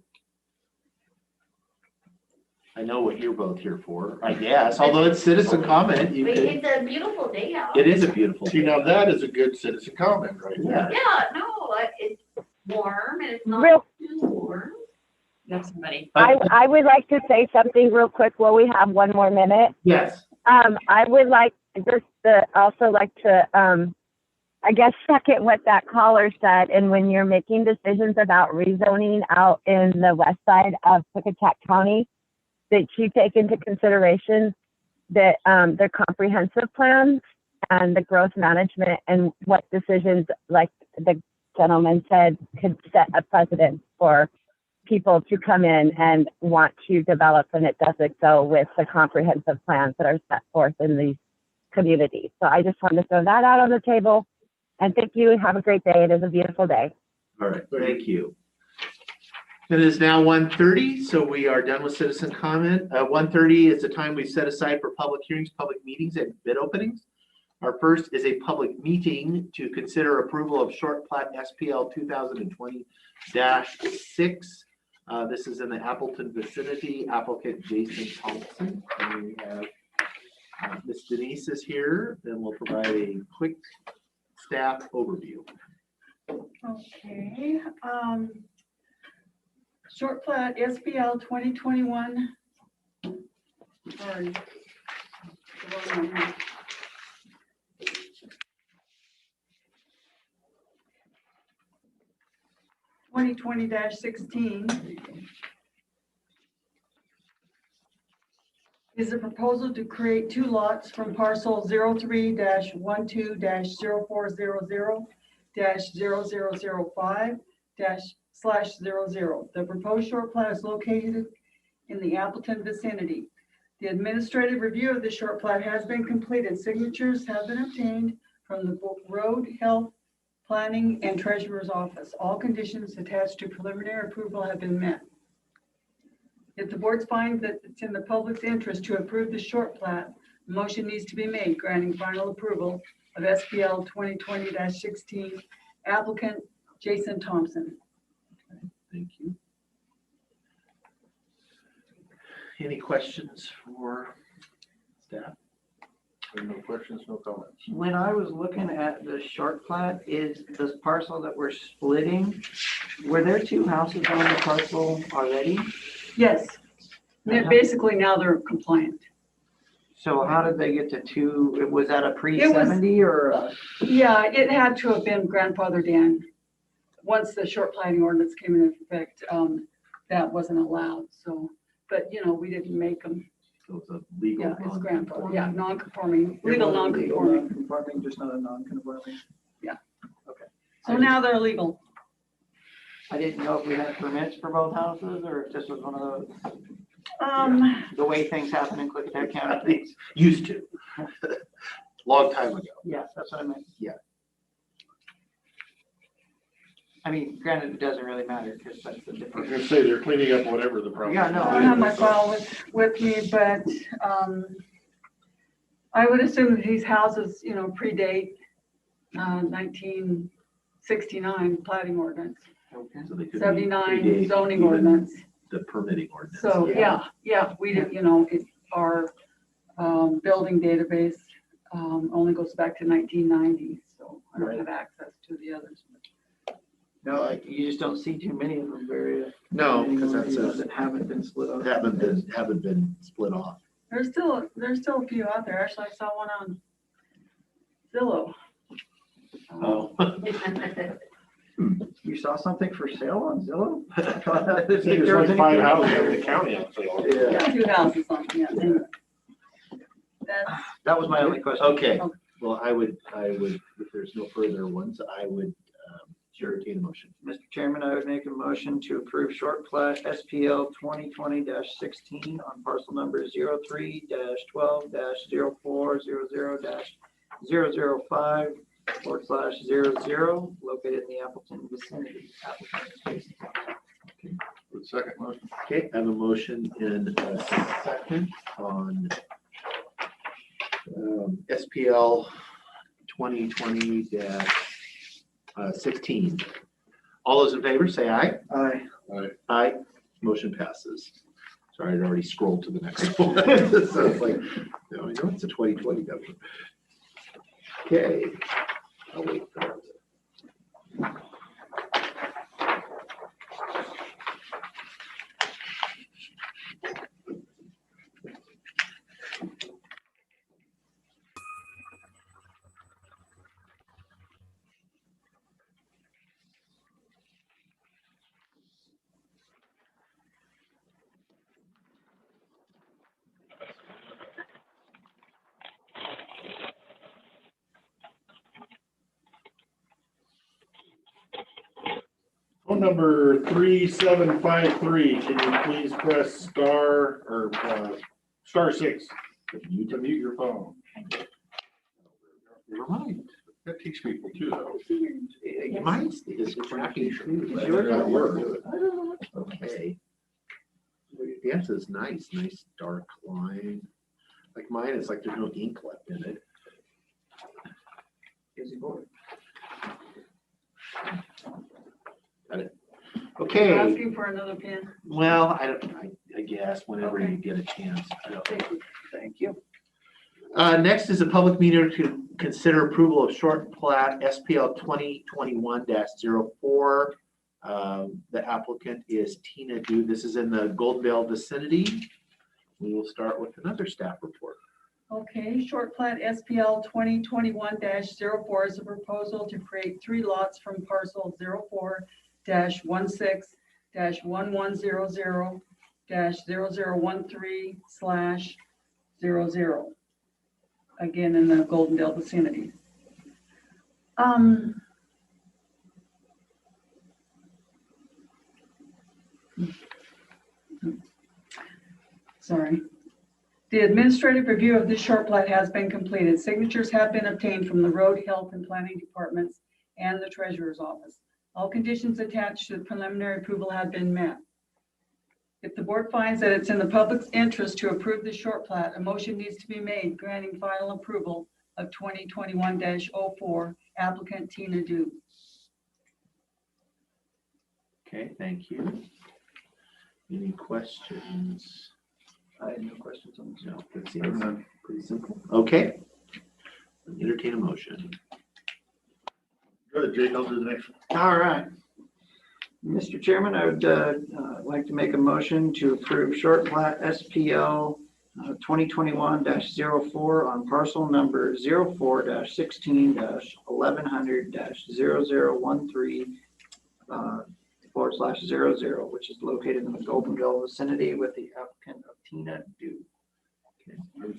I know what you're both here for, I guess, although it's citizen comment, you could,
It's a beautiful day out.
it is a beautiful.
See, now that is a good citizen comment right there.
Yeah, no, it's warm and it's not
Real-
too warm.
Have somebody.
I would like to say something real quick while we have 1 more minute.
Yes.
I would like just to also like to, I guess, second what that caller said. And when you're making decisions about rezoning out in the west side of Klickitat County, that you take into consideration that the comprehensive plans and the growth management and what decisions, like the gentleman said, could set a precedent for people to come in and want to develop, and it doesn't go with the comprehensive plans that are set forth in these communities. So I just wanted to throw that out on the table. And thank you. Have a great day. It is a beautiful day.
All right, thank you. It is now 1:30, so we are done with citizen comment. 1:30 is the time we set aside for public hearings, public meetings, and bid openings. Our first is a public meeting to consider approval of short plat SPL 2020-6. This is in the Appleton vicinity, applicant Jason Thompson. And we have Ms. Denise is here, and we'll provide a quick staff overview.
Okay, short plat SPL 2021. Sorry. 2020-16 is a proposal to create 2 lots from parcel 03-12-0400-0005-00. The proposed short plat is located in the Appleton vicinity. The administrative review of the short plat has been completed. Signatures have been obtained from the Road, Health, Planning, and Treasurer's Office. All conditions attached to preliminary approval have been met. If the board finds that it's in the public's interest to approve the short plat, a motion needs to be made granting final approval of SPL 2020-16 applicant Jason Thompson.
Thank you. Any questions for staff?
No questions, no comments.
When I was looking at the short plat, is this parcel that we're splitting, were there 2 houses on the parcel already?
Yes, basically now they're compliant.
So how did they get to two? Was that a
It was-
pre-70 or?
Yeah, it had to have been grandfathered in. Once the short planning ordinance came into effect, that wasn't allowed, so, but, we didn't make them.
So it's a legal.
Yeah, it's grandfathered, yeah, non-conforming,
It
legal
was
non-conforming,
non-conforming, just not a non-conforming.
yeah.
Okay.
So now they're legal.
I didn't know if we had permits for both houses or if this was one of those, the way things happen in Klickitat County.
Used to. Long time ago.
Yeah, that's what I meant.
Yeah.
I mean, granted, it doesn't really matter because that's the
I was
difference.
gonna say, they're cleaning up whatever the problem.
Yeah, no,
I don't have my file with me, but, I would assume that these houses, predate, 1969 plating ordinance,
Okay. So they could be
79
predate
zoning
even
ordinance.
the permitting ordinance.
So, yeah, we did, our building database only goes back to 1990, so I don't have access to the others.
No, you just don't see too many of them very.
No, because that's
that haven't been split up.
haven't been split off.
There's still a few out there. Actually, I saw one on Zillow.
Oh.
You saw something for sale on Zillow?
There's like 5 houses in the county on sale.
Yeah.
2 houses on, yeah. That's,
That was my only question.
Okay, well, I would, if there's no further ones, I would entertain a motion.
Mr. Chairman, I would make a motion to approve short plat SPL 2020-16 on parcel number 03-12-040-005/00 located in the Appleton vicinity. Appleton is facing.
Second motion.
Okay, I have a motion and a second on SPL 2020-16. All those in favor, say aye.
Aye.
Aye. Motion passes. Sorry, I'd already scrolled to the next one. So it's like, no, I know it's a 2020 government. Okay. I'll wait for that.
Phone number 3753, can you please press star or star 6 to mute your phone?
Never mind.
That teach people too, though.
You might, it's tracking too.
It's yours at work.
Okay. Yes, it's nice dark line. Like mine, it's like there's no ink left in it.
Easy board.
Got it.
You're
Okay,
asking for another pen?
well, I guess whenever you get a chance.
Thank you.
Next is a public meeting to consider approval of short plat SPL 2021-04. The applicant is Tina Du. This is in the Goldendale vicinity. We will start with another staff report.
Okay, short plat SPL 2021-04 is a proposal to create 3 lots from parcel 04-16-1100-0013/00. Again, in the Goldendale vicinity. Sorry. The administrative review of this short plat has been completed. Signatures have been obtained from the road, health, and planning departments and the treasurer's office. All conditions attached to the preliminary approval have been met. If the board finds that it's in the public's interest to approve the short plat, a motion needs to be made granting final approval of 2021-04 applicant Tina Du.
Okay, thank you. Any questions?
I have no questions on this.
No, that seems pretty simple. Okay. Entertain a motion.
Good, Jake, I'll do the next one.
All right. Mr. Chairman, I would like to make a motion to approve short plat SPL 2021-04 on parcel number 04-16-1100-0013 /00, which is located in the Goldenville vicinity with the applicant of Tina Dew.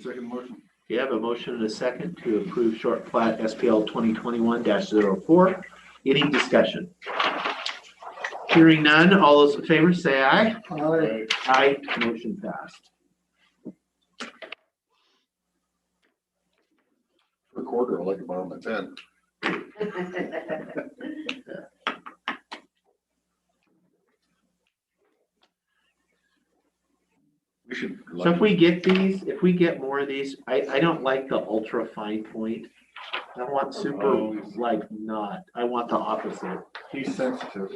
Second motion.
You have a motion and a second to approve short plat SPL 2021-04. Any discussion? Hearing none, all those in favor say aye.
Aye.
Aye, motion passed.
Recorder, I'd like to borrow my pen. We should.
So if we get these, if we get more of these, I don't like the ultra fine point. I want super, like not, I want the opposite.
He's sensitive.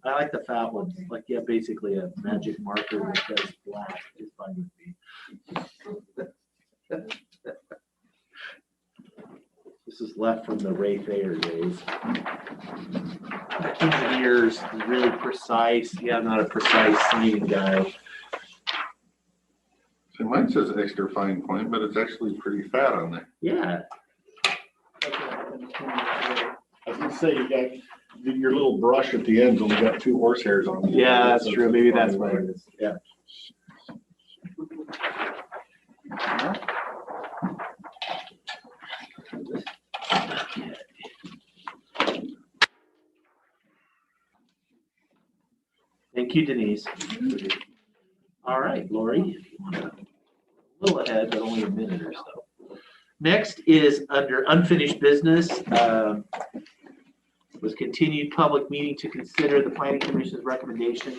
I like the fat ones, like, yeah, basically a magic marker that says black is fine with me. This is left from the Ray Thayer days. Engineers, really precise. Yeah, I'm not a precise signing guy.
So mine says extra fine point, but it's actually pretty fat on there.
Yeah.
I was gonna say, you got your little brush at the end's only got 2 horsehairs on it.
Yeah, that's true. Maybe that's what it is. Yeah. Thank you, Denise. All right, Lori. A little ahead, but only a minute or so. Next is under unfinished business. Was continued public meeting to consider the planning commission's recommendation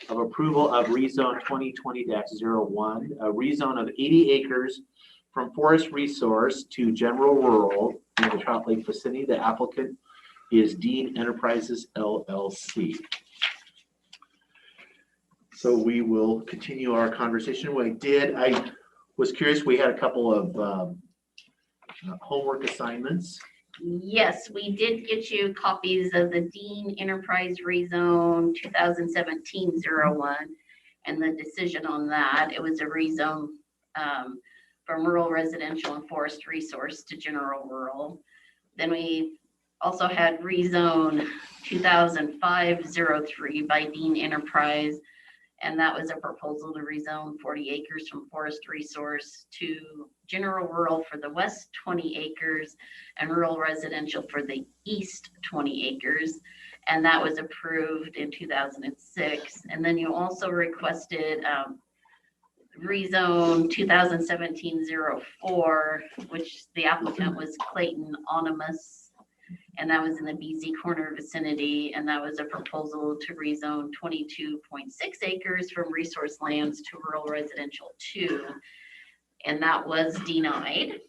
of approval of rezone 2020-01, a rezone of 80 acres from forest resource to general rural in the Trout Lake vicinity. The applicant is Dean Enterprises LLC. So we will continue our conversation. I was curious, we had a couple of homework assignments.
Yes, we did get you copies of the Dean Enterprise Rezone 2017-01 and the decision on that. It was a rezone from rural residential and forest resource to general rural. Then we also had rezone 2005-03 by Dean Enterprise. And that was a proposal to rezone 40 acres from forest resource to general rural for the west 20 acres and rural residential for the east 20 acres. And that was approved in 2006. And then you also requested rezone 2017-04, which the applicant was Clayton Onimus. And that was in the BZ corner vicinity. And that was a proposal to rezone 22.6 acres from resource lands to rural residential 2. And that was denied.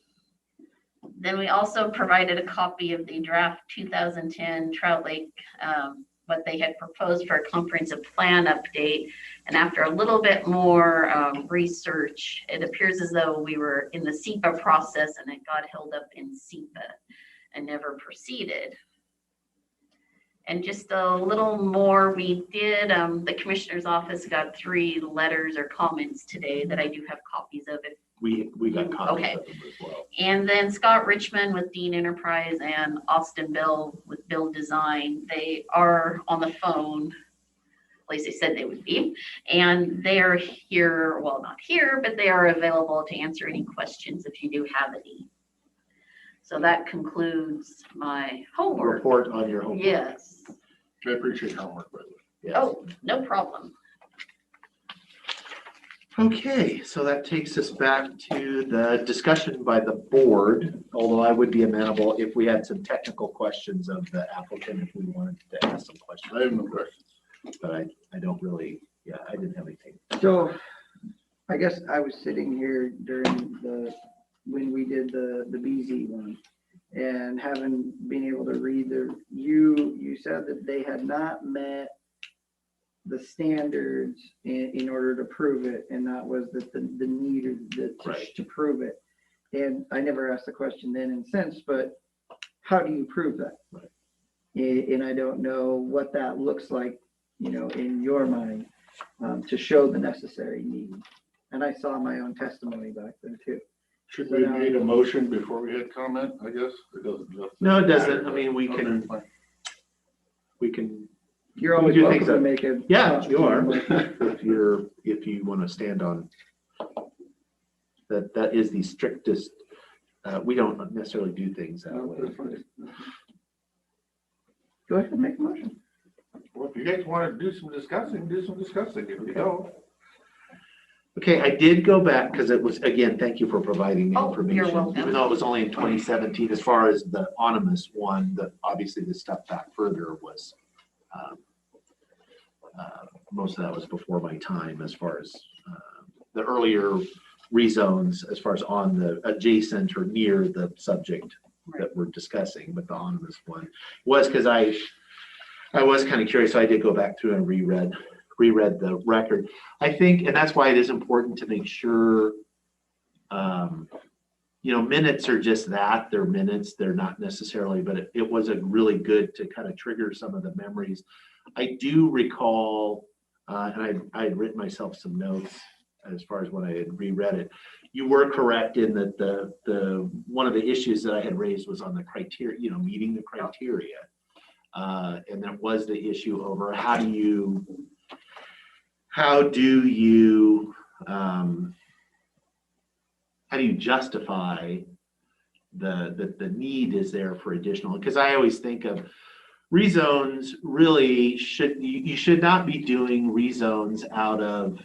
Then we also provided a copy of the draft 2010 Trout Lake, what they had proposed for a comprehensive plan update. And after a little bit more research, it appears as though we were in the SEPA process and it got held up in SEPA and never proceeded. And just a little more, we did, the commissioner's office got 3 letters or comments today that I do have copies of it.
We got copies
Okay.
of them as well.
And then Scott Richmond with Dean Enterprise and Austin Bill with Bill Design, they are on the phone. At least they said they would be. And they are here, well, not here, but they are available to answer any questions if you do have any. So that concludes my homework.
Report on your homework.
Yes.
I appreciate homework, by the way.
Yes.
Oh, no problem.
Okay, so that takes us back to the discussion by the board, although I would be amenable if we had some technical questions of the applicant, if we wanted to ask some questions.
I have no questions.
But I don't really, yeah, I didn't have anything.
So I guess I was sitting here during when we did the BZ one and having been able to read you said that they had not met the standards in order to prove it, and that was the need to prove it. And I never asked the question then and since, but how do you prove that?
Right.
And I don't know what that looks like, in your mind, to show the necessary need. And I saw my own testimony back then too.
Should we need a motion before we hit comment, I guess? It doesn't.
No, it doesn't. I mean, we
Okay,
can,
fine.
You're always
do
welcome
things
to
that-
make a.
yeah, you are. If you want to stand on, that is the strictest, we don't necessarily do things that way.
Go ahead and make a motion.
Well, if you guys want to do some discussing, do some discussing. If you don't.
Okay, I did go back because it was, again, thank you for providing the
Oh,
information.
you're welcome.
Even though it was only in 2017, as far as the anonymous one, that obviously the stuff back further was, most of that was before my time as far as the earlier rezones, as far as on the adjacent or near the subject that we're discussing, but the anonymous one was because I was kind of curious, so I did go back through and reread the record. I think, and that's why it is important to make sure, minutes are just that, they're minutes, they're not necessarily, but it was a really good to kind of trigger some of the memories. I do recall, and I had written myself some notes as far as when I had reread it. You were correct in that the one of the issues that I had raised was on the criteria, meeting the criteria. And that was the issue over how do you justify the need is there for additional, because I always think of rezones really you should not be doing rezones out of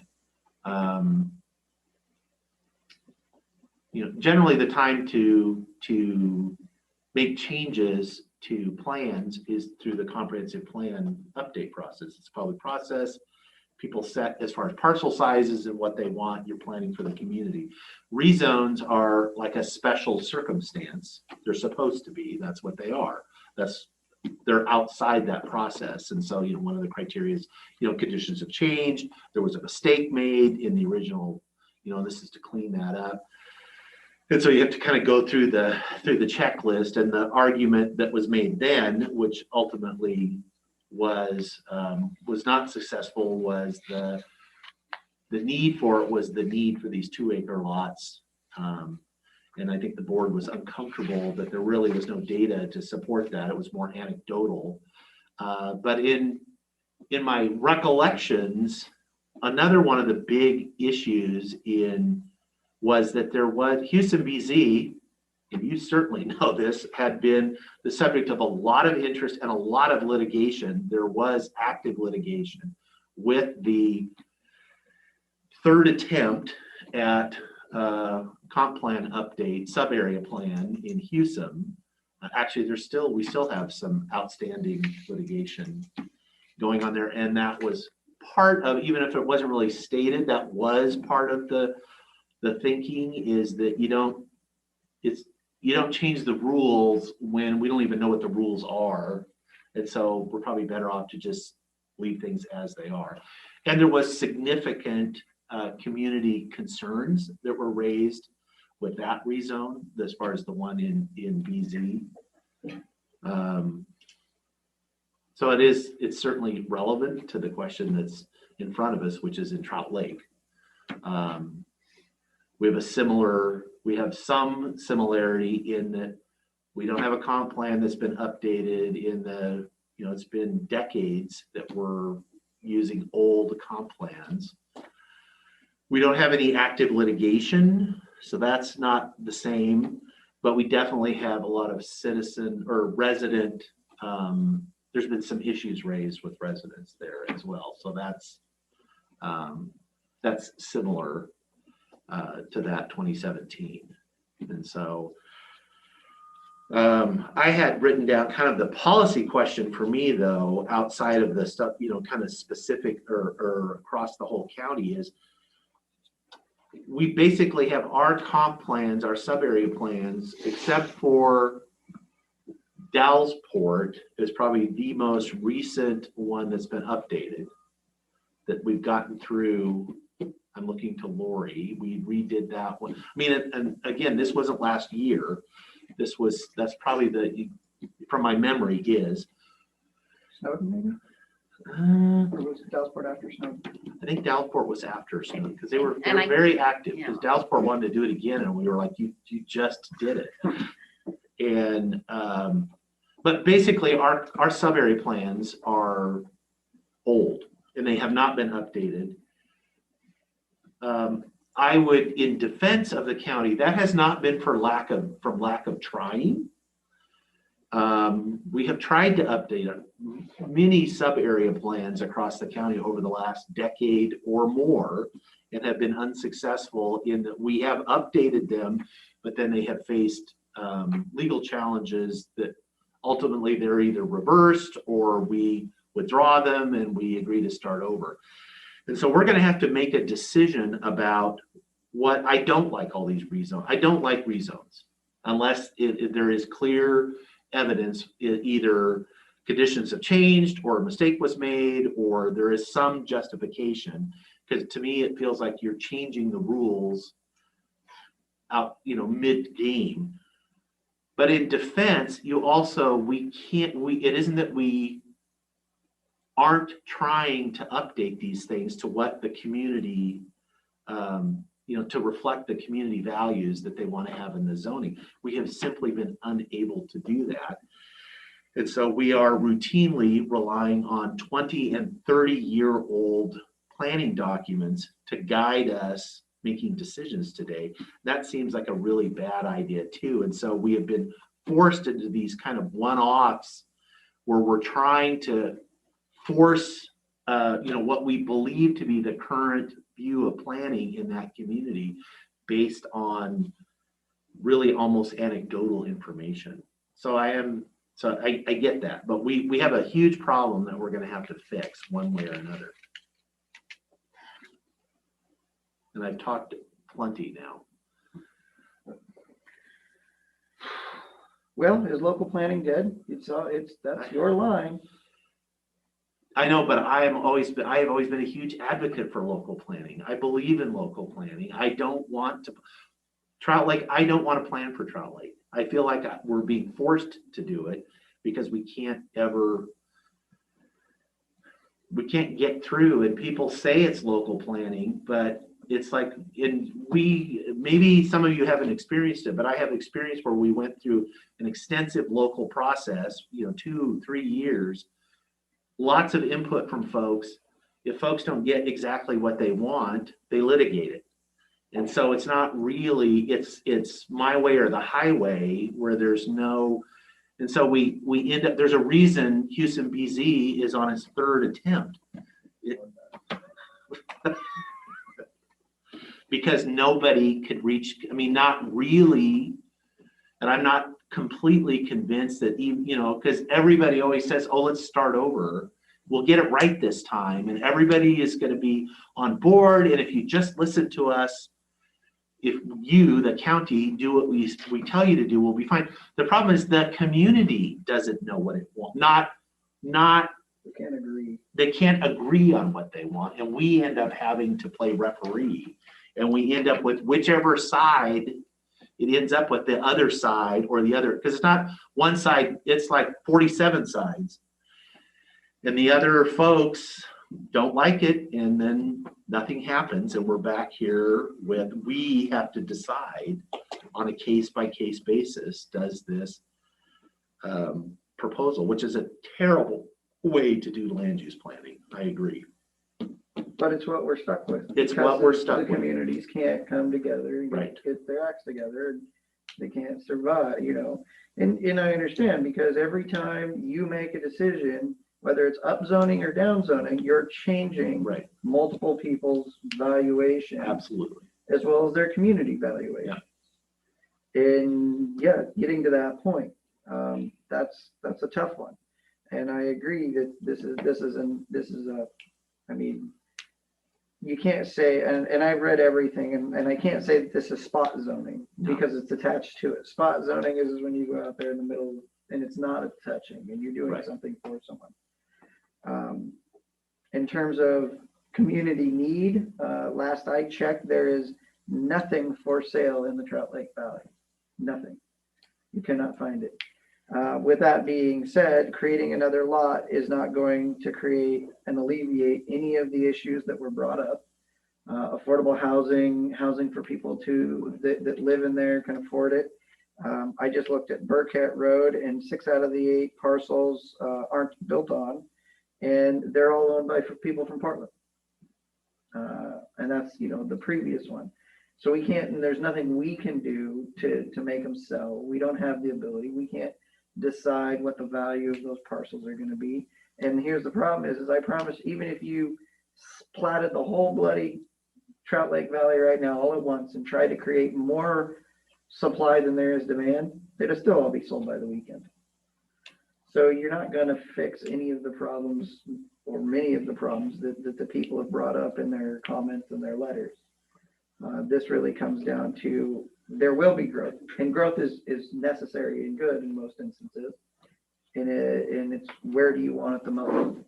generally the time to make changes to plans is through the comprehensive plan update process. It's a public process. People set as far as parcel sizes and what they want, you're planning for the community. Rezones are like a special circumstance. They're supposed to be, that's what they are. They're outside that process. And so, one of the criteria is, conditions have changed. There was a mistake made in the original, this is to clean that up. And so you have to kind of go through the checklist, and the argument that was made then, which ultimately was not successful, was the need for it was the need for these 2-acre lots. And I think the board was uncomfortable that there really was no data to support that. It was more anecdotal. But in my recollections, another one of the big issues was that there was Houston BZ, and you certainly know this, had been the subject of a lot of interest and a lot of litigation. There was active litigation with the third attempt at comp plan update, sub-area plan in Houston. Actually, we still have some outstanding litigation going on there, and that was part of, even if it wasn't really stated, that was part of the thinking, is that you don't change the rules when we don't even know what the rules are. And so we're probably better off to just leave things as they are. And there was significant community concerns that were raised with that rezone as far as the one in BZ. So it's certainly relevant to the question that's in front of us, which is in Trout Lake. We have some similarity in that we don't have a comp plan that's been updated it's been decades that we're using old comp plans. We don't have any active litigation, so that's not the same, but we definitely have a lot of citizen or resident, there's been some issues raised with residents there as well. So that's similar to that 2017. And so I had written down kind of the policy question for me, though, outside of the stuff, kind of specific or across the whole county, is we basically have our comp plans, our sub-area plans, except for Dalesport is probably the most recent one that's been updated that we've gotten through. I'm looking to Lori. We redid that one. I mean, and again, this wasn't last year. That's probably from my memory is.
Or was Dallasport after Snow?
I think Dallasport was after Snow because they were
And
very active because
yeah.
Dallasport wanted to do it again and we were like, you just did it. And, but basically our sub-area plans are old and they have not been updated. I would, in defense of the county, that has not been from lack of trying. We have tried to update many sub-area plans across the county over the last decade or more and have been unsuccessful in that we have updated them, but then they have faced legal challenges that ultimately they're either reversed or we withdraw them and we agree to start over. And so we're going to have to make a decision about what I don't like all these rezones. I don't like rezones unless there is clear evidence, either conditions have changed or a mistake was made or there is some justification. Because to me, it feels like you're changing the rules out, mid-game. But in defense, it isn't that we aren't trying to update these things to what the community, to reflect the community values that they want to have in the zoning. We have simply been unable to do that. And so we are routinely relying on 20 and 30-year-old planning documents to guide us making decisions today. That seems like a really bad idea too. And so we have been forced into these kind of one-offs where we're trying to force what we believe to be the current view of planning in that community based on really almost anecdotal information. So I get that, but we have a huge problem that we're going to have to fix one way or another. And I've talked plenty now.
Well, is local planning dead? That's your line.
I know, but I have always been a huge advocate for local planning. I believe in local planning. I don't want to Trout Lake. I don't want to plan for Trout Lake. I feel like we're being forced to do it because we can't get through. And people say it's local planning, but it's like maybe some of you haven't experienced it, but I have experienced where we went through an extensive local process, 2-3 years. Lots of input from folks. If folks don't get exactly what they want, they litigate it. And so it's not really, it's my way or the highway where there's no, and so we end up, there's a reason Houston BZ is on its 3rd attempt. Because nobody could reach, not really, and I'm not completely convinced that even, because everybody always says, oh, let's start over. We'll get it right this time. And everybody is going to be on board. And if you just listen to us, if you, the county, do what we tell you to do, we'll be fine. The problem is the community doesn't know what it wants.
They can't agree.
They can't agree on what they want. And we end up having to play referee. And we end up with whichever side, it ends up with the other side or the other, because it's not one side, it's like 47 sides. And the other folks don't like it, and then nothing happens, and we're back here with, we have to decide on a case-by-case basis, does this proposal, which is a terrible way to do land use planning. I agree.
But it's what we're stuck with.
It's what we're stuck with.
The communities can't come together and
Right.
get their acts together, and they can't survive, And I understand, because every time you make a decision, whether it's up zoning or down zoning, you're changing multiple people's valuation.
Absolutely.
As well as their community valuation.
Yeah.
And getting to that point, that's a tough one. And I agree that this is a, you can't say, and I've read everything, and I can't say that this is spot zoning because it's attached to it. Spot zoning is when you go out there in the middle and it's not a touching and you're doing something for someone. In terms of community need, last I checked, there is nothing for sale in the Trout Lake Valley. Nothing. You cannot find it. With that being said, creating another lot is not going to create and alleviate any of the issues that were brought up. Affordable housing for people that live in there, can afford it. I just looked at Burkett Road, and 6 out of the 8 parcels aren't built on, and they're all owned by people from Portland. And that's, the previous one. So we can't, and there's nothing we can do to make them sell. We don't have the ability. We can't decide what the value of those parcels are going to be. And here's the problem is I promise, even if you platted the whole bloody Trout Lake Valley right now all at once and tried to create more supply than there is demand, it'll still all be sold by the weekend. So you're not going to fix any of the problems or many of the problems that the people have brought up in their comments and their letters. This really comes down to there will be growth, and growth is necessary and good in most instances. And it's where do you want it the most?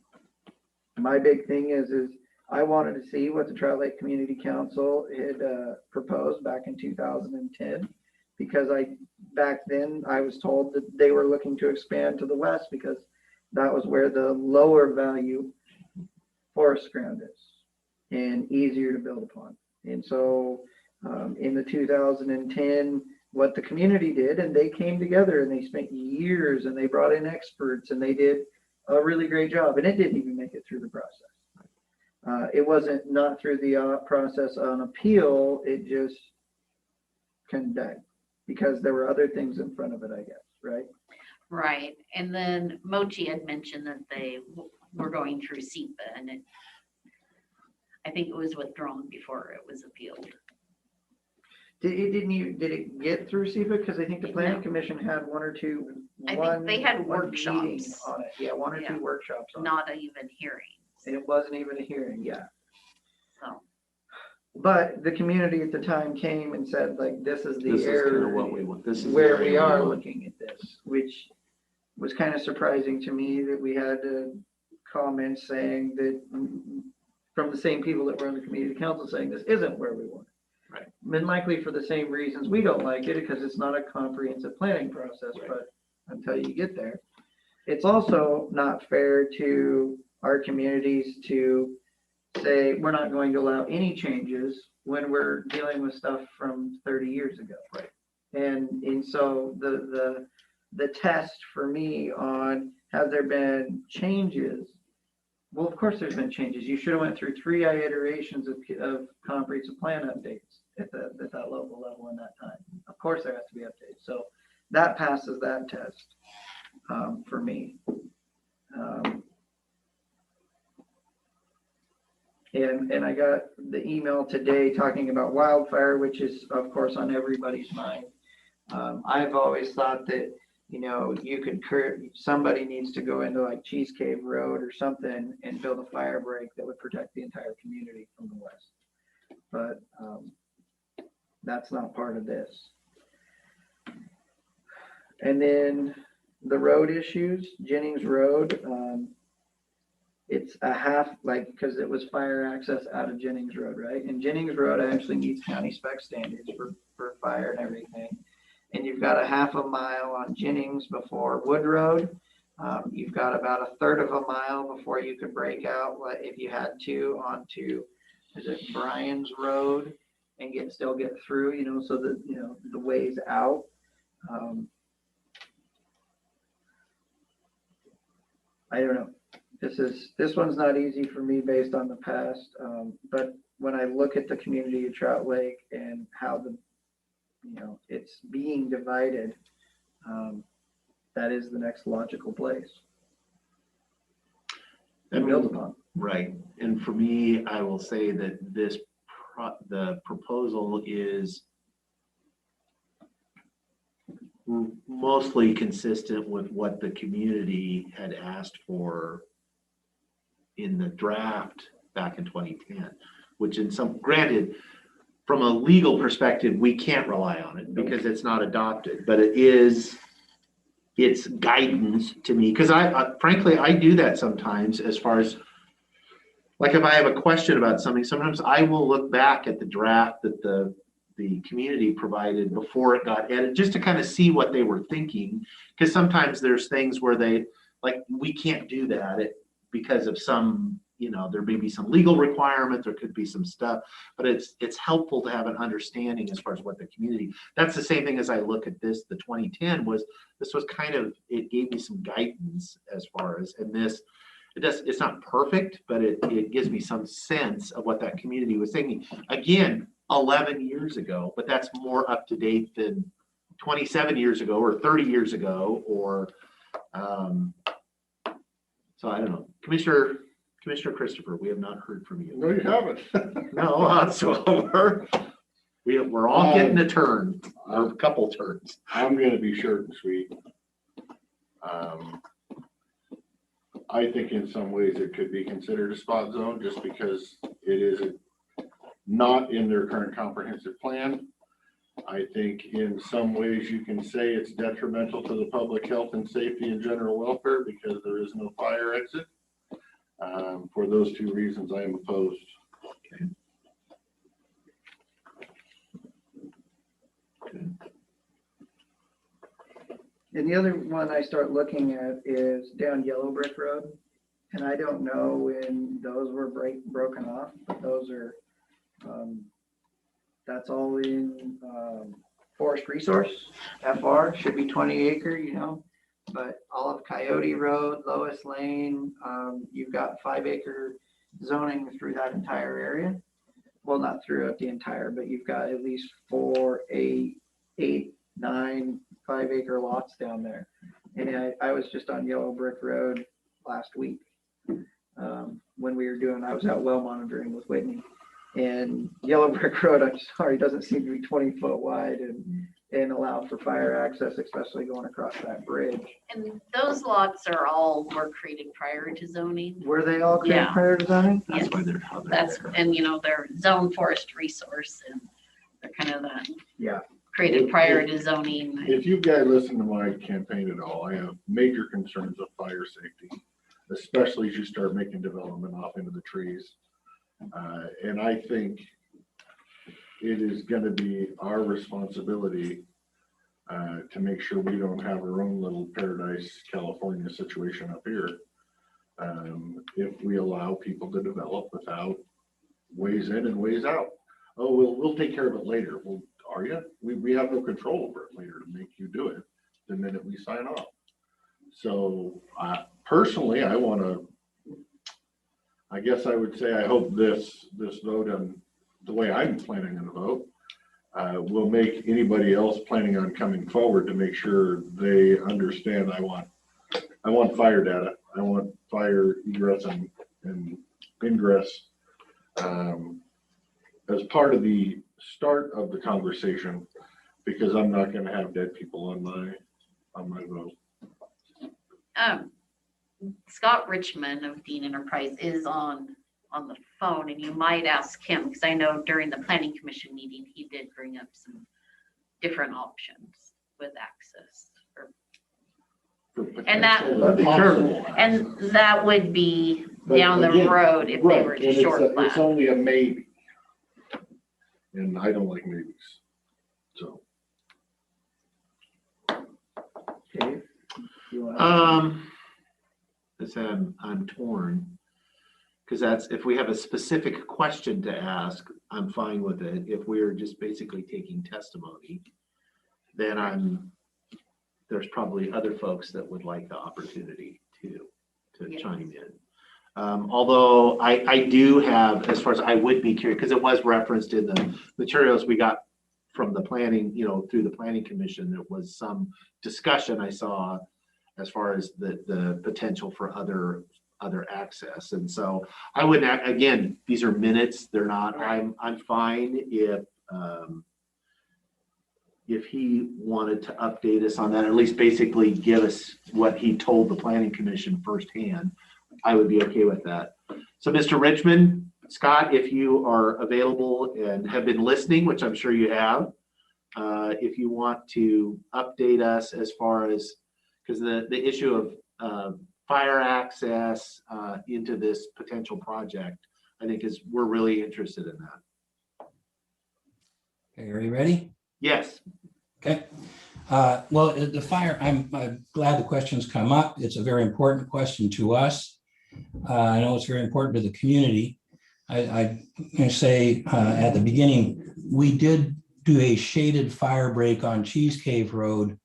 My big thing is I wanted to see what the Trout Lake Community Council had proposed back in 2010, because back then I was told that they were looking to expand to the west because that was where the lower value forest ground is and easier to build upon. And so in the 2010, what the community did, and they came together and they spent years and they brought in experts and they did a really great job, and it didn't even make it through the process. It wasn't not through the process on appeal, it just kind of died because there were other things in front of it, I guess, right?
Right. And then Mochi had mentioned that they were going through SEPA, and I think it was withdrawn before it was appealed.
Did it get through SEPA? Because I think the planning commission had one or two.
I think they had
one
workshops
meeting on it. Yeah, one or two workshops on it.
Not even hearings.
And it wasn't even a hearing, yeah.
So.
But the community at the time came and said, like, this is the
This is kind
area
of what we want. This is
where
the area
we are
want.
looking at this, which was kind of surprising to me that we had comments saying that from the same people that were on the community council saying this isn't where we want it.
Right.
And likely for the same reasons we don't like it, because it's not a comprehensive planning process,
Right.
but until you get there. It's also not fair to our communities to say we're not going to allow any changes when we're dealing with stuff from 30 years ago.
Right.
And so the test for me on has there been changes? Well, of course there's been changes. You should have went through 3 iterations of comprehensive plan updates at that local level in that time. Of course there has to be updates. So that passes that test for me. And I got the email today talking about wildfire, which is of course on everybody's mind. I've always thought that, you could somebody needs to go into like Cheese Cave Road or something and build a fire break that would protect the entire community from the west. But that's not part of this. And then the road issues, Jennings Road, it's a half, because it was fire access out of Jennings Road, right? And Jennings Road actually meets county spec standards for fire and everything. And you've got a half a mile on Jennings before Wood Road. You've got about a third of a mile before you could break out, if you had to, onto, is it Bryan's Road, and still get through, so that, the ways out. I don't know. This one's not easy for me based on the past, but when I look at the community of Trout Lake and how it's being divided, that is the next logical place to build upon.
Right. And for me, I will say that the proposal is mostly consistent with what the community had asked for in the draft back in 2010, which granted, from a legal perspective, we can't rely on it because it's not adopted, but it's guidance to me. Because frankly, I do that sometimes as far as, like if I have a question about something, sometimes I will look back at the draft that the the community provided before it got edited, just to kind of see what they were thinking. Because sometimes there's things where they, like, we can't do that because of some, there may be some legal requirement, there could be some stuff, but it's helpful to have an understanding as far as what the community, that's the same thing as I look at this, the 2010 this was kind of, it gave me some guidance as far as, and this, it's not perfect, but it gives me some sense of what that community was thinking. Again, 11 years ago, but that's more up to date than 27 years ago or 30 years ago, or, so I don't know. Commissioner Christopher, we have not heard from you.
No, you haven't.
No, so we're all getting a turn, or a couple turns.
I'm gonna be short and sweet. I think in some ways it could be considered a spot zone just because it is not in their current comprehensive plan. I think in some ways you can say it's detrimental to the public health and safety and general welfare because there is no fire exit. For those two reasons, I am opposed.
Okay.
And the other one I start looking at is down Yellow Brick Road. And I don't know when those were broken off, but those are, that's all in forest resource, FR, should be 20 acre, but all of Coyote Road, Lois Lane, you've got 5 acre zoning through that entire area. Well, not throughout the entire, but you've got at least 4, 8, 9, 5 acre lots down there. And I was just on Yellow Brick Road last week when I was out well monitoring with Whitney. And Yellow Brick Road, I'm sorry, doesn't seem to be 20 foot wide and allow for fire access, especially going across that bridge.
And those lots were created prior to zoning.
Were they all created
Yeah.
prior to zoning?
That's
Yes.
why they're there.
And they're zone forest resource and they're kind of that
Yeah.
created prior to zoning.
If you guys listen to my campaign at all, I have major concerns of fire safety, especially as you start making development off into the trees. And I think it is going to be our responsibility to make sure we don't have our own little paradise California situation up here. If we allow people to develop without ways in and ways out. Oh, we'll take care of it later. Well, are you? We have no control over it later to make you do it the minute we sign off. So personally, I guess I would say I hope this vote on the way I'm planning on the vote will make anybody else planning on coming forward to make sure they understand I want fire data. I want fire egress and ingress as part of the start of the conversation, because I'm not going to have dead people on my vote.
Scott Richmond of Dean Enterprise is on the phone, and you might ask him, because I know during the planning commission meeting, he did bring up some different options with access. And that would be down the road if they were to short
It's
plat.
only a maybe. And I don't like maybes, so.
Okay. You want
I'm torn, because that's, if we have a specific question to ask, I'm fine with it. If we're just basically taking testimony, then there's probably other folks that would like the opportunity to chime in. Although I do have, as far as I would be curious, because it was referenced in the materials we got from the planning, through the planning commission, there was some discussion I saw as far as the potential for other access. And so I wouldn't, again, these are minutes, they're not, I'm fine if he wanted to update us on that, or at least basically give us what he told the planning commission firsthand, I would be okay with that. So Mr. Richmond, Scott, if you are available and have been listening, which I'm sure you have, if you want to update us as far as, because the issue of fire access into this potential project, I think we're really interested in that.
Okay, are you ready?
Yes.
Okay. Well, the fire, I'm glad the questions come up. It's a very important question to us. I know it's very important to the community. I'm going to say at the beginning, we did do a shaded fire break on Cheese Cave Road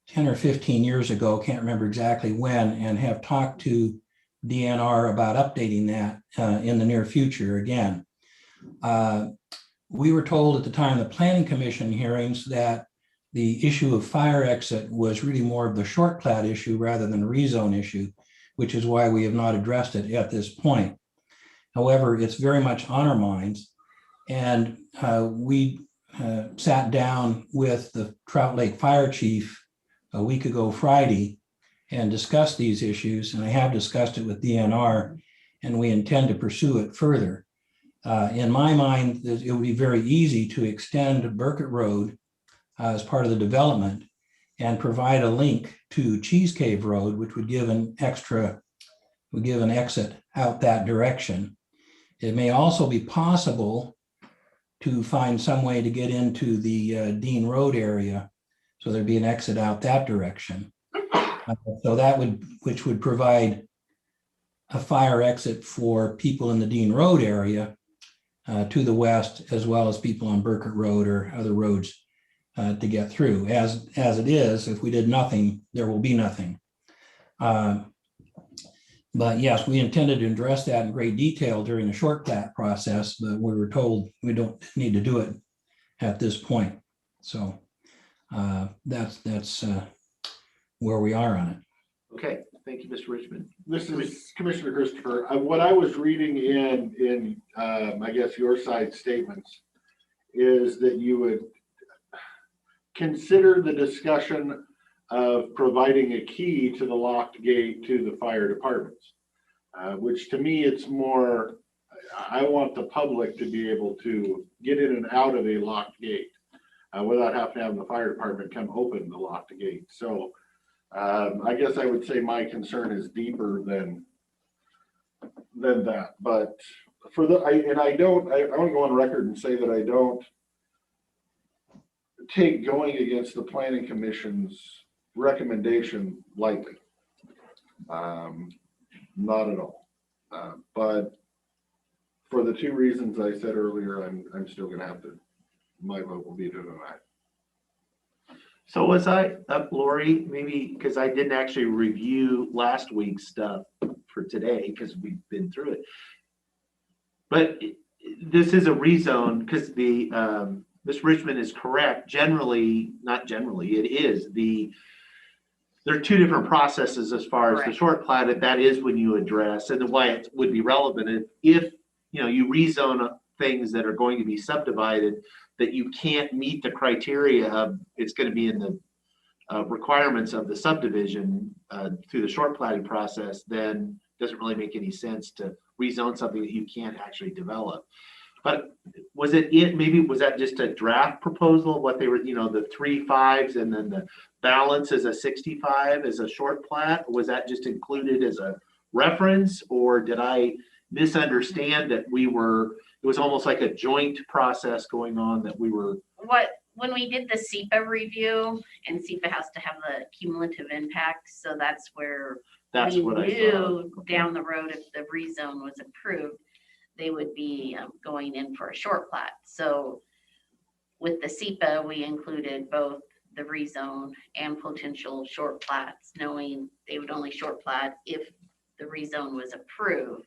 10 or 15 years ago, can't remember exactly when, and have talked to DNR about updating that in the near future again. We were told at the time of the Planning Commission hearings that the issue of fire exit was really more of the short plat issue rather than a rezone issue, which is why we have not addressed it at this point. However, it's very much on our minds, and we sat down with the Trout Lake Fire Chief a week ago Friday and discussed these issues, and I have discussed it with DNR, and we intend to pursue it further. In my mind, it would be very easy to extend Burkett Road as part of the development and provide a link to Cheese Cave Road, which would give an exit out that direction. It may also be possible to find some way to get into the Dean Road area, so there'd be an exit out that direction. So that which would provide a fire exit for people in the Dean Road area to the west, as well as people on Burkett Road or other roads to get through. As it is, if we did nothing, there will be nothing. But yes, we intended to address that in great detail during the short plat process, but we were told we don't need to do it at this point. So that's where we are on it.
Okay, thank you, Mr. Richmond.
This is Commissioner Christopher. What I was reading in I guess your side statements is that you would consider the discussion of providing a key to the locked gate to the fire departments, which to me, it's more, I want the public to be able to get in and out of a locked gate without having to have the fire department come open the locked gate. So I guess I would say my concern is deeper than that. But for I want to go on record and say that I don't take going against the Planning Commission's recommendation lightly. Not at all. But for the two reasons I said earlier, I'm still going to have to, my vote will be to deny.
So was I up, Lori, maybe because I didn't actually review last week's stuff for today because we've been through it. But this is a rezone because the Ms. Richmond is correct. Generally, not generally, it is there are two different processes as far as the short plat. That is when you address, and then why it would be relevant if you rezone things that are going to be subdivided that you can't meet the criteria of it's going to be in the requirements of the subdivision through the short platting process, then it doesn't really make any sense to rezone something that you can't actually develop. But was that just a draft proposal? What they were, the 3 5s and then the balance is a 65 as a short plat? Was that just included as a reference, or did I misunderstand that it was almost like a joint process going on that we were?
When we did the SEPA review, and SEPA has to have the cumulative impact, so that's where we knew down the road if the rezone was approved, they would be going in for a short plat. So with the SEPA, we included both the rezone and potential short plats, knowing they would only short plat if the rezone was approved.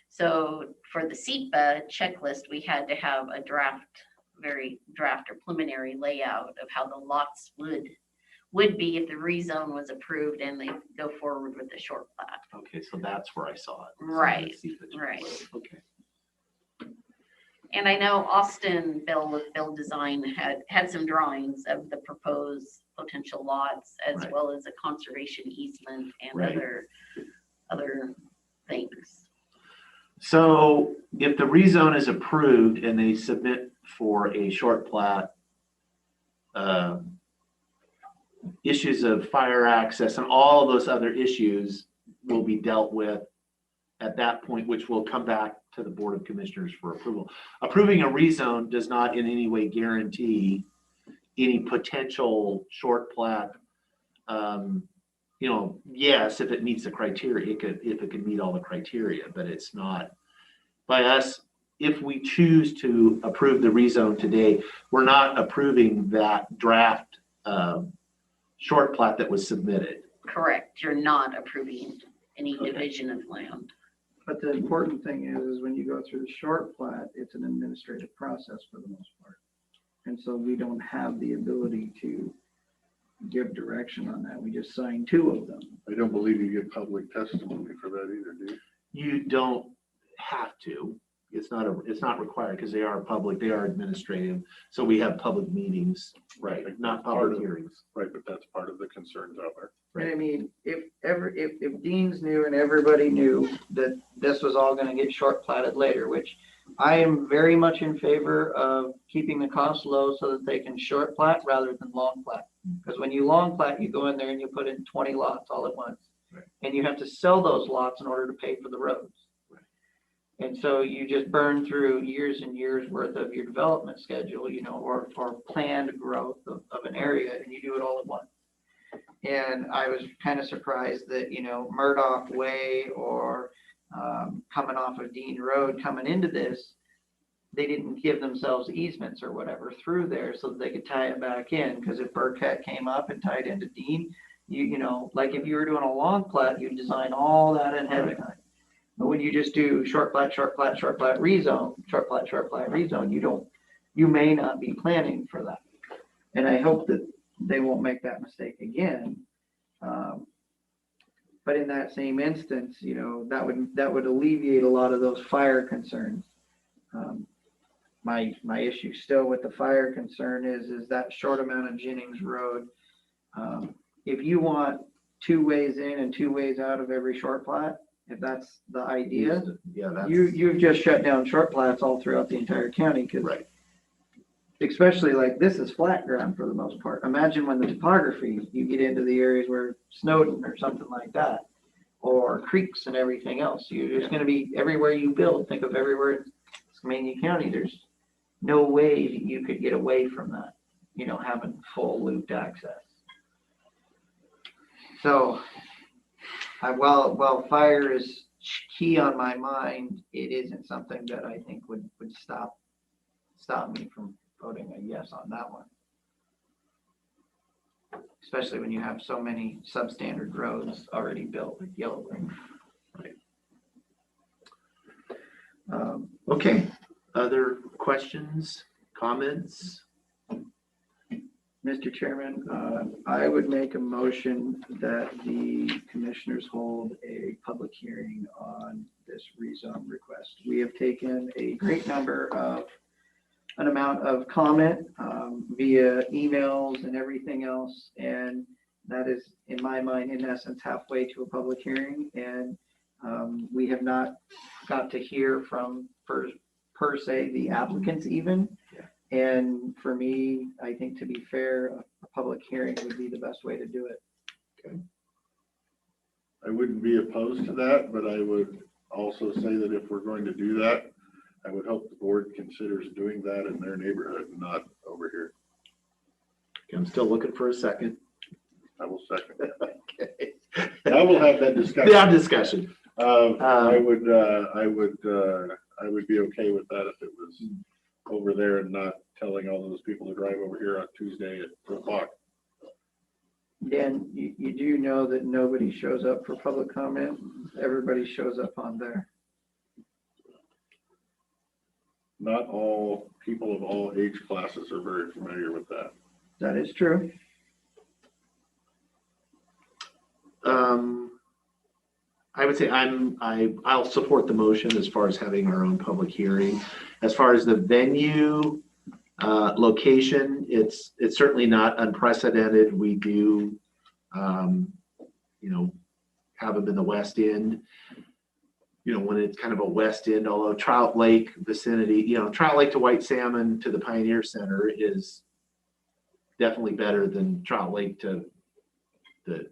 So for the SEPA checklist, we had to have a very draft or preliminary layout of how the lots would be if the rezone was approved and they go forward with the short plat.
Okay, so that's where I saw it.
Right, right. Okay. And I know Austin Bill with Bill Design had some drawings of the proposed potential lots, as well as a conservation easement and other things.
So if the rezone is approved and they submit for a short plat, issues of fire access and all of those other issues will be dealt with at that point, which will come back to the Board of Commissioners for approval. Approving a rezone does not in any way guarantee any potential short plat. You know, yes, if it meets the criteria, if it could meet all the criteria, but it's not by us. If we choose to approve the rezone today, we're not approving that draft short plat that was submitted.
Correct. You're not approving any division of land.
But the important thing is when you go through the short plat, it's an administrative process for the most part. And so we don't have the ability to give direction on that. We just signed 2 of them.
I don't believe you get public testimony for that either, do you?
You don't have to. It's not required because they are public, they are administrative. So we have public meetings, right? Not public hearings.
Right, but that's part of the concerns out there.
And I mean, if Dean's knew and everybody knew that this was all gonna get short platted later, which I am very much in favor of keeping the costs low so that they can short plat rather than long plat. Because when you long plat, you go in there and you put in 20 lots all at once.
Right.
And you have to sell those lots in order to pay for the roads. And so you just burn through years and years worth of your development schedule, you know, or planned growth of an area, and you do it all at once. And I was kind of surprised that, you know, Murdoch Way or coming off of Dean Road, coming into this, they didn't give themselves easements or whatever through there so that they could tie it back in. Because if Burkett came up and tied into Dean, you know, like if you were doing a long plat, you'd design all that ahead of time. But when you just do short plat, rezone, short plat, rezone, you may not be planning for that. And I hope that they won't make that mistake again. But in that same instance, you know, that would alleviate a lot of those fire concerns. My issue still with the fire concern is that short amount of Jennings Road. If you want 2 ways in and 2 ways out of every short plat, if that's the idea,
yeah,
you've just shut down short plats all throughout the entire county. Because
right.
Especially like this is flat ground for the most part. Imagine when the topography, you get into the areas where Snowden or something like that, or creeks and everything else. There's going to be everywhere you build. Think of everywhere in Skamania County. There's no way you could get away from that, you know, having full looped access. So while fire is key on my mind, it isn't something that I think would stop me from voting a yes on that one. Especially when you have so many substandard roads already built with yellow ring.
Right. Okay. Other questions, comments?
Mr. Chairman, I would make a motion that the commissioners hold a public hearing on this rezone request. We have taken a great an amount of comment via emails and everything else, and that is, in my mind, in essence, halfway to a public hearing. And we have not got to hear from per se the applicants even. And for me, I think to be fair, a public hearing would be the best way to do it.
Okay.
I wouldn't be opposed to that, but I would also say that if we're going to do that, I would hope the board considers doing that in their neighborhood, not over here.
Okay, I'm still looking for a second.
I will second that.
Okay.
Now we'll have that discussion.
Yeah, discussion.
I would be okay with that if it was over there and not telling all those people to drive over here on Tuesday at 2 o'clock.
Dan, you do know that nobody shows up for public comment. Everybody shows up on there.
Not all people of all age classes are very familiar with that.
That is true.
I would say I'll support the motion as far as having our own public hearing. As far as the venue location, it's certainly not unprecedented. We do, you know, have them in the West End. You know, when it's kind of a West End, although Trout Lake vicinity, you know, Trout Lake to White Salmon to the Pioneer Center is definitely better than Trout Lake to the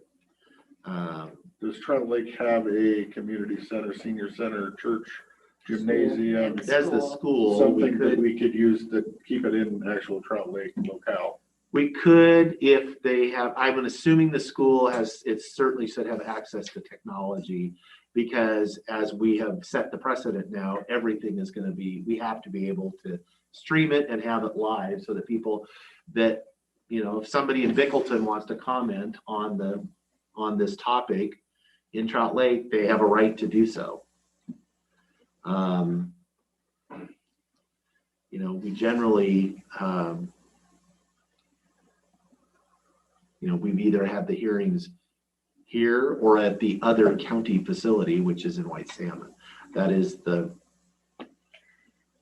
Does Trout Lake have a community center, senior center, church, gymnasium?
It has the school.
Something that we could use to keep it in actual Trout Lake locale.
We could, if they have, I'm assuming the school has, it certainly should have access to technology, because as we have set the precedent now, everything is going to be, we have to be able to stream it and have it live so that people that, you know, if somebody in Bickleton wants to comment on this topic in Trout Lake, they have a right to do so. You know, we generally, you know, we've either had the hearings here or at the other county facility, which is in White Salmon. That is the.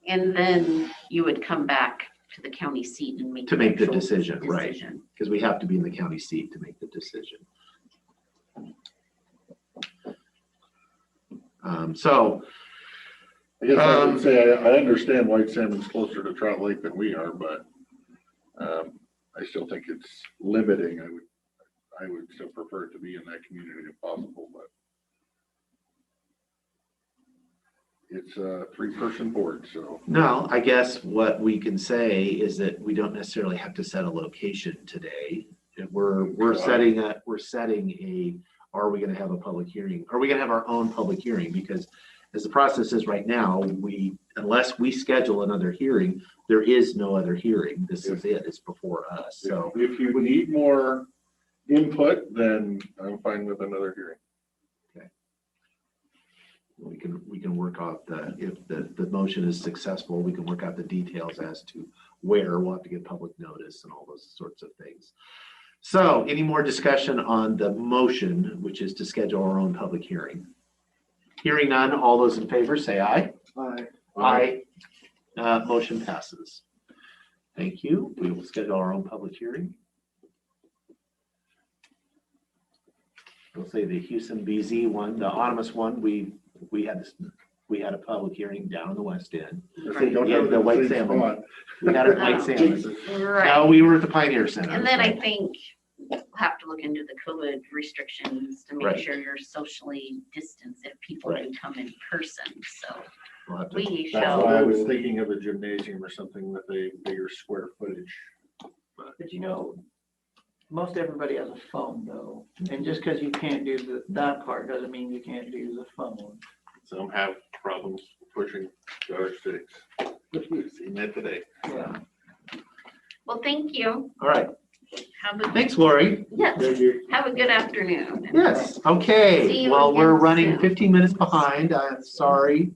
And then you would come back to the county seat and make.
To make the
actual
decision, right? Because we have to be in the county seat to make the decision. So.
I guess I would say I understand White Salmon's closer to Trout Lake than we are, but I still think it's limiting. I would still prefer it to be in that community if possible, but it's a 3-person board, so.
No, I guess what we can say is that we don't necessarily have to set a location today. We're setting a, are we going to have a public hearing? Are we going to have our own public hearing? Because as the process is right now, unless we schedule another hearing, there is no other hearing. This is it. It's before us. So
if you need more input, then I'm fine with another hearing.
Okay. We can work out if the motion is successful, we can work out the details as to where we'll have to get public notice and all those sorts of things. So any more discussion on the motion, which is to schedule our own public hearing? Hearing none, all those in favor say aye.
Aye.
Aye. Motion passes. Thank you. We will schedule our own public hearing. We'll say the Houston BZ one, the autonomous one, we had a public hearing down in the West End. Yeah, the White Salmon. We had it at White Salmon.
Right.
Now we were at the Pioneer Center.
And then I think we'll have to look into the COVID restrictions to make
Right.
sure you're socially distanced if people
Right.
do come in person, so.
We'll have to-
We
That's
shall.
why I was thinking of a gymnasium or something with a bigger square footage.
But you know, most everybody has a phone though. And just because you can't do that part doesn't mean you can't do the phone.
Some have problems pushing joysticks. We've seen that today.
Yeah.
Well, thank you.
All right.
Have a.
Thanks, Lori.
Yes, have a good afternoon.
Yes,
See
okay.
you
Well, we're
again
running
soon.
15 minutes behind. I'm sorry.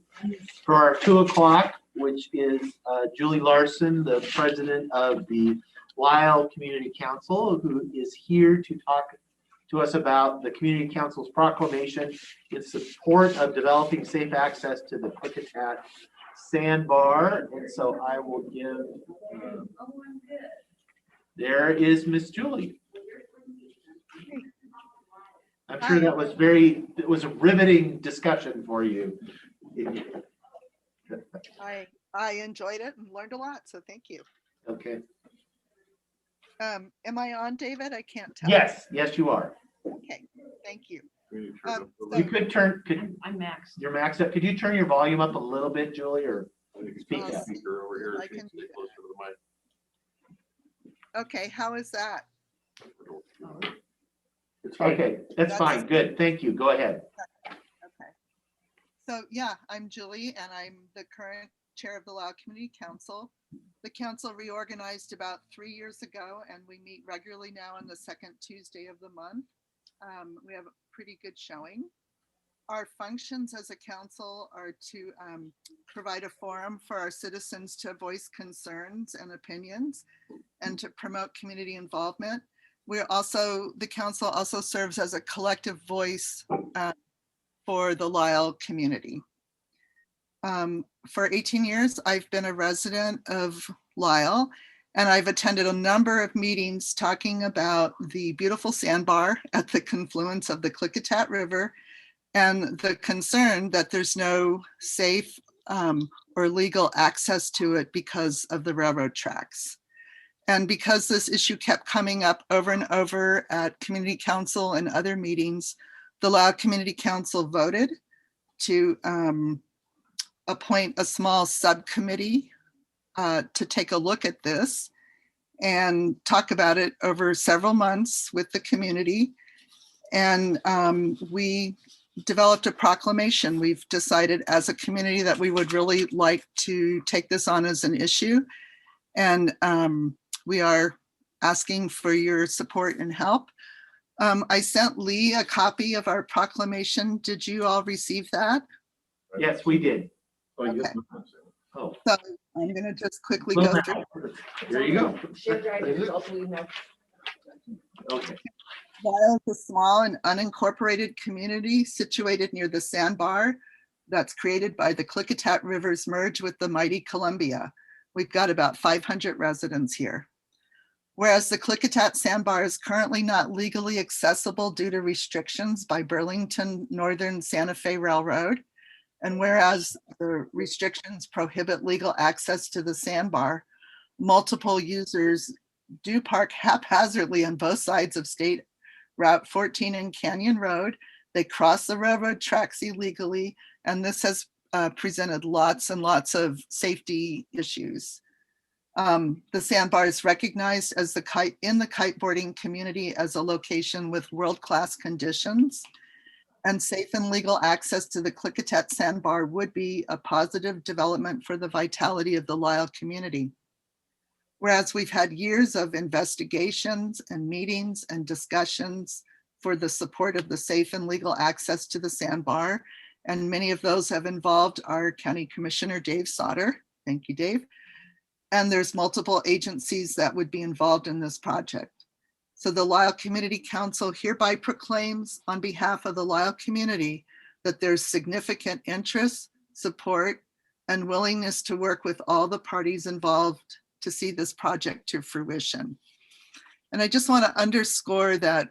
For our 2 o'clock, which is Julie Larson, the president of the Lyle Community Council, who is here to talk to us about the Community Council's proclamation in support of developing safe access to the Klickitat sandbar. And so I will give, there is Miss Julie. I'm sure that was it was a riveting discussion for you.
I enjoyed it and learned a lot, so thank you.
Okay.
Am I on, David? I can't tell.
Yes, you are.
Okay, thank you.
You could turn,
I'm maxed.
you're maxed up. Could you turn your volume up a little bit, Julie, or speak up?
Speaker over here.
I can do that.
Closer to the mic.
Okay, how is that?
It's fine.
Okay, that's fine. Good. Thank you. Go ahead.
Okay. So yeah, I'm Julie and I'm the current chair of the Lyle Community Council. The council reorganized about 3 years ago and we meet regularly now on the second Tuesday of the month. We have a pretty good showing. Our functions as a council are to provide a forum for our citizens to voice concerns and opinions and to promote community involvement. The council also serves as a collective voice for the Lyle community. For 18 years, I've been a resident of Lyle, and I've attended a number of meetings talking about the beautiful sandbar at the confluence of the Klickitat River and the concern that there's no safe or legal access to it because of the railroad tracks. And because this issue kept coming up over and over at community council and other meetings, The Loud Community Council voted to appoint a small subcommittee to take a look at this and talk about it over several months with the community. And we developed a proclamation. We've decided as a community that we would really like to take this on as an issue. And we are asking for your support and help. I sent Lee a copy of our proclamation. Did you all receive that?
Yes, we did.
Okay.
Oh,
So I'm gonna just quickly go through.
there you go.
Shared drive is also email.
Okay.
Lyle is a small and unincorporated community situated near the sandbar that's created by the Klickitat Rivers merge with the mighty Columbia. We've got about 500 residents here. Whereas the Klickitat sandbar is currently not legally accessible due to restrictions by Burlington Northern Santa Fe Railroad, and whereas the restrictions prohibit legal access to the sandbar, multiple users do park haphazardly on both sides of State Route 14 and Canyon Road. They cross the railroad tracks illegally, and this has presented lots and lots of safety issues. The sandbar is recognized as in the kiteboarding community as a location with world-class conditions, and safe and legal access to the Klickitat sandbar would be a positive development for the vitality of the Lyle community. Whereas we've had years of investigations and meetings and discussions for the support of the safe and legal access to the sandbar, and many of those have involved our County Commissioner, Dave Sauter. Thank you, Dave. And there's multiple agencies that would be involved in this project. So the Lyle Community Council hereby proclaims on behalf of the Lyle community that there's significant interest, support, and willingness to work with all the parties involved to see this project to fruition. And I just want to underscore that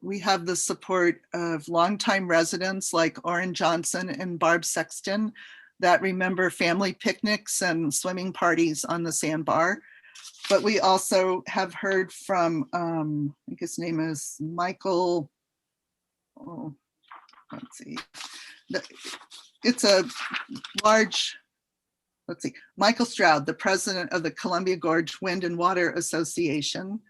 we have the support of longtime residents like Orrin Johnson and Barb Sexton that remember family picnics and swimming parties on the sandbar. But we also have heard from, I think his name is Michael, let's see. It's a large, let's see, Michael Stroud, the president of the Columbia Gorge Wind and Water Association,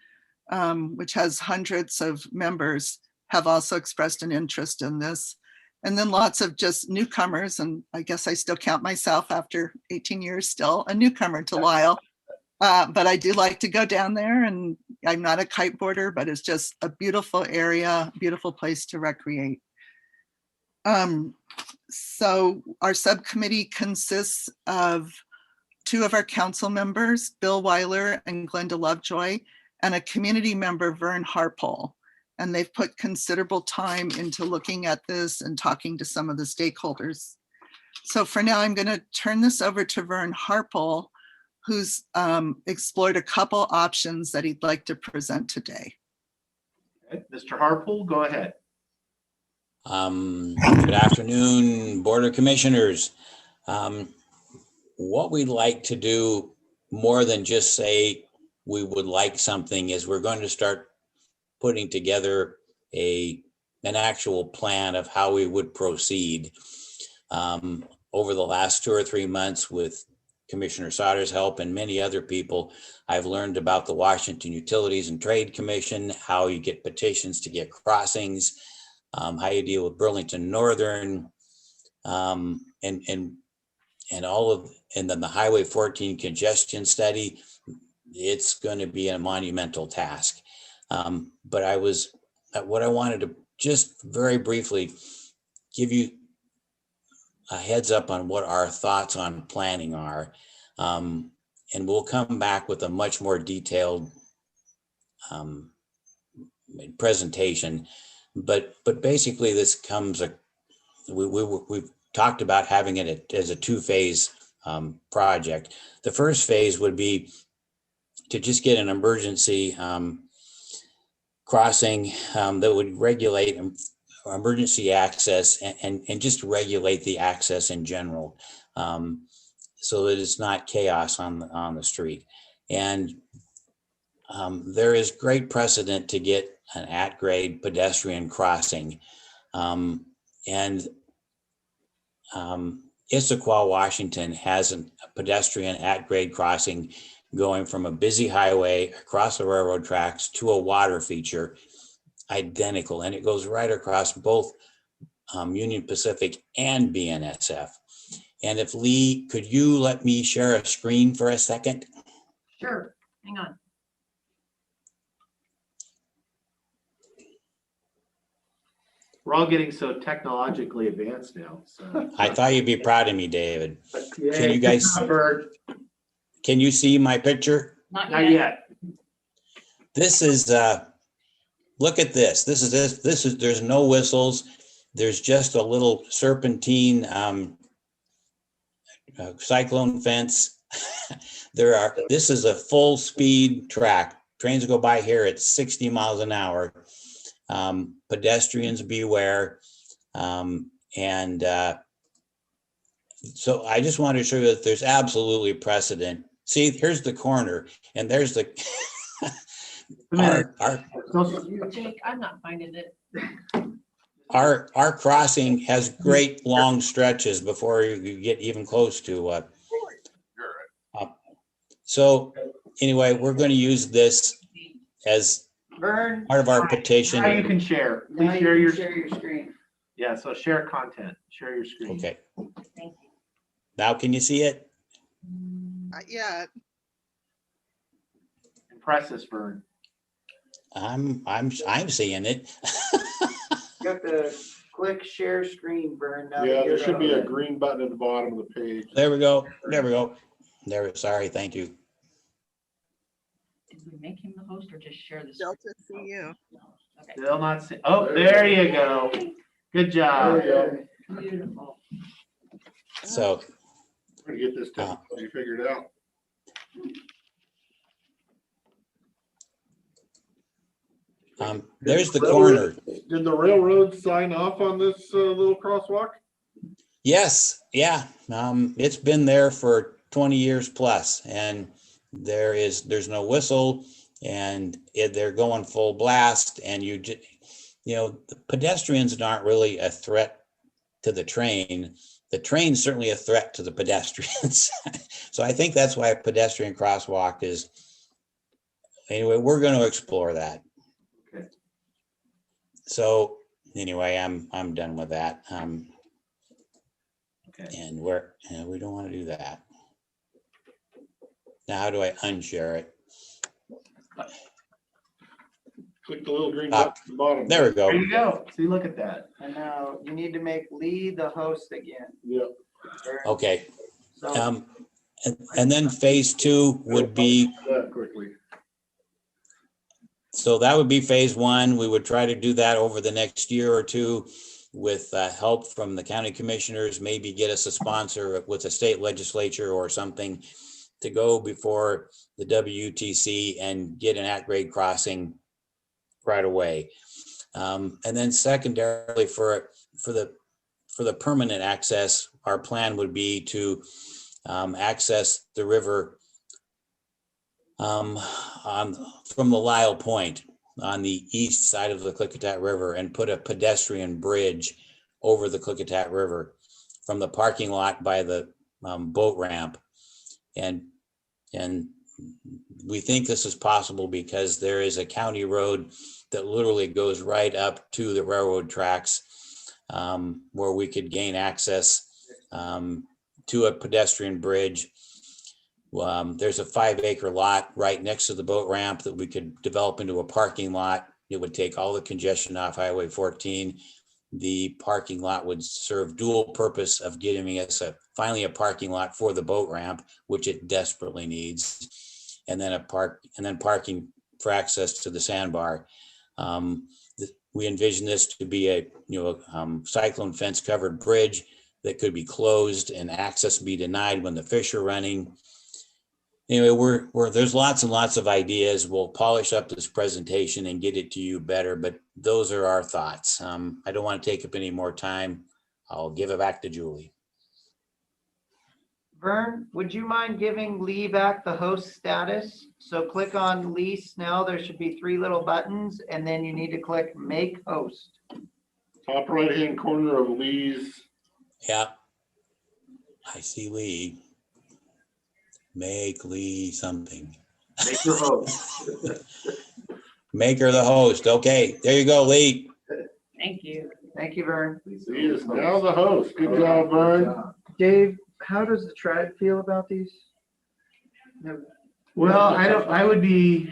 which has hundreds of members, have also expressed an interest in this. And then lots of just newcomers, and I guess I still count myself after 18 years still a newcomer to Lyle. But I do like to go down there, and I'm not a kiteboarder, but it's just a beautiful area, beautiful place to recreate. So our subcommittee consists of 2 of our council members, Bill Weiler and Glenda Lovejoy, and a community member, Vern Harpole. And they've put considerable time into looking at this and talking to some of the stakeholders. So for now, I'm going to turn this over to Vern Harpole, who's explored a couple options that he'd like to present today.
Okay, Mr. Harpole, go ahead.
Good afternoon, Board of Commissioners. What we'd like to do more than just say we would like something is we're going to start putting together an actual plan of how we would proceed. Over the last 2 or 3 months with Commissioner Sauter's help and many other people, I've learned about the Washington Utilities and Trade Commission, how you get petitions to get crossings, how you deal with Burlington Northern, and all of, and then the Highway 14 congestion study. It's going to be a monumental task. But what I wanted to just very briefly give you a heads up on what our thoughts on planning are. And we'll come back with a much more detailed presentation. But basically this comes, we've talked about having it as a 2-phase project. The first phase would be to just get an emergency crossing that would regulate emergency access and just regulate the access in general, so that it's not chaos on the street. And there is great precedent to get an at-grade pedestrian crossing. And Issaquah, Washington has a pedestrian at-grade crossing going from a busy highway across the railroad tracks to a water feature, identical, and it goes right across both Union Pacific and BNSF. And if Lee, could you let me share a screen for a second?
Sure, hang on.
We're all getting so technologically advanced now, so.
I thought you'd be proud of me, David. Can
Yay,
you guys,
good job, Bert.
can you see my picture?
Not
Not
yet.
yet.
This is, look at this. This is, there's no whistles. There's just a little serpentine cyclone fence. This is a full speed track. Trains go by here at 60 miles an hour. Pedestrians beware. So I just wanted to show you that there's absolutely precedent. See, here's the corner and there's the,
Jake, I'm not finding it.
our crossing has great long stretches before you get even close to so anyway, we're going to use this as
Vern.
part of our petition.
Now you can share.
Now
Please
you
share
can
your.
share your screen.
Yeah, so share content, share your screen.
Okay.
Thank you.
Now can you see it?
Not yet.
Impress us, Vern.
I'm seeing it.
You have to click share screen, Vern. now that
Yeah,
you're
there should be
on
a
it.
green button at the bottom of the page.
There we go. There we go. There, sorry, thank you.
Did we make him the host or just share this?
Delta CU.
Okay.
Still not see. Oh, there you go. Good job.
There you go.
Beautiful.
So
We're gonna get this done. You figured it out.
there's the corner.
Did the railroad sign off on this little crosswalk?
Yes, yeah. It's been there for 20 years plus, and there's no whistle, and they're going full blast, and the pedestrians aren't really a threat to the train. The train's certainly a threat to the pedestrians. So I think that's why a pedestrian crosswalk is. Anyway, we're going to explore that.
Okay.
So anyway, I'm done with that.
Okay.
And we don't want to do that. Now, how do I unshare it?
Click the little green button at the bottom.
There we go.
There you go. See, look at that.
And now you need to make Lee the host again.
Yep.
Vern.
Okay.
So
And then phase 2 would be,
That quickly.
so that would be phase 1. We would try to do that over the next year or two with help from the county commissioners, maybe get us a sponsor with a state legislature or something to go before the WTC and get an at-grade crossing right away. And then secondarily for the permanent access, our plan would be to access the river from the Lyle Point on the east side of the Klickitat River and put a pedestrian bridge over the Klickitat River from the parking lot by the boat ramp. And we think this is possible because there is a county road that literally goes right up to the railroad tracks where we could gain access to a pedestrian bridge. There's a 5-acre lot right next to the boat ramp that we could develop into a parking lot. It would take all the congestion off Highway 14. The parking lot would serve dual purpose of giving us finally a parking lot for the boat ramp, which it desperately needs, and then parking for access to the sandbar. We envision this to be a cyclone fence covered bridge that could be closed and access be denied when the fish are running. Anyway, there's lots and lots of ideas. We'll polish up this presentation and get it to you better, but those are our thoughts. I don't want to take up any more time. I'll give it back to Julie.
Vern, would you mind giving Lee back the host status? So click on Lee Snell. There should be 3 little buttons, and then you need to click make host.
Top right-hand corner of Lee's.
Yeah. I see Lee. Make Lee something.
Make your host.
Make her the host. Okay, there you go, Lee.
Thank you.
Thank you, Vern.
He is now the host. Good job, Vern.
Dave, how does the tribe feel about these?
Well, I would be,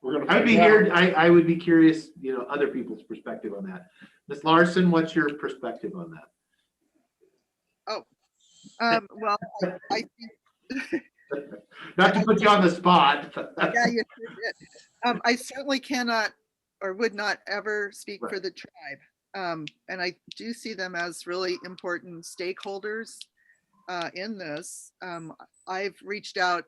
We're gonna
I'd be
find out.
here, I would be curious, you know, other people's perspective on that. Ms. Larson, what's your perspective on that?
Well, I think.
Not to put you on the spot.
Yeah, you sure did. I certainly cannot or would not ever speak for the tribe. And I do see them as really important stakeholders in this. I've reached out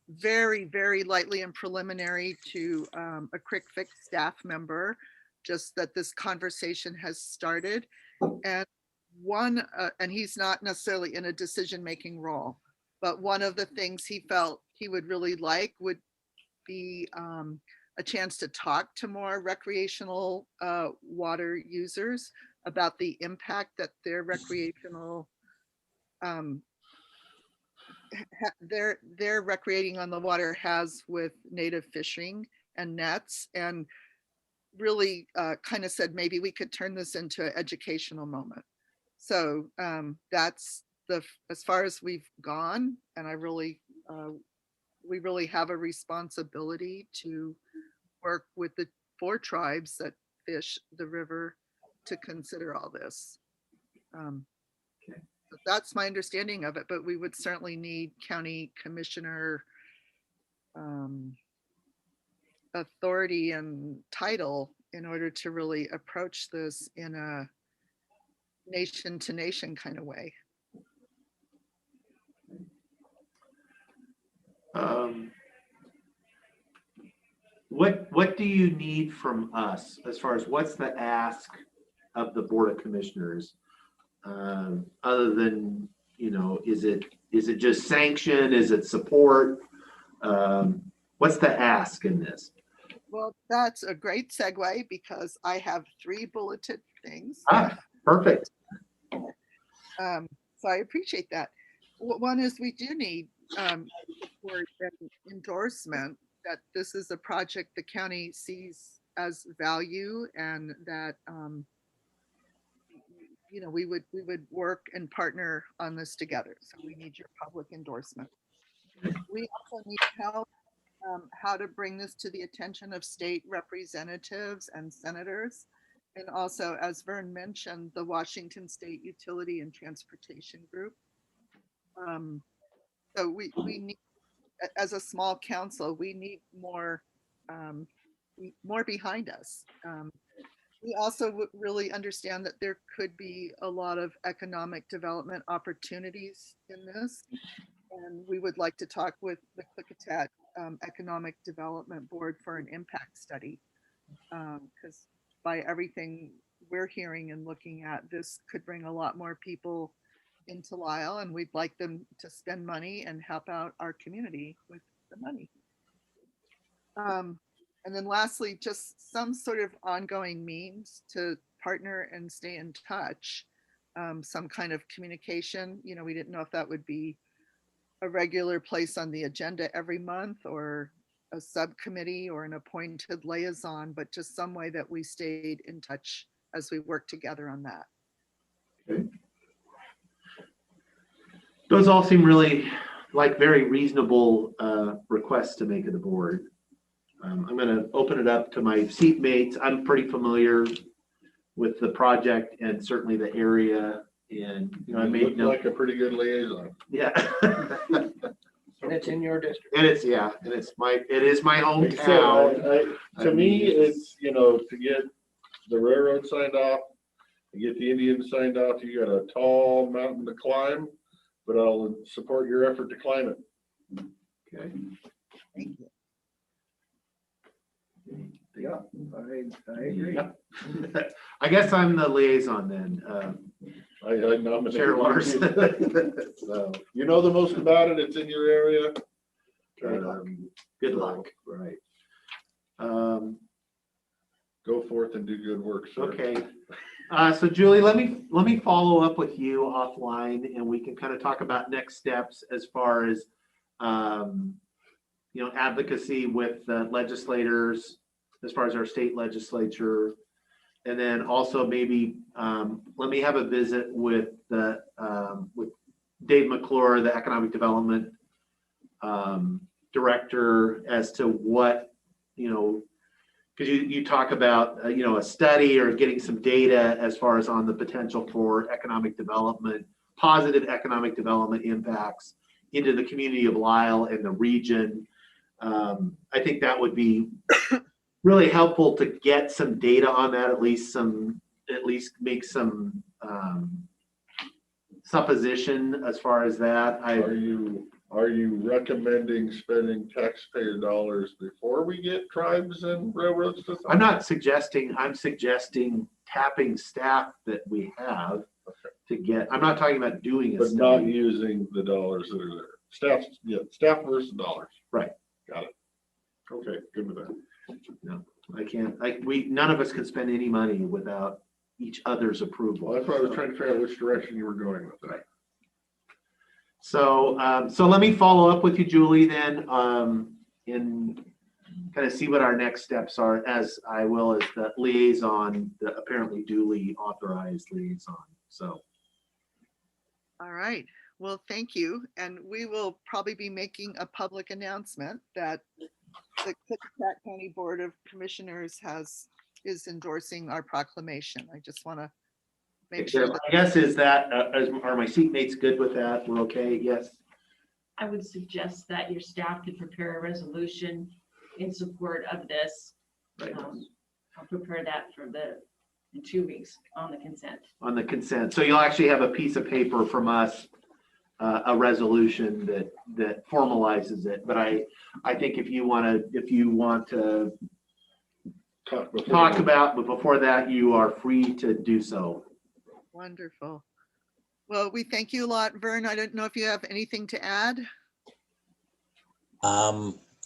very, very lightly and preliminary to a Quick Fix staff member, just that this conversation has started. And and he's not necessarily in a decision-making role, but one of the things he felt he would really like would be a chance to talk to more recreational water users about the impact that their recreational their recreating on the water has with native fishing and nets, and really kind of said maybe we could turn this into an educational moment. So that's as far as we've gone, and we really have a responsibility to work with the 4 tribes that fish the river to consider all this. That's my understanding of it, but we would certainly need county commissioner authority and title in order to really approach this in a nation to nation kind of way.
What do you need from us as far as what's the ask of the Board of Commissioners? Other than, you know, is it just sanction? Is it support? What's the ask in this?
Well, that's a great segue because I have 3 bulleted things.
Perfect.
So I appreciate that. One is we do need support and endorsement that this is a project the county sees as value, and that you know, we would work and partner on this together. So we need your public endorsement. We also need help how to bring this to the attention of state representatives and senators. And also, as Vern mentioned, the Washington State Utility and Transportation Group. So we need, as a small council, we need more behind us. We also really understand that there could be a lot of economic development opportunities in this. And we would like to talk with the Klickitat Economic Development Board for an impact study. Because by everything we're hearing and looking at, this could bring a lot more people into Lisle, and we'd like them to spend money and help out our community with the money. And then lastly, just some sort of ongoing means to partner and stay in touch. Some kind of communication. You know, we didn't know if that would be a regular place on the agenda every month, or a subcommittee, or an appointed liaison, but just some way that we stayed in touch as we work together on that.
Okay. Those all seem really like very reasonable requests to make of the board. I'm going to open it up to my seatmates. I'm pretty familiar with the project and certainly the area, and you know, I made
like a pretty good liaison.
Yeah.
And it's in your district.
And it's, yeah, and it is my
Like I said,
hometown.
to me, it's, you know, to get the railroad signed off, to get the Indians signed off, you got a tall mountain to climb, but I'll support your effort to climb it.
Okay.
Thank you. Yeah, I agree.
Yeah. I guess I'm the liaison then.
I nominate
Chair
you.
Larson.
So, you know the most about it, it's in your area.
Good luck. Right.
Go forth and do good work, sir.
Okay. So Julie, let me follow up with you offline and we can kind of talk about next steps as far as, advocacy with legislators, as far as our state legislature. And then also maybe, let me have a visit with with Dave McClure, the Economic Development Director, as to what, because you talk about, a study or getting some data as far as on the potential for economic development, positive economic development impacts into the community of Lisle and the region. I think that would be really helpful to get some data on that, at least make some supposition as far as that.
Are you recommending spending taxpayer dollars before we get tribes and railroads to sign?
I'm not suggesting, I'm suggesting tapping staff that we have to get, I'm not talking about doing a
But
study.
not using the dollars that are there. Staff versus dollars.
Right.
Got it. Okay, good with that.
No, I can't, none of us can spend any money without each other's approval.
Well, that's why I was trying to figure out which direction you were going with that.
So, so let me follow up with you, Julie, then, and kind of see what our next steps are, as I will as the liaison, the apparently duly authorized liaison, so.
All right, well, thank you. And we will probably be making a public announcement that the Klickitat County Board of Commissioners is endorsing our proclamation. I just want to make sure that.
I guess is that, are my seatmates good with that? We're okay, yes?
I would suggest that your staff could prepare a resolution in support of this.
Right.
I'll prepare that in 2 weeks on the consent.
On the consent. So you'll actually have a piece of paper from us, a resolution that formalizes it. But I think if you want to talk about, but before that, you are free to do so.
Wonderful. Well, we thank you a lot, Vern. I don't know if you have anything to add.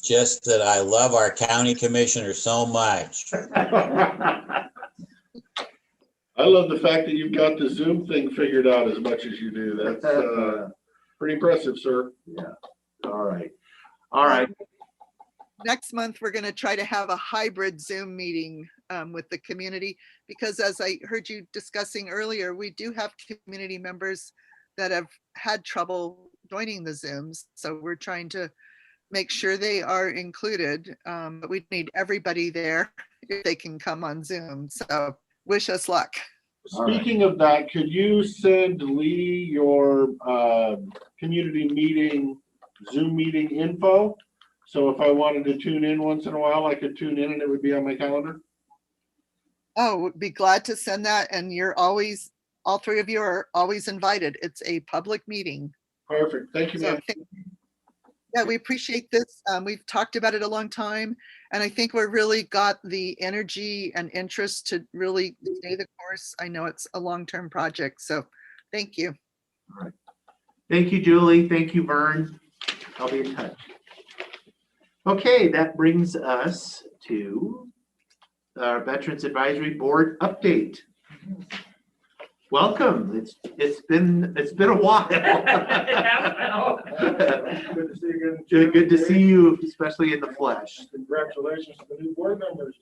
Just that I love our county commissioner so much.
I love the fact that you've got the Zoom thing figured out as much as you do. That's pretty impressive, sir.
Yeah. All right. All right.
Next month, we're going to try to have a hybrid Zoom meeting with the community, because as I heard you discussing earlier, we do have community members that have had trouble joining the Zooms. So we're trying to make sure they are included. But we need everybody there if they can come on Zoom. So wish us luck.
Speaking of that, could you send Lee your community meeting, Zoom meeting info? So if I wanted to tune in once in a while, I could tune in and it would be on my calendar?
Oh, would be glad to send that. And you're always, all three of you are always invited. It's a public meeting.
Perfect. Thank you,
So
ma'am.
yeah, we appreciate this. We've talked about it a long time, and I think we're really got the energy and interest to really stay the course. I know it's a long-term project, so thank you.
All right. Thank you, Julie. Thank you, Vern. I'll be in touch. Okay, that brings us to our Veterans Advisory Board update. Welcome. It's been a while.
Good to see you again.
Good to see you, especially in the flesh.
Congratulations to the new board members.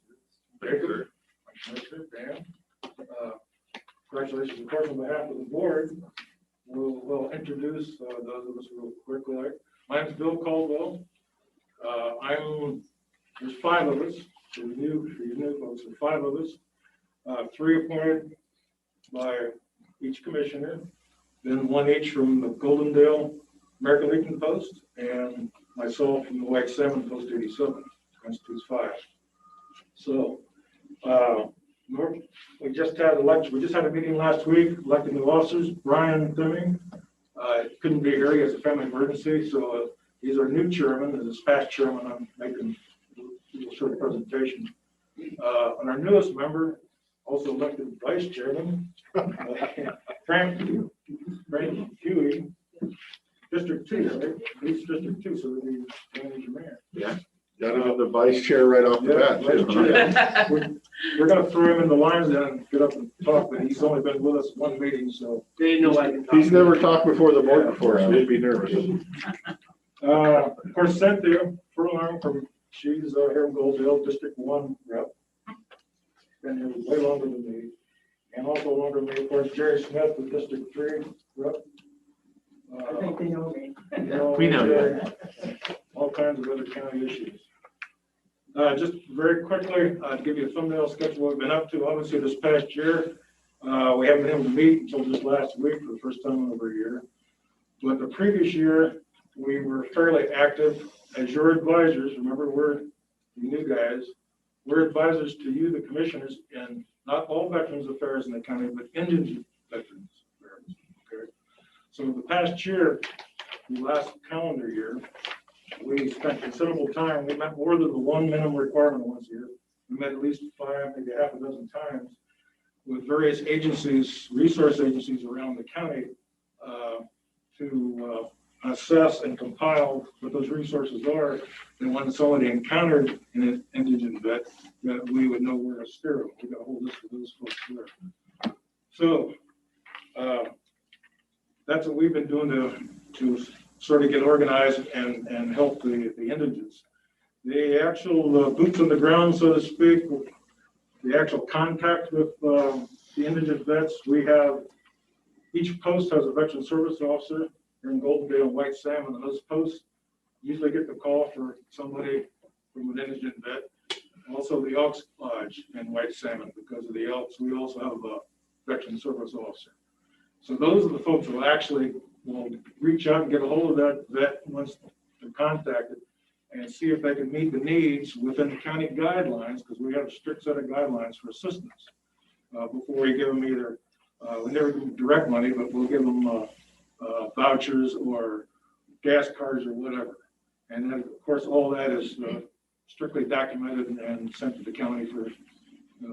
Jacob, Dan. Congratulations, of course, on behalf of the board. We'll introduce those of us real quickly. My name's Bill Caldwell. There's 5 of us. For you new folks, there's 5 of us. 3 appointed by each commissioner, then 1 each from the Goldendale American Legion Post, and myself from the White Salmon Post 87, constitutes 5. So, we just had a meeting last week, electing new officers. Brian Thimming couldn't be here, he has a family emergency, so he's our new chairman. As his past chairman, I'm making a short presentation. And our newest member, also elected vice chairman, Frank Huey, District 2, right? He's District 2, so he's manager mayor.
Yeah. Got him in the vice chair right off the bat.
Vice chair.
we're gonna throw him in the lines then and get up and talk, but he's only been with us one meeting, so.
He's never talked before the board before, so he'd be nervous.
Of course, Cynthia Furlong she's here in Goldville, District 1 rep. Been here way longer than me. And also longer than me, of course, Jerry Smith, the District 3 rep.
I think they know me.
We know
Jerry, all kinds of other county issues. Just very quickly, to give you a thumbnail sketch of what we've been up to. Obviously, this past year, we haven't been able to meet until just last week for the first time in over a year. But the previous year, we were fairly active as your advisors. Remember, we're the new guys. We're advisors to you, the commissioners, in not all veterans affairs in the county, but indigent veterans affairs. Okay. So the past year, the last calendar year, we spent considerable time. We met more than the one minimum requirement once a year. We met at least 5, maybe half a dozen times with various agencies, resource agencies around the county to assess and compile what those resources are. And when somebody encountered an indigent vet, that we would know where to steer them. We got a whole list of those folks there. So that's what we've been doing to sort of get organized and help the indigents. The actual boots on the ground, so to speak, the actual contact with the indigent vets, we have, each post has a veteran service officer here in Goldendale and White Salmon, and those posts usually get the call for somebody from an indigent vet. Also the Elks Lodge in White Salmon, because of the Elks, we also have a veteran service officer. So those are the folks who actually will reach out and get a hold of that vet once they're contacted and see if they can meet the needs within the county guidelines, because we have a strict set of guidelines for assistance before we give them either, we never give them direct money, but we'll give them vouchers or gas cards or whatever. And then, of course, all that is strictly documented and sent to the county for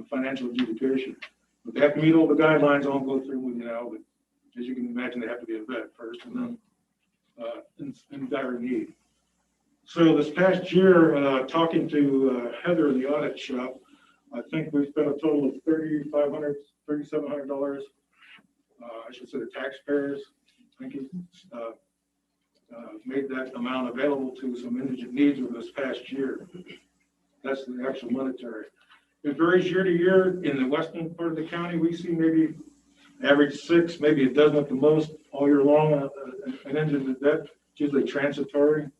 financial adjudication. But they have to meet all the guidelines. I won't go through with you now, but as you can imagine, they have to be a vet first and then in dire need. So this past year, talking to Heather in the audit shop, I think we spent a total of $3,500, $3,700. I should say the taxpayers, I think made that amount available to some indigent needs over this past year. That's the actual monetary. It varies year to year. In the western part of the county, we see maybe average 6, maybe a dozen at the most all year long. An indigent vet, it's usually transitory.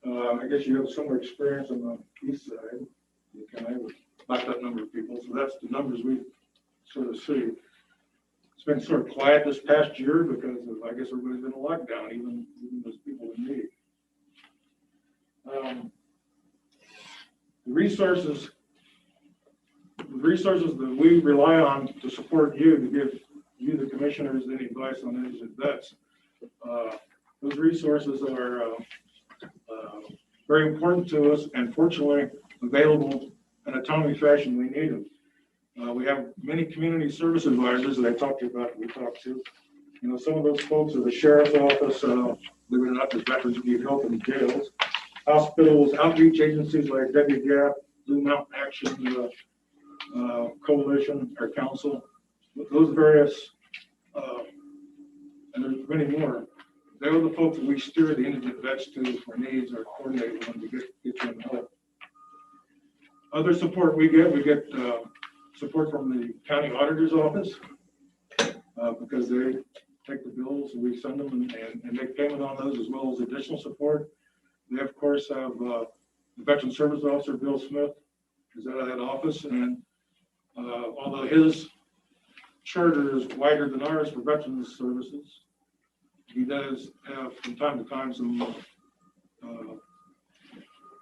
I guess you have similar experience on the east side. You kind of about that number of people. So that's the numbers we sort of see. It's been sort of quiet this past year because of, I guess, everybody's been in lockdown, even those people in need. The resources that we rely on to support you, to give you, the commissioners, any advice on indigent vets, those resources are very important to us and fortunately available in a timely fashion we need them. We have many community service advisors that I talked to you about, we talked to. You know, some of those folks are the sheriff's office, believe it or not, there's veterans who need help in jails, hospitals, outreach agencies like WGAP, Blue Mountain Action Coalition or Council, those various, and there's many more. They're the folks that we steer the indigent vets to for needs or coordinate with them to get them help. Other support we get support from the county auditor's office because they take the bills and we send them and make payment on those, as well as additional support. They of course have the Veteran Service Officer, Bill Smith, is out of that office, and although his charter is wider than ours for veterans services, he does have from time to time some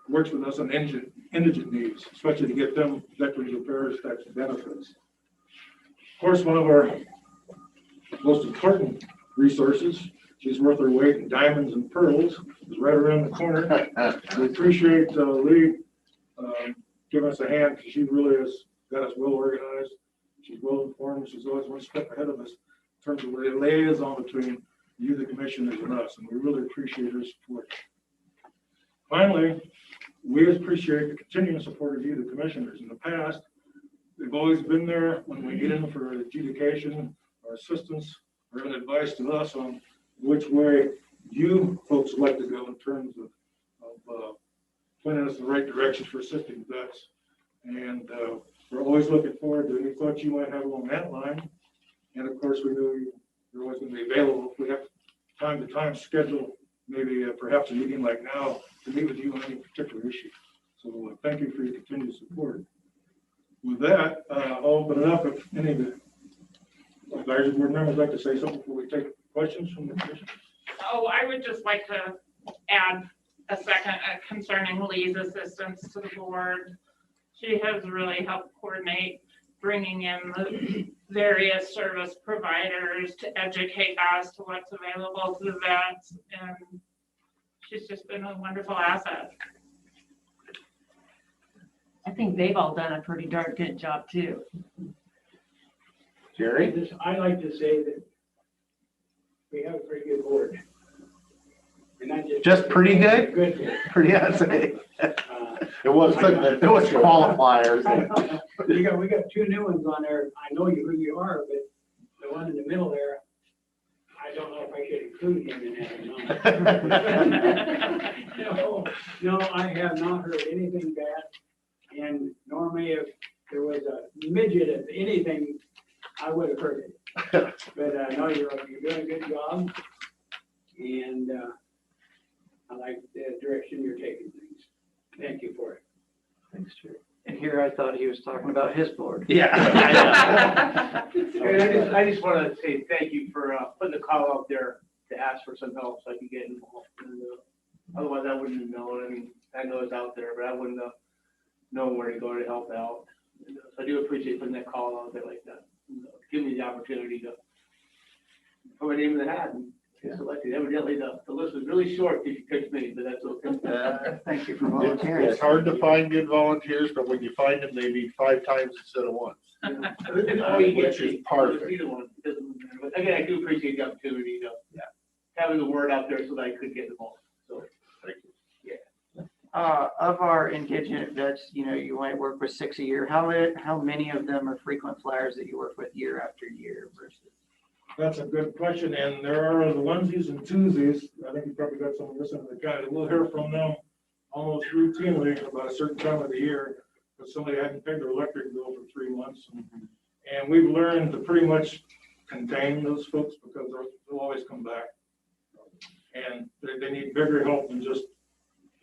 works with us on indigent needs, especially to get them veterans affairs types of benefits. Of course, one of our most important resources, she's worth her weight in diamonds and pearls, is right around the corner. We appreciate Lee giving us a hand, because she really has got us well organized. She's well informed. She's always one step ahead of us in terms of the liaison between you, the commissioners, and us, and we really appreciate her support. Finally, we appreciate the continuing support of you, the commissioners. In the past, They've always been there when we get in for adjudication or assistance or an advice to us on which way you folks would like to go in terms of pointing us in the right direction for assisting vets. And we're always looking forward to any thoughts you might have along that line. And of course, we know you're always going to be available. If we have time to time schedule, maybe perhaps a meeting like now to meet with you on any particular issue. So thank you for your continued support. With that, I'll open it up if any of the advisory board members would like to say something before we take questions from the commission.
Oh, I would just like to add a second concerning Lee's assistance to the board. She has really helped coordinate bringing in the various service providers to educate us to what's available to the vets, and she's just been a wonderful asset.
I think they've all done a pretty darn good job too.
Jerry?
I like to say that we have a pretty good board. And not
Just pretty good?
Good.
Pretty, I'd say.
It was qualifiers.
We got two new ones on there. I know who you are, but the one in the middle there, I don't know if I should include him in that or not. No, I have not heard anything bad. And normally if there was a midget of anything, I would have heard it. But no, you're doing a good job. And I like the direction you're taking things. Thank you for it.
Thanks, Jerry. And here I thought he was talking about his board.
Yeah.
I just want to say thank you for putting the call out there to ask for some help so I can get involved. And, otherwise, I wouldn't have known. I mean, I know it's out there, but I wouldn't have known where to go to help out. And, so I do appreciate putting that call out there like that. Give me the opportunity to put my name in the hat and get selected. Evidently, the list was really short if you picked me, but that's okay.
Thank you for volunteering.
It's hard to find good volunteers, but when you find them, they need 5 times instead of once. Which is perfect.
But again, I do appreciate the opportunity to having the word out there so that I could get involved. So
thank you.
Of our indigent vets, you might work with 6 a year. How many of them are frequent flyers that you work with year after year versus?
That's a good question, and there are the onesies and twosies. I think you probably got some of this in the guide. We'll hear from them almost routinely about a certain time of the year, because somebody hadn't paid their electric bill for 3 months. And we've learned to pretty much contain those folks because they'll always come back. And they need bigger help than just,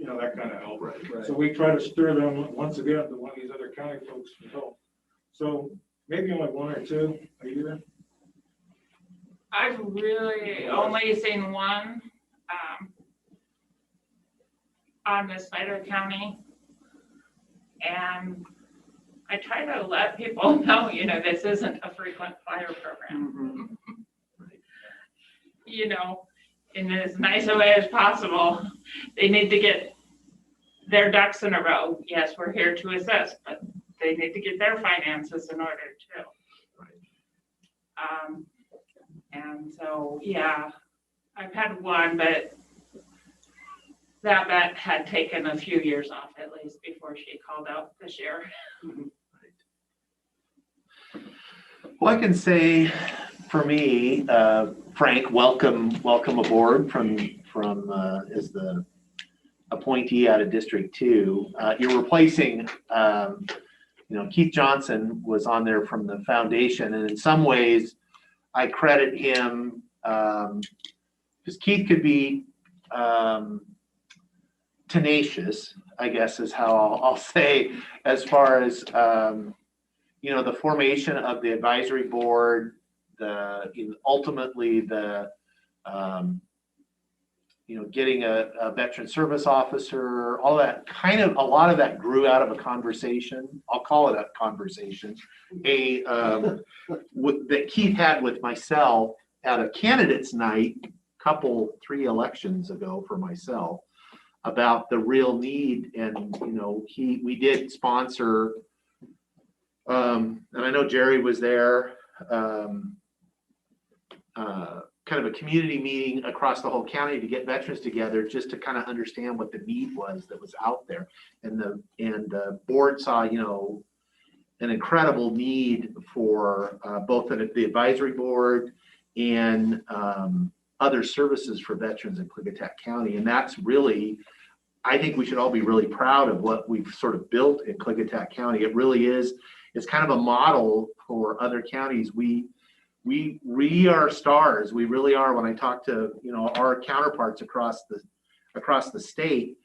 that kind of help. Right. So we try to steer them once again to one of these other county folks for help. So maybe only 1 or 2 a year.
I've really only seen one on this side of the county. And I try to let people know, this isn't a frequent flyer program. In as nice a way as possible. They need to get their ducks in a row. Yes, we're here to assist, but they need to get their finances in order too. And so, I've had one, but that vet had taken a few years off at least before she called out this year.
Well, I can say for me, Frank, welcome aboard from as the appointee out of District 2. You're replacing, Keith Johnson was on there from the foundation, and in some ways, I credit him because Keith could be tenacious, I guess is how I'll say, as far as the formation of the advisory board, ultimately the getting a veteran service officer, all that a lot of that grew out of a conversation. I'll call it a conversation, that Keith had with myself at a candidates night, 3 elections ago for myself, about the real need. And, we did sponsor, and I know Jerry was there, kind of a community meeting across the whole county to get veterans together just to kind of understand what the need was that was out there. And the board saw, an incredible need for both the advisory board and other services for veterans in Klickitat County. And that's really, I think we should all be really proud of what we've sort of built in Klickitat County. It really is, it's kind of a model for other counties. We are stars. We really are. When I talk to, you know, our counterparts across the state,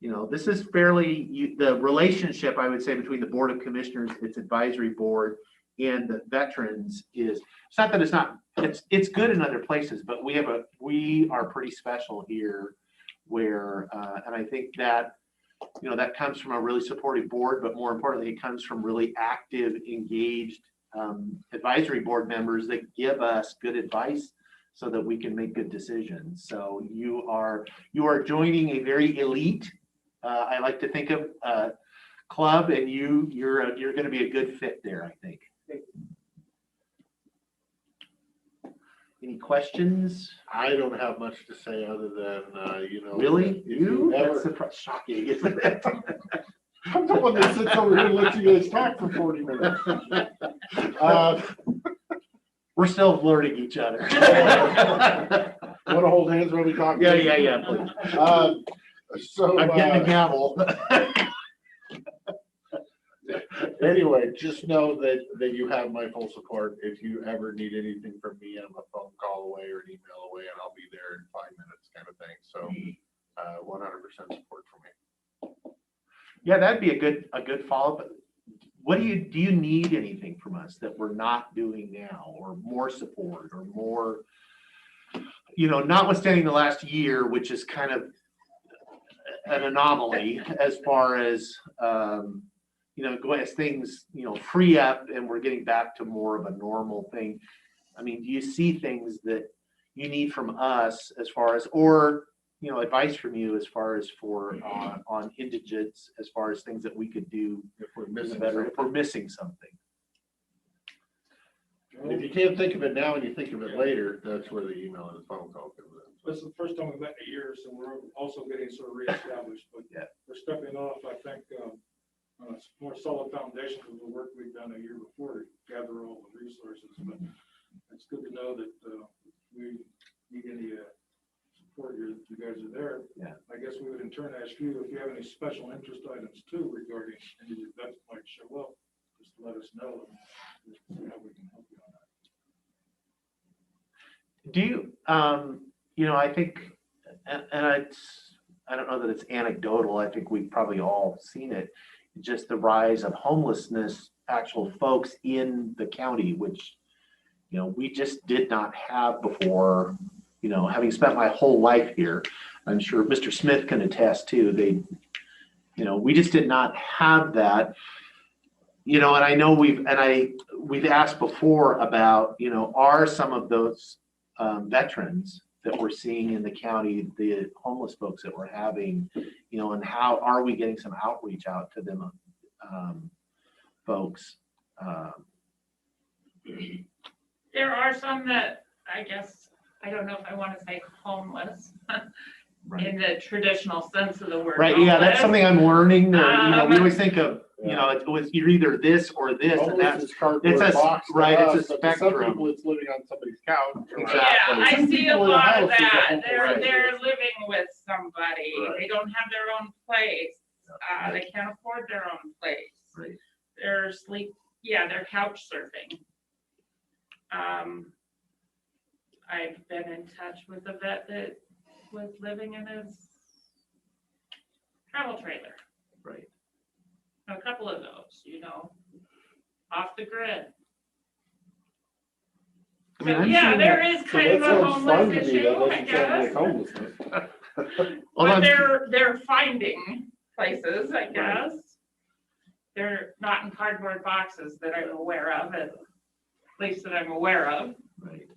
you know, this is fairly, the relationship, I would say, between the Board of Commissioners, its advisory board, and the veterans is, it's not that it's not, it's good in other places, but we are pretty special here where, and I think that, you know, that comes from a really supportive board, but more importantly, it comes from really active, engaged advisory board members that give us good advice so that we can make good decisions. So you are joining a very elite, I like to think of club, and you're going to be a good fit there, I think. Any questions?
I don't have much to say other than, you know.
Really?
If you
That's
ever,
shocking, isn't it?
I'm the one that sits over here and lets you guys talk for 40 minutes.
We're still learning each other.
Want to hold hands while we talk?
Yeah, please.
So
I'm getting the gavel.
Anyway, just know that you have my full support. If you ever need anything from me, I'm a phone call away or an email away, and I'll be there in 5 minutes, kind of thing. So, 100% support from me.
Yeah, that'd be a good follow-up. What do you need anything from us that we're not doing now, or more support, or more, you know, notwithstanding the last year, which is kind of an anomaly as far as, you know, as things, you know, free up and we're getting back to more of a normal thing. I mean, do you see things that you need from us as far as, or, you know, advice from you as far as for on indigents, as far as things that we could do
if we're missing
better,
something.
if we're missing something?
And if you can't think of it now and you think of it later, that's where the email and the phone call comes in.
This is the first time we met in a year, so we're also getting sort of reestablished, but
yeah,
we're stepping off, I think, on a more solid foundation of the work we've done a year before to gather all the resources. But it's good to know that we need any support. You guys are there.
Yeah.
I guess we would in turn ask you if you have any special interest items too regarding any events that might show up, just let us know and see how we can help you on that.
Do you, you know, I think, and I don't know that it's anecdotal. I think we've probably all seen it. Just the rise of homelessness, actual folks in the county, which, you know, we just did not have before. You know, having spent my whole life here, I'm sure Mr. Smith can attest too. You know, we just did not have that. You know, and I know we've asked before about, you know, are some of those veterans that we're seeing in the county, the homeless folks that we're having, you know, and how are we getting some outreach out to them, folks?
There are some that, I guess, I don't know if I want to say homeless
Right.
in the traditional sense of the word.
Right, yeah, that's
homeless.
something I'm learning. You know, we always think of, you know, you're either this or this, and that's, it's a, right, it's a spectrum.
Some people, it's living on somebody's couch.
Exactly.
Yeah, I
Some
see a
people in a
lot of
house is a
that.
homeless
They're
person.
living with somebody.
Right.
They don't have their own place. They can't afford their own place.
Right.
They're they're couch surfing. I've been in touch with a vet that was living in his travel trailer.
Right.
A couple of those, you know, off the grid.
I mean,
So,
I'm
yeah,
seeing
there
that-
is kind of a homeless issue, I guess.
Homelessness.
But they're finding places, I guess. They're not in cardboard boxes that I'm aware of, at least that I'm aware of.
Right.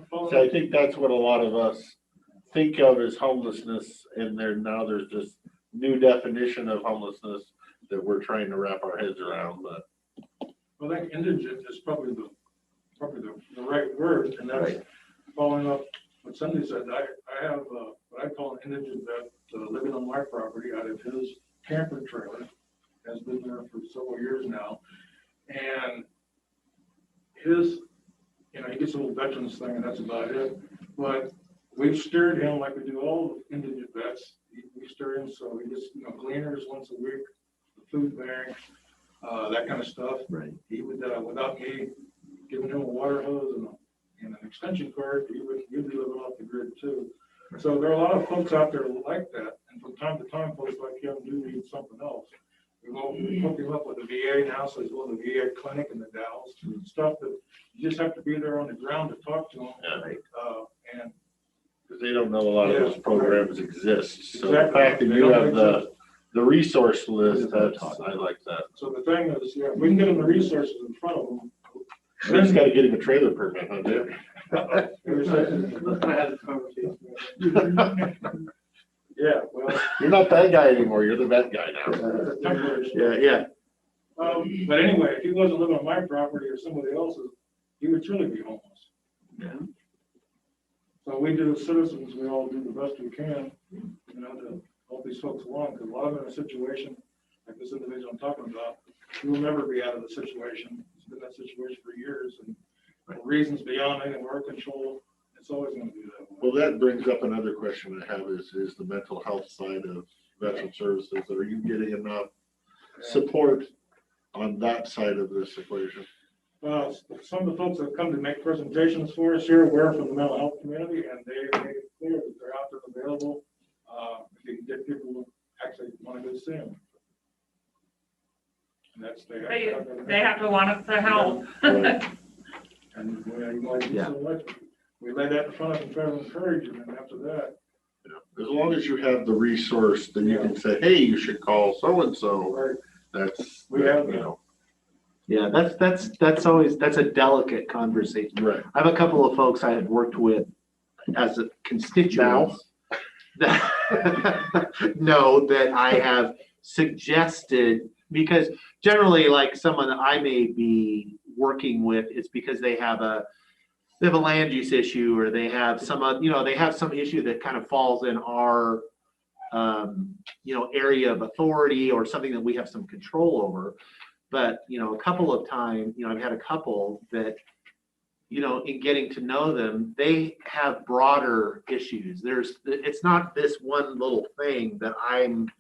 So I think that's what a lot of us think of as homelessness, and now there's this new definition of homelessness that we're trying to wrap our heads around. But
Well, I think indigent is probably the right word, and that's
Right.
following up what Cindy said. I have what I call an indigent that living on my property out of his camper trailer, has been there for several years now. And his, you know, he gets a little veterans thing and that's about it. But we've steered him like we do all the indigent vets. We steer him so he gets, you know, gleaners once a week, the food bank, that kind of stuff.
Right.
He would, without me giving him a water hose and an extension cord, he would be living off the grid too. So there are a lot of folks out there like that. And from time to time, folks like him do need something else. We won't hook him up with the VA now, so he's going to the VA clinic in the Dalles, stuff that you just have to be there on the ground to talk to him.
Yeah.
And
Because they don't know a lot of those programs exist. So the
Exactly.
fact that
They
you
don't
have the resource list, I like that.
so the thing is, yeah, if we can get them the resources in front of them.
We just gotta get him a trailer permit, huh, dude?
Yeah, well.
You're not that guy anymore, you're the vet guy now. Yeah.
But anyway, if he wasn't living on my property or somebody else's, he would truly be homeless.
Yeah.
So we do, as citizens, we all do the best we can, you know, to help these folks along, because a lot of them in a situation like this individual I'm talking about, he will never be out of the situation. He's been in that situation for years, and for reasons beyond any of our control, it's always going to be that way.
Well, that brings up another question I have is the mental health side of veteran services. Are you getting enough support on that side of this equation?
Some of the folks that come to make presentations for us here, we're from the mental health community, and they make it clear that they're out there available. If you can get people who actually want to go see them. And that's
They have to want us to help.
And you might do so much. We lay that in front of them, try to encourage them, and after that.
As long as you have the resource, then you can say, hey, you should call so-and-so. That's,
We have,
you know.
Yeah, that's always, that's a delicate conversation.
Right.
I have a couple of folks I had worked with as a constituents that know that I have suggested, because generally like someone that I may be working with, it's because they have a land use issue, or they have some, you know, they have some issue that kind of falls in our, you know, area of authority, or something that we have some control over. But, you know, a couple of times, you know, I've had a couple that, you know, in getting to know them, they have broader issues. It's not this one little thing that I'm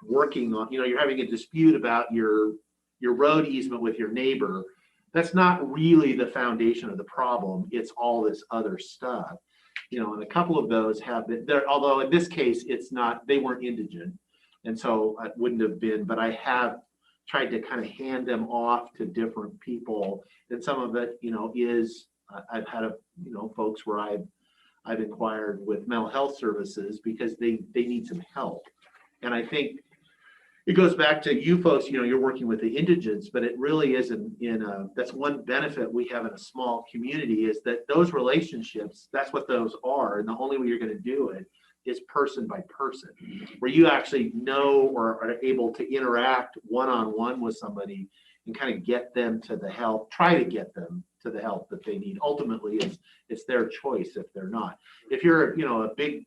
working on. You know, you're having a dispute about your road easement with your neighbor. That's not really the foundation of the problem. It's all this other stuff. You know, and a couple of those have been there, although in this case, it's not, they weren't indigent. And so it wouldn't have been, but I have tried to kind of hand them off to different people. And some of it, you know, is, I've had you know, folks where I've inquired with mental health services because they need some help. And I think it goes back to you folks, you know, you're working with the indigents, but it really isn't that's one benefit we have in a small community, is that those relationships, that's what those are. And the only way you're going to do it is person by person, where you actually know or are able to interact one-on-one with somebody and kind of get them to the help, try to get them to the help that they need. Ultimately, it's their choice if they're not. If you're, you know, a big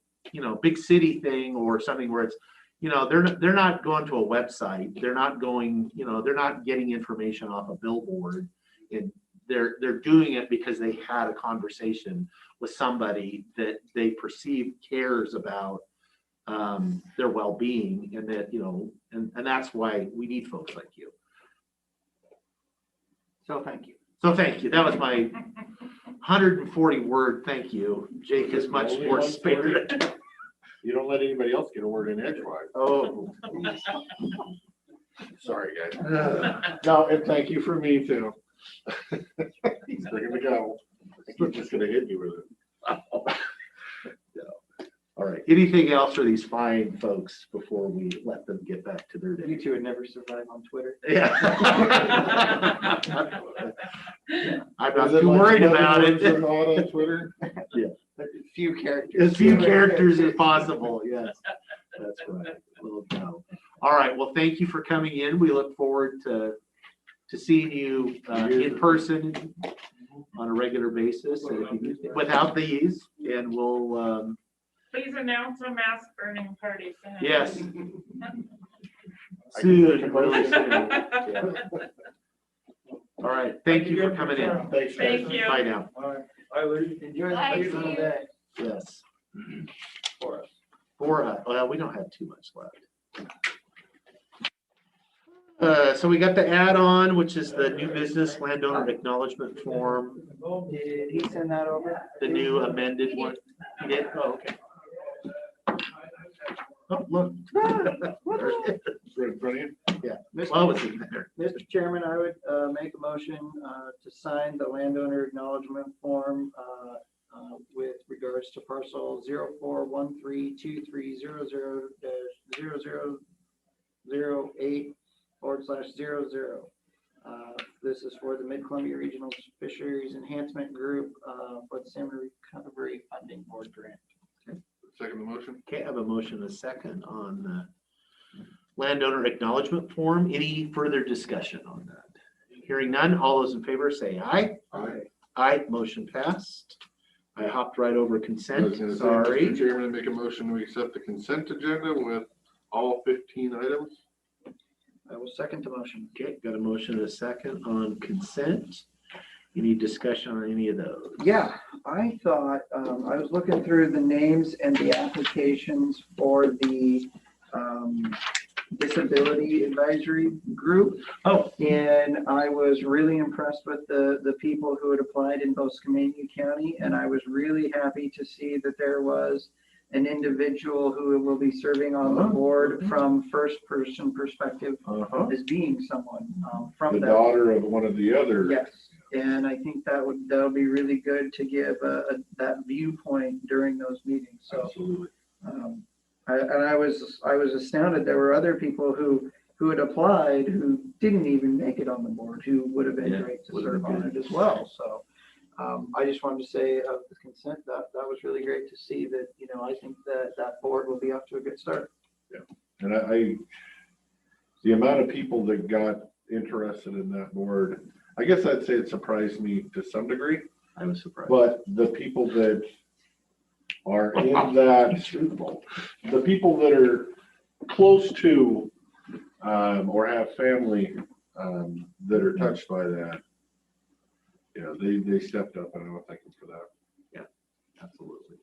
city thing or something where it's, you know, they're not going to a website, they're not going, you know, they're not getting information off a billboard, and they're doing it because they had a conversation with somebody that they perceive cares about their well-being, and that, you know, and that's why we need folks like you.
So thank you.
So thank you. That was my 140 word thank you. Jake is much
Only
more
140?
spared.
You don't let anybody else get a word in edgewise.
Oh.
Sorry, guys. No, and thank you for me too. He's bringing the gavel. I think he's just gonna hit me with it.
All right. Anything else for these fine folks before we let them get back to their day?
You two would never survive on Twitter.
Yeah. I'm not too worried about it.
On Twitter?
Yeah.
Few characters.
As few characters as possible, yes. That's right. Little go. All right, well, thank you for coming in. We look forward to seeing you in person on a regular basis without these, and we'll
Please announce a mass burning party.
yes. Soon, really soon. Yeah. All right, thank you for coming in.
Thanks, guys.
Thank you.
Bye now.
All right, I leave.
Enjoy the
Bye.
rest of the day.
Yes.
For us.
Well, we don't have too much left. So we got the add-on, which is the new business landowner acknowledgement form,
Did he send that over?
the new amended one. He did? Oh, okay. Oh, look.
Right in front of you.
Yeah.
Mr.
Well, it's in there.
Mr. Chairman, I would make a motion to sign the landowner acknowledgement form with regards to parcel 041323000008/00. This is for the Mid-Columbia Regional Fisheries Enhancement Group for the Salmon Recovery Funding Board grant.
Second the motion.
Okay, I have a motion, a second on the landowner acknowledgement form. Any further discussion on that? Hearing none, all those in favor say aye.
Aye.
Aye, motion passed. I hopped right over
I was
consent,
gonna say,
sorry.
Mr. Chairman, make a motion, we accept the consent agenda with all 15 items.
I will second the motion.
Okay, got a motion and a second on consent. Any discussion on any of those?
Yeah, I thought, I was looking through the names and the applications for the Disability Advisory Group.
Oh.
And I was really impressed with the people who had applied in both Skamania County. And I was really happy to see that there was an individual who will be serving on the board from first person perspective as being someone from
The
that.
daughter of one of the other.
Yes, and I think that'll be really good to give that viewpoint during those meetings. So,
Absolutely.
I was astounded. There were other people who had applied who didn't even make it on the board, who would have been great to serve on it as well. So, I just wanted to say of the consent that was really great to see that, I think that board will be off to a good start.
Yeah, and the amount of people that got interested in that board, I guess I'd say it surprised me to some degree.
I was surprised.
But the people that are in that, the people that are close to, or have family, that are touched by that, they stepped up, and I want to thank them for that.
Yeah, absolutely.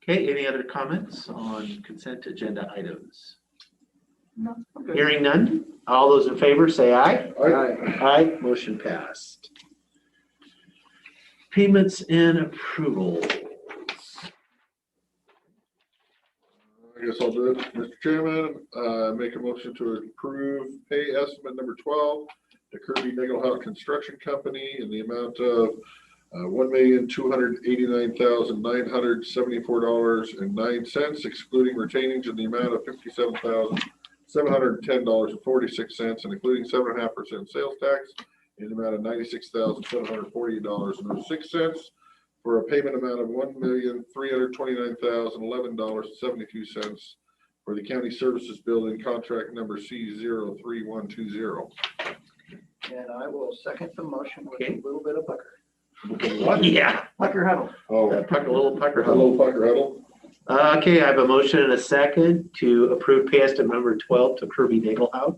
Okay, any other comments on consent agenda items?
No, okay.
Hearing none, all those in favor say aye.
Aye.
Aye, motion passed. Payments and approvals.
I guess I'll do it, Mr. Chairman, make a motion to approve pay estimate number 12 to Kirby Nagelhout Construction Company in the amount of $1,289,974.09, excluding retainings in the amount of $57,710.46, and including 7.5% sales tax in the amount of $96,748.06, for a payment amount of $1,329,011.72 for the county services building contract number C03120.
And I will second the motion with
Okay.
a little bit of pucker.
Yeah.
Pucker huddle.
Oh,
A little pucker
a little pucker huddle.
Okay, I have a motion and a second to approve pay estimate number 12 to Kirby Nagelhout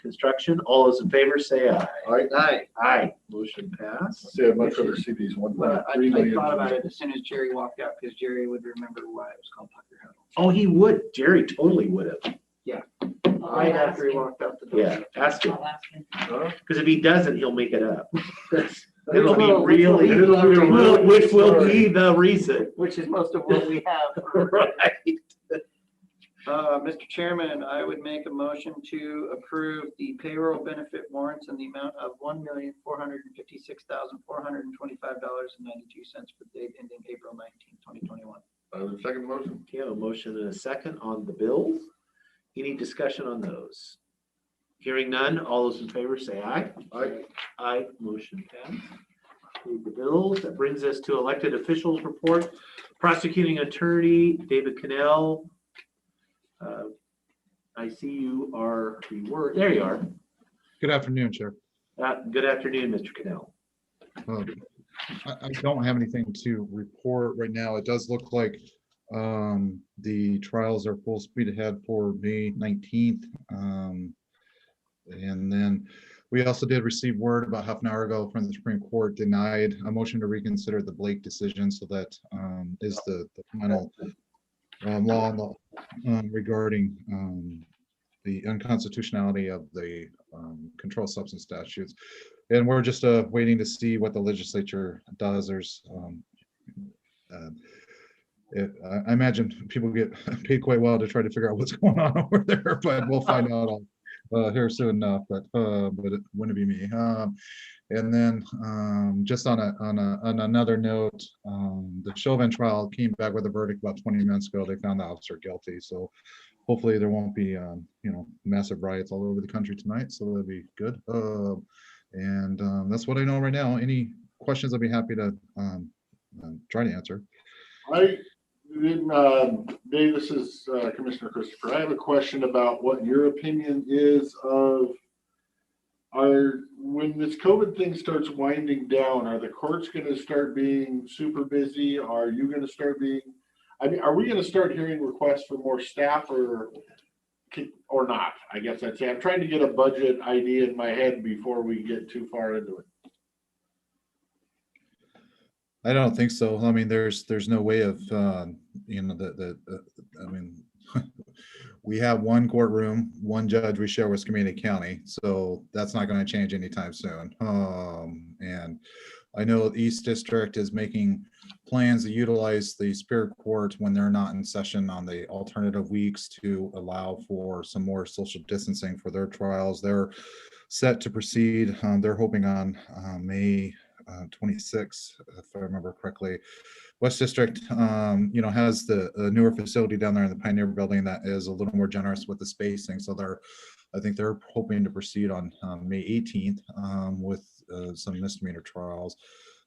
Construction. All those in favor say aye.
Aye.
Aye. Motion passed.
See, I'd much rather see these
Well,
1.3
I
million.
thought about it as soon as Jerry walked out, because Jerry would remember why it was called pucker huddle.
Oh, he would. Jerry totally would have.
Yeah, right after he walked out the door.
Yeah, ask him.
I'll ask him.
Because if he doesn't, he'll make it up.
It'll
It'll be
be
really,
really-
which will be the reason.
Which is most of what we have.
Right.
Mr. Chairman, I would make a motion to approve the payroll benefit warrants in the amount of $1,456,425.92 for the date ending April 19, 2021.
I would second the motion.
Okay, I have a motion and a second on the bills. Any discussion on those? Hearing none, all those in favor say aye.
Aye.
Aye, motion passed. Approve the bills. That brings us to elected officials report. Prosecuting attorney David Cannell. I see you are, there you are.
Good afternoon, Chair.
Good afternoon, Mr. Cannell.
I don't have anything to report right now. It does look like The trials are full speed ahead for May 19th. And then we also did receive word about half an hour ago from the Supreme Court denied a motion to reconsider the Blake decision. So that is the final law regarding the unconstitutionality of the controlled substance statutes. And we're just waiting to see what the legislature does. There's I imagine people get paid quite well to try to figure out what's going on over there, but we'll find out all here soon enough. But it wouldn't be me. And then just on another note, the Chauvin trial came back with a verdict about 20 minutes ago. They found the officer guilty. So hopefully there won't be massive riots all over the country tonight. So that'd be good. And that's what I know right now. Any questions? I'd be happy to try to answer.
Dave, this is Commissioner Christopher. I have a question about what your opinion is of when this COVID thing starts winding down, are the courts going to start being super busy? Are you going to start being, are we going to start hearing requests for more staff or not? I guess I'd say I'm trying to get a budget idea in my head before we get too far into it.
I don't think so. I mean, there's no way of, we have one courtroom, one judge we share with Community County, so that's not going to change anytime soon. And I know the East District is making plans to utilize the Superior Court when they're not in session on the alternative weeks to allow for some more social distancing for their trials. They're set to proceed. They're hoping on May 26, if I remember correctly. West District, has the newer facility down there in the Pioneer Building that is a little more generous with the spacing. So I think they're hoping to proceed on May 18th with some misdemeanor trials.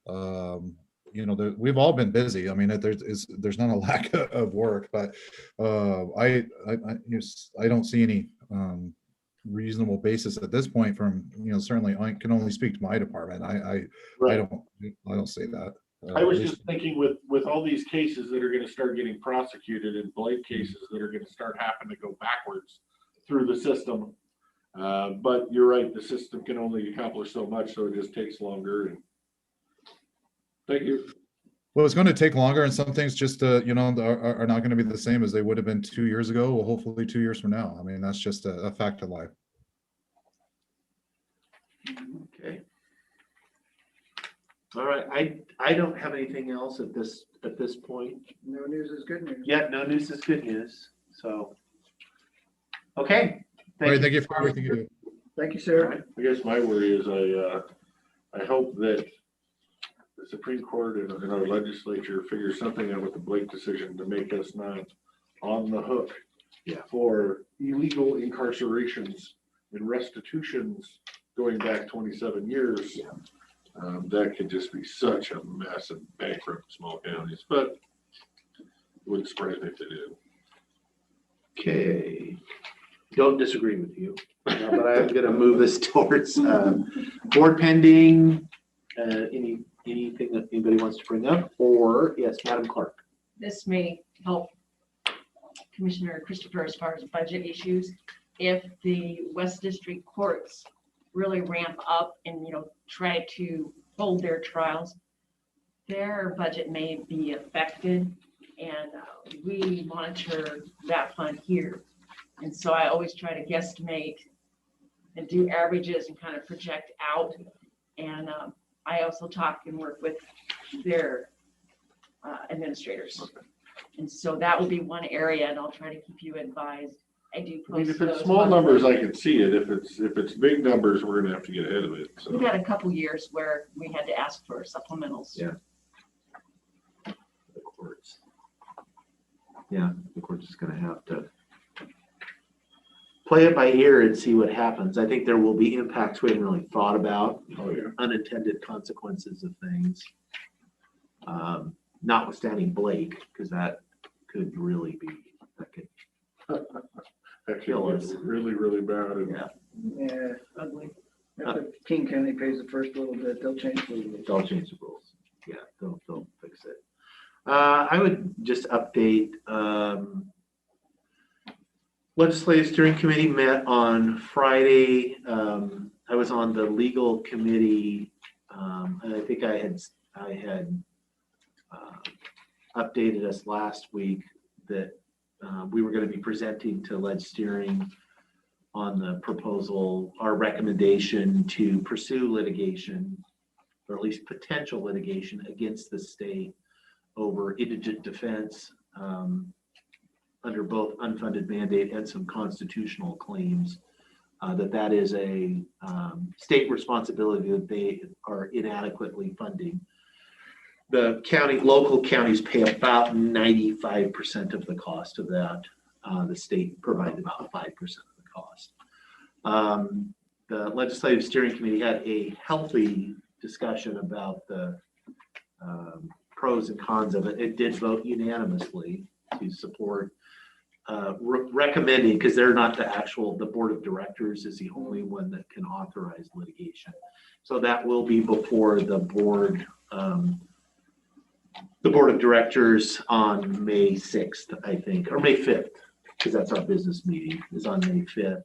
We've all been busy. I mean, there's not a lack of work, but I don't see any reasonable basis at this point from, certainly I can only speak to my department. I don't say that.
I was just thinking with all these cases that are going to start getting prosecuted and Blake cases that are going to start having to go backwards through the system. But you're right, the system can only accomplish so much, so it just takes longer. And thank you.
Well, it's going to take longer, and some things just are not going to be the same as they would have been 2 years ago. Well, hopefully 2 years from now. I mean, that's just a fact of life.
Okay. All right. I don't have anything else at this point.
No news is good news.
Yeah, no news is good news. So, okay.
Thank you for everything you do.
Thank you, sir.
I guess my worry is I hope that the Supreme Court and our legislature figure something out with the Blake decision to make us not on the hook for illegal incarcerations and restitutions going back 27 years. That could just be such a mess and bankrupt small counties, but it wouldn't surprise me if they did.
Okay. Don't disagree with you, but I'm going to move us towards board pending. Anything that anybody wants to bring up, or yes, Madam Clerk.
This may help Commissioner Christopher as far as budget issues. If the West District courts really ramp up and try to hold their trials, their budget may be affected, and we monitor that fund here. And so I always try to guesstimate and do averages and kind of project out. And I also talk and work with their administrators. And so that will be one area, and I'll try to keep you advised. I do post
if it's
those
small numbers,
monthly.
I can see it. If it's big numbers, we're gonna have to get ahead of it. So.
We've had a couple years where we had to ask for supplementals.
Yeah. The courts. Yeah, the court's just gonna have to play it by ear and see what happens. I think there will be impacts we haven't really thought about. Unintended consequences of things. Notwithstanding Blake, because that could really be, that could kill us.
Really, really bad.
Yeah, ugly. After King County pays the first little bit, they'll change the rules.
They'll change the rules. Yeah, they'll fix it. I would just update, Legislative Steering Committee met on Friday. I was on the legal committee, and I think I had updated us last week that we were going to be presenting to Leg Steering on the proposal, our recommendation to pursue litigation, or at least potential litigation against the state over indigent defense under both unfunded mandate and some constitutional claims, that is a state responsibility that they are inadequately funding. The local counties pay about 95% of the cost of that. The state provides about 5% of the cost. The Legislative Steering Committee had a healthy discussion about the pros and cons of it. It did vote unanimously to support recommending, because they're not the board of directors is the only one that can authorize litigation. So that will be before the board of directors on May 6th, I think, or May 5th, because that's our business meeting is on May 5th.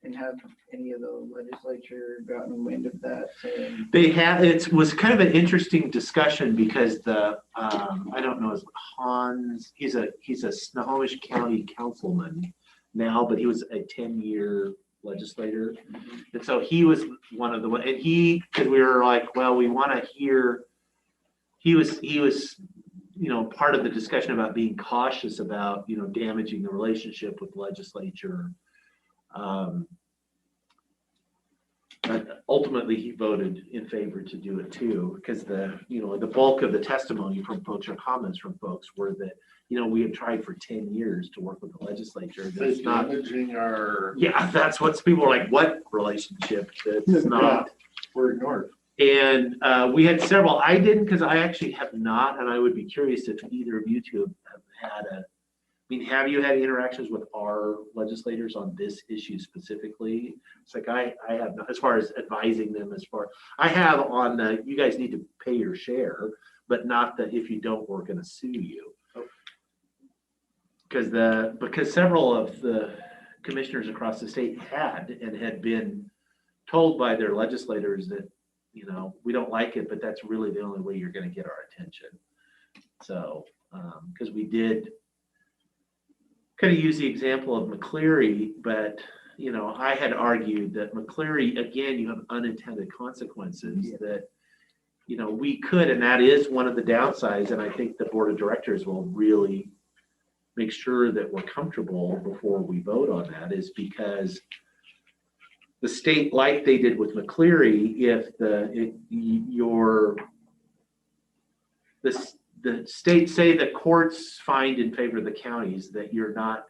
And have any of the legislature gotten wind of that? Saying...
They have. It was kind of an interesting discussion because the I don't know, is Hans, he's a Snohomish County councilman now, but he was a 10-year legislator. And so he was one of the, and because we were like, well, we want to hear, he was, part of the discussion about being cautious about, damaging the relationship with the legislature. But ultimately he voted in favor to do it too, because the bulk of the testimony from folks or comments from folks were that, we had tried for 10 years to work with the legislature. That's not
damaging our.
Yeah, that's what people are like, what relationship? That's not.
We're ignored.
And we had several. I didn't, because I actually have not, and I would be curious if either of you two have had have you had interactions with our legislators on this issue specifically? It's like I have, as far as advising them, I have on the, you guys need to pay your share, but not that if you don't, we're going to sue you. Because several of the commissioners across the state had been told by their legislators that, we don't like it, but that's really the only way you're going to get our attention. So, because we did kind of use the example of McCleary, but I had argued that McCleary, again, you have unintended consequences that we could, and that is one of the downsides. And I think the board of directors will really make sure that we're comfortable before we vote on that, is because the state, like they did with McCleary, if the state say the courts find in favor of the counties that you're not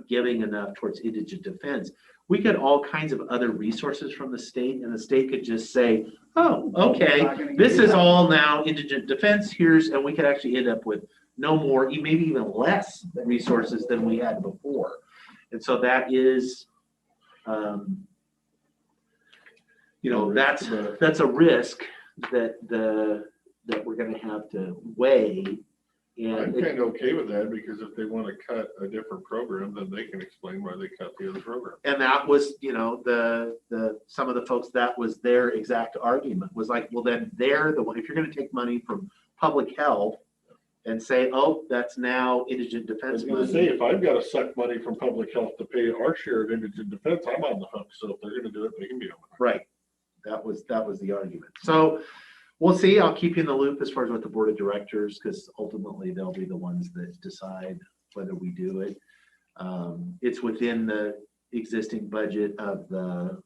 giving enough towards indigent defense, we get all kinds of other resources from the state, and the state could just say, oh, okay, this is all now indigent defense, and we could actually end up with no more, maybe even less resources than we had before. And so that is, that's a risk that we're going to have to weigh. And
I'm kind of okay with that, because if they want to cut a different program, then they can explain why they cut the other program.
And that was, some of the folks, that was their exact argument, was like, well, then they're the one, if you're going to take money from public health and say, oh, that's now indigent defense.
I was going to say, if I've got to suck money from public health to pay our share of indigent defense, I'm on the hook. So if they're going to do it, they can be on the hook.
Right. That was the argument. So we'll see. I'll keep you in the loop as far as what the board of directors, because ultimately they'll be the ones that decide whether we do it. It's within the existing budget of the,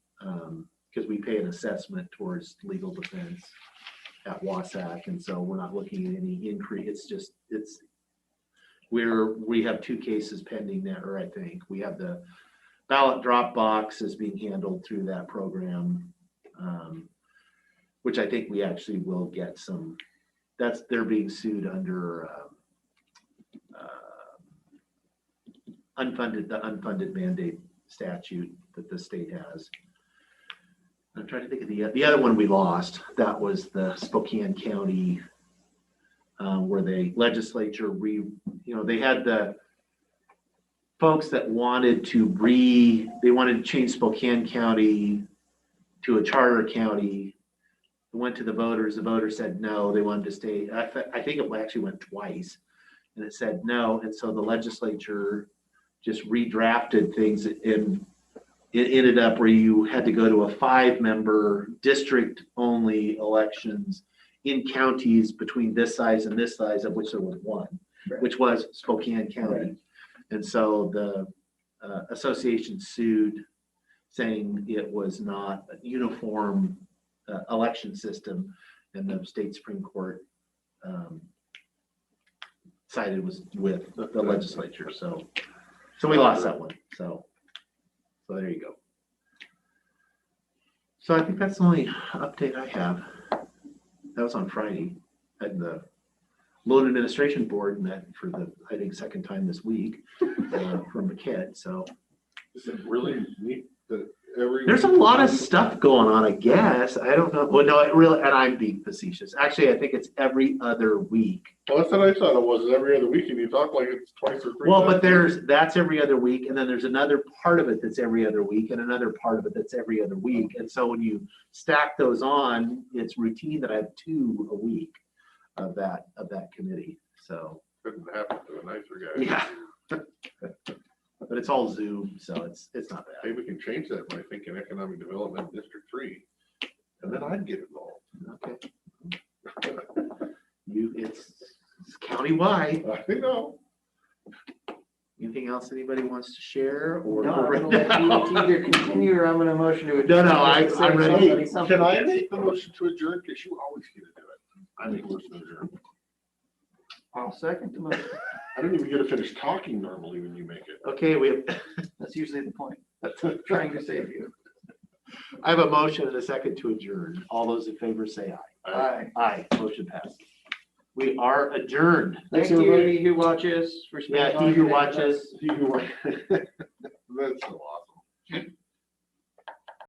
because we pay an assessment towards legal defense at WASAC, and so we're not looking at any increase. We have 2 cases pending there. I think we have the ballot drop box is being handled through that program, which I think we actually will get some. They're being sued under the unfunded mandate statute that the state has. I'm trying to think of the other one we lost. That was the Spokane County where the legislature they had the folks that wanted to they wanted to change Spokane County to a charter county. Went to the voters said no, they wanted to stay. I think it actually went twice, and it said no, and so the legislature just redrafted things, and it ended up where you had to go to a 5-member district only elections in counties between this size and this size, of which there was one, which was Spokane County. Right. And so the association sued, saying it was not a uniform election system, and the state Supreme Court sided with the legislature. So we lost that one. So there you go. So I think that's the only update I have. That was on Friday. Had the loan administration board met for the, I think, second time this week from McKidd. So
Is it really neat that
there's a lot of stuff going on, I guess. I don't know. Well, no, it really, and I'm being facetious. Actually, I think it's every other week.
Well, that's what I thought it was, every other week, and you talk like it's twice or three.
Well, but that's every other week, and then there's another part of it that's every other week, and another part of it that's every other week. And so when you stack those on, it's routine that I have 2 a week of that committee. So
couldn't happen to a nicer guy.
yeah. But it's all Zoom, so it's not bad.
Maybe we can change that by thinking Economic Development District 3, and then I'd get involved.
Okay. It's countywide.
I know.
Anything else anybody wants to share, or?
No, I'm gonna let you either continue, or I'm gonna motion to
No,
adjourn.
I'm ready.
Can I make the motion to adjourn? Because you always get to do it. I make motion to adjourn.
I'll second the motion.
I don't even get to finish talking normally when you make it.
Okay,
That's usually the point. Trying to save you.
I have a motion and a second to adjourn. All those in favor say aye.
Aye.
Aye, motion passed. We are adjourned.
Thank you, everybody who watches for spending
Yeah,
all
he who
your day with us.
watches.
That's so awesome.